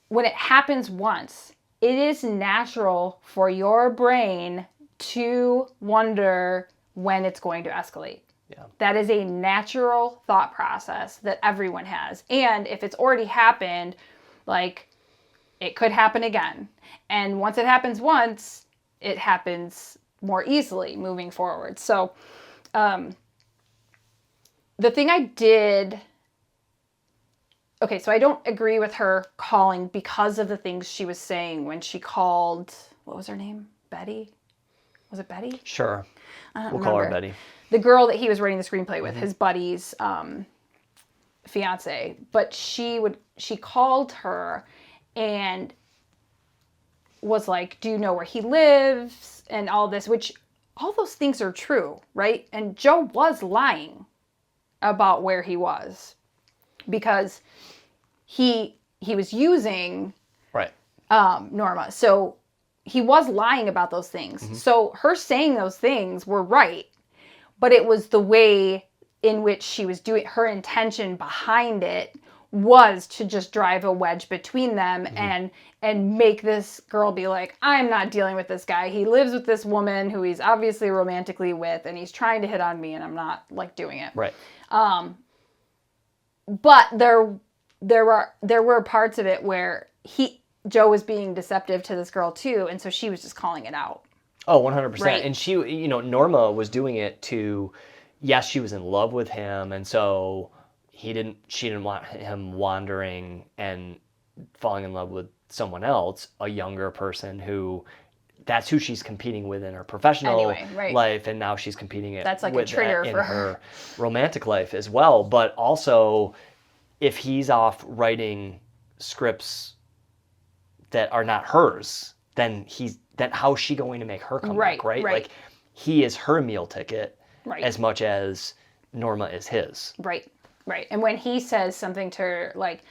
Speaker 2: when it happens once, it is natural for your brain to wonder when it's going to escalate. Yeah. That is a natural thought process that everyone has. And if it's already happened, like, it could happen again. And once it happens once, it happens more easily moving forward. So the thing I did... Okay, so I don't agree with her calling because of the things she was saying when she called... What was her name? Betty? Was it Betty?
Speaker 1: Sure. We'll call her Betty.
Speaker 2: The girl that he was writing the screenplay with, his buddy's fiance. But she called her and was like, do you know where he lives? And all this, which all those things are true, right? And Joe was lying about where he was, because he was using Norma. So he was lying about those things. So her saying those things were right, but it was the way in which she was doing, her intention behind it was to just drive a wedge between them and make this girl be like, I'm not dealing with this guy. He lives with this woman who he's obviously romantically with, and he's trying to hit on me, and I'm not like doing it.
Speaker 1: Right.
Speaker 2: But there were parts of it where Joe was being deceptive to this girl too, and so she was just calling it out.
Speaker 1: Oh, 100%.
Speaker 2: Right.
Speaker 1: And she, Norma was doing it to, yes, she was in love with him, and so she didn't want him wandering and falling in love with someone else, a younger person that's who she's competing with in her professional life, and now she's competing
Speaker 2: that's like a trigger
Speaker 1: in
Speaker 2: for
Speaker 1: her romantic life as well. But also, if he's off writing scripts that are not hers, then how's she going to make her come back, right? Like, he is her meal ticket as much as Norma is his. Right.
Speaker 2: And when he says something to her, like,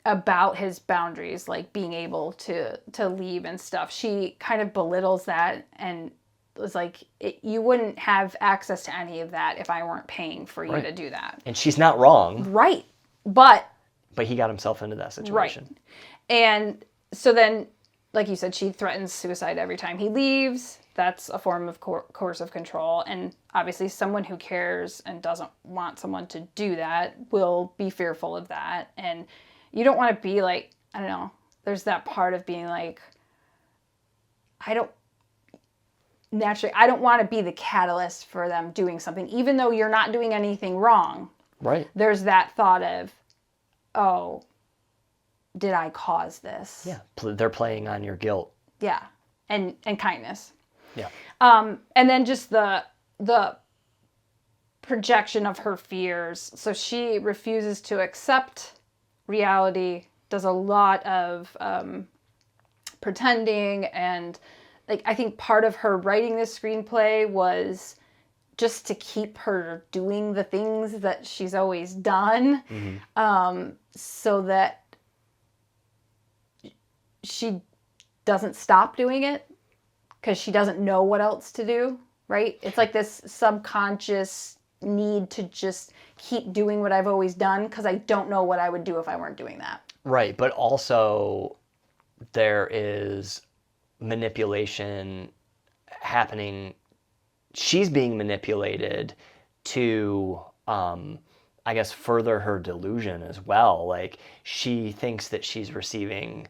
Speaker 2: about his boundaries, like being able to leave and stuff, she kind of belittles that and was like, you wouldn't have access to any of that if I weren't paying for you to do that.
Speaker 1: And she's not wrong.
Speaker 2: Right. But
Speaker 1: he got himself into that situation.
Speaker 2: Right. And so then, like you said, she threatens suicide every time he leaves. That's a form of coercive control. And obviously someone who cares and doesn't want someone to do that will be fearful of that. And you don't want to be like, I don't know, there's that part of being like, I don't want to be the catalyst for them doing something, even though you're not doing anything wrong.
Speaker 1: Right.
Speaker 2: There's that thought of, oh, did I cause this?
Speaker 1: Yeah. They're playing on your guilt.
Speaker 2: Yeah. And kindness.
Speaker 1: Yeah.
Speaker 2: And then just the projection of her fears. So she refuses to accept reality, does a lot of pretending, and like I think part of her writing this screenplay was just to keep her doing the things that she's always done, so that she doesn't stop doing it because she doesn't know what else to do, right? It's like this subconscious need to just keep doing what I've always done because I don't know what I would do if I weren't doing that.
Speaker 1: Right, but also there is manipulation happening. She's being manipulated to, I guess, further her delusion as well. Like, she thinks that she's receiving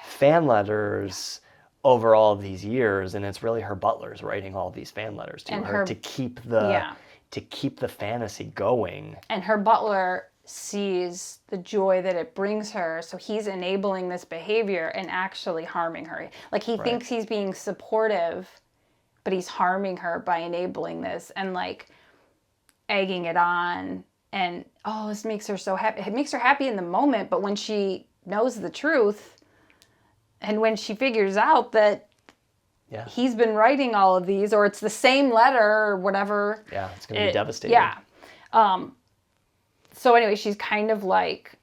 Speaker 1: fan letters over all of these years, and it's really her butlers writing all these fan letters to her to keep the fantasy going.
Speaker 2: And her butler sees the joy that it brings her, so he's enabling this behavior and actually harming her. Like, he thinks he's being supportive, but he's harming her by enabling this and like egging it on. And this makes her so happy. It makes her happy in the moment, but when she knows the truth and when she figures out that he's been writing all of these, or it's the same letter or whatever.
Speaker 1: Yeah, it's going to be devastating.
Speaker 2: Yeah. So anyway, she's kind of like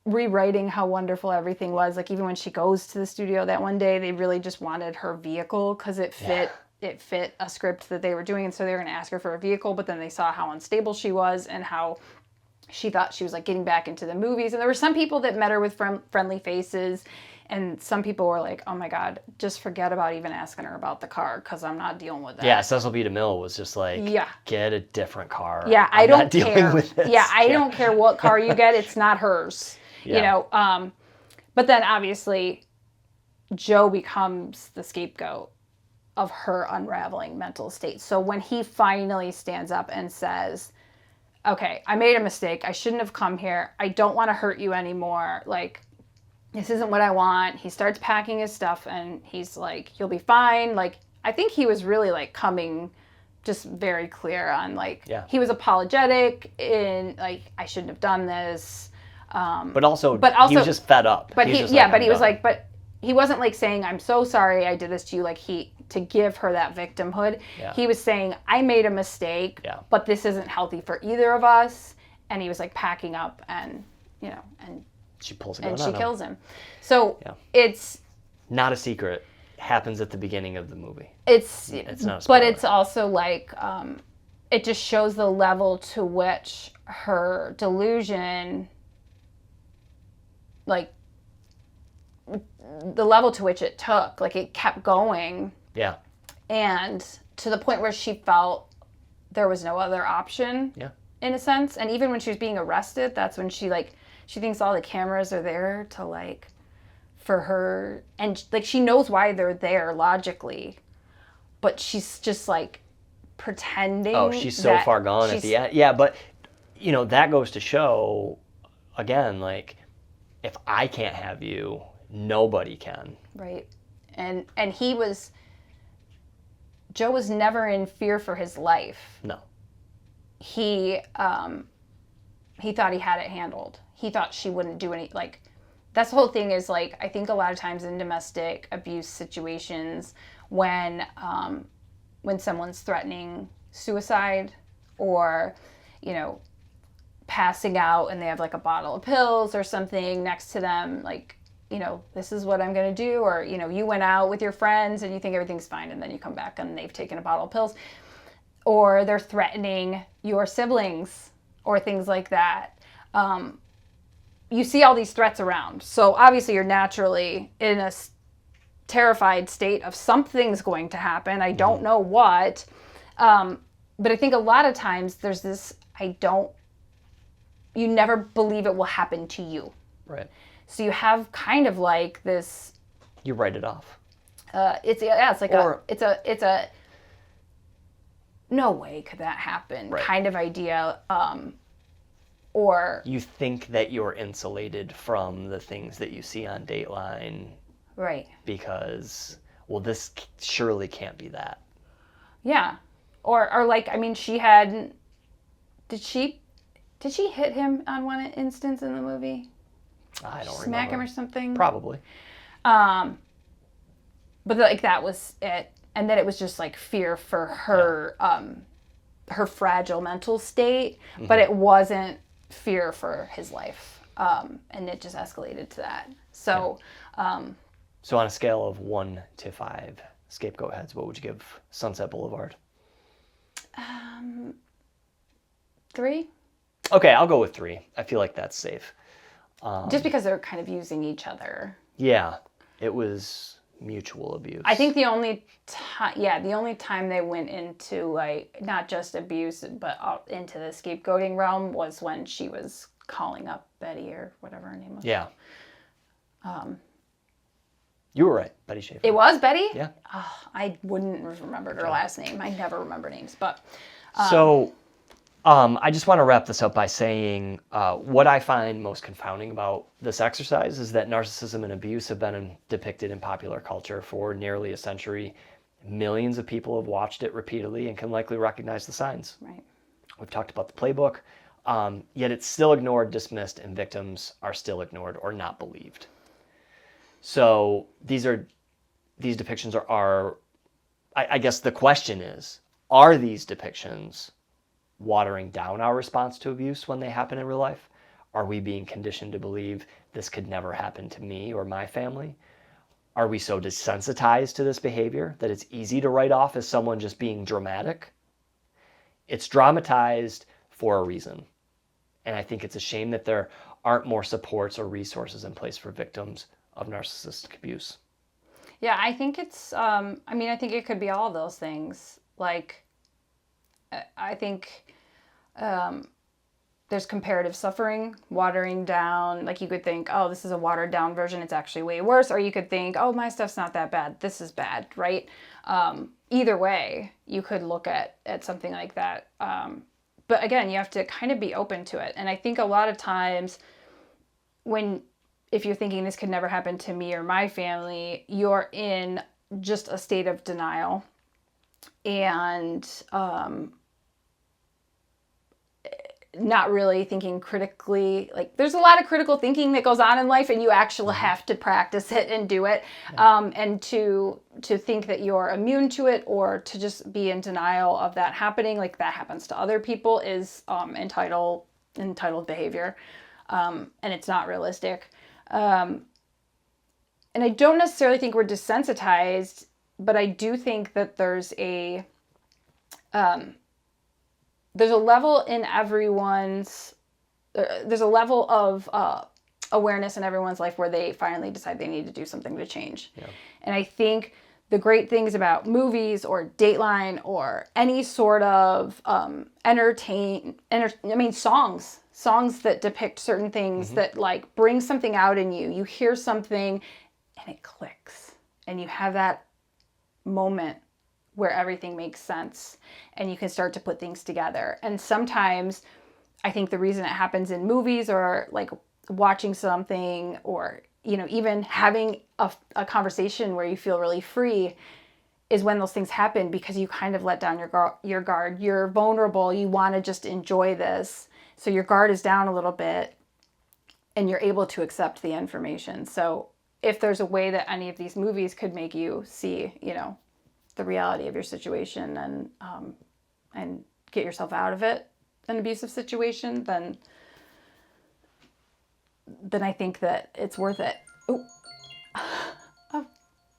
Speaker 2: rewriting how wonderful everything was. Like, even when she goes to the studio that one day, they really just wanted her vehicle because it fit a script that they were doing. And so they were going to ask her for a vehicle, but then they saw how unstable she was and how she thought she was like getting back into the movies. And there were some people that met her with friendly faces. And some people were like, oh my God, just forget about even asking her about the car because I'm not dealing with that.
Speaker 1: Yeah, Cecil B. DeMille was just like, get a different car.
Speaker 2: Yeah, I don't care.
Speaker 1: Dealing with this.
Speaker 2: Yeah, I don't care what car you get. It's not hers. Yeah. You know, but then obviously Joe becomes the scapegoat of her unraveling mental state. So when he finally stands up and says, okay, I made a mistake. I shouldn't have come here. I don't want to hurt you anymore. Like, this isn't what I want. He starts packing his stuff and he's like, you'll be fine. Like, I think he was really like coming just very clear on like, he was apologetic in like, I shouldn't have done this.
Speaker 1: But also he was just fed up.
Speaker 2: But he wasn't like saying, I'm so sorry I did this to you. Like, to give her that victimhood. Yeah. He was saying, I made a mistake, but this isn't healthy for either of us. And he was like packing up and,
Speaker 1: she pulls a gun
Speaker 2: and
Speaker 1: on
Speaker 2: she
Speaker 1: him.
Speaker 2: kills him. So it's
Speaker 1: not a secret happens at the beginning of the movie.
Speaker 2: It's
Speaker 1: not a
Speaker 2: but
Speaker 1: spoiler.
Speaker 2: it's also like it just shows the level to which her delusion, like the level to which it took, like it kept going.
Speaker 1: Yeah.
Speaker 2: And to the point where she felt there was no other option.
Speaker 1: Yeah.
Speaker 2: In a sense. And even when she was being arrested, that's when she thinks all the cameras are there to like, for her, and like she knows why they're there logically, but she's just like pretending.
Speaker 1: Oh, she's so far gone at the end. Yeah, but you know, that goes to show again, like if I can't have you, nobody can.
Speaker 2: Right. And Joe was never in fear for his life.
Speaker 1: No.
Speaker 2: He thought he had it handled. He thought she wouldn't do any, like, that's the whole thing is, like, I think a lot of times in domestic abuse situations when someone's threatening suicide or, you know, passing out and they have, like, a bottle of pills or something next to them, like, you know, this is what I'm going to do, or, you know, you went out with your friends and you think everything's fine and then you come back and they've taken a bottle of pills, or they're threatening your siblings or things like that. You see all these threats around. So obviously you're naturally in a terrified state of something's going to happen. I don't know what. But I think a lot of times there's this, you never believe it will happen to you.
Speaker 1: Right.
Speaker 2: So you have kind of like this.
Speaker 1: You write it off.
Speaker 2: It's like it's a no way could that happen kind of idea. Or
Speaker 1: you think that you're insulated from the things that you see on Dateline.
Speaker 2: Right.
Speaker 1: Because, well, this surely can't be that.
Speaker 2: Yeah. Or like, I mean, she had, did she hit him on one instance in the movie?
Speaker 1: I don't remember.
Speaker 2: Smack him or something?
Speaker 1: Probably.
Speaker 2: But like that was it. And then it was just like fear for her, her fragile mental state, but it wasn't fear for his life. And it just escalated to that. So,
Speaker 1: so on a scale of 1 to 5 scapegoat heads, what would you give Sunset Boulevard?
Speaker 2: 3.
Speaker 1: Okay, I'll go with 3. I feel like that's safe.
Speaker 2: Just because they're kind of using each other.
Speaker 1: Yeah, it was mutual abuse.
Speaker 2: I think the only time they went into like not just abuse but into the scapegoating realm was when she was calling up Betty or whatever her name was.
Speaker 1: Yeah. You were right, Betty Schaefer.
Speaker 2: It was Betty?
Speaker 1: Yeah.
Speaker 2: Oh, I wouldn't have remembered her last name. I never remember names, but.
Speaker 1: I just want to wrap this up by saying what I find most confounding about this exercise is that narcissism and abuse have been depicted in popular culture for nearly a century. Millions of people have watched it repeatedly and can likely recognize the signs.
Speaker 2: Right.
Speaker 1: We've talked about the playbook, yet it's still ignored, dismissed, and victims are still ignored or not believed. So these depictions are I guess the question is, are these depictions watering down our response to abuse when they happen in real life? Are we being conditioned to believe this could never happen to me or my family? Are we so desensitized to this behavior that it's easy to write off as someone just being dramatic? It's dramatized for a reason. And I think it's a shame that there aren't more supports or resources in place for victims of narcissistic abuse.
Speaker 2: Yeah, I think it's, I think it could be all those things. Like, I think there's comparative suffering, watering down. Like you could think, oh, this is a watered down version. It's actually way worse. Or you could think, oh, my stuff's not that bad. This is bad, right? Either way, you could look at something like that. But again, you have to kind of be open to it. And I think a lot of times if you're thinking this could never happen to me or my family, you're in just a state of denial. And not really thinking critically. Like there's a lot of critical thinking that goes on in life and you actually have to practice it and do it. And to think that you're immune to it or to just be in denial of that happening, like that happens to other people, is entitled behavior. And it's not realistic. and I don't necessarily think we're desensitized, but I do think that there's a level in everyone's, there's a level of awareness in everyone's life where they finally decide they need to do something to change.
Speaker 1: Yeah.
Speaker 2: And I think the great things about movies or Dateline or any sort of songs that depict certain things that like bring something out in you. You hear something and it clicks, and you have that moment where everything makes sense and you can start to put things together. And sometimes I think the reason it happens in movies or like watching something or, you know, even having a conversation where you feel really free is when those things happen, because you kind of let down your guard. You're vulnerable. You want to just enjoy this. So your guard is down a little bit and you're able to accept the information. So if there's a way that any of these movies could make you see, you know, the reality of your situation and get yourself out of it, an abusive situation, then I think that it's worth it. Oh,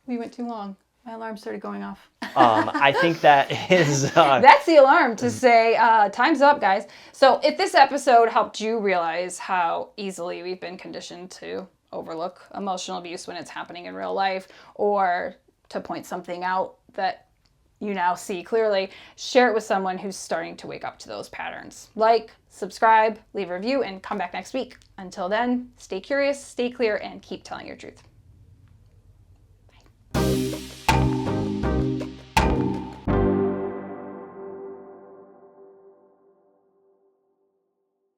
Speaker 2: we went too long. My alarm started going off.
Speaker 1: I think that is...
Speaker 2: That's the alarm to say, time's up, guys. So if this episode helped you realize how easily we've been conditioned to overlook emotional abuse when it's happening in real life, or to point something out that you now see clearly, share it with someone who's starting to wake up to those patterns. Like, subscribe, leave a review, and come back next week. Until then, stay curious, stay clear, and keep telling your truth.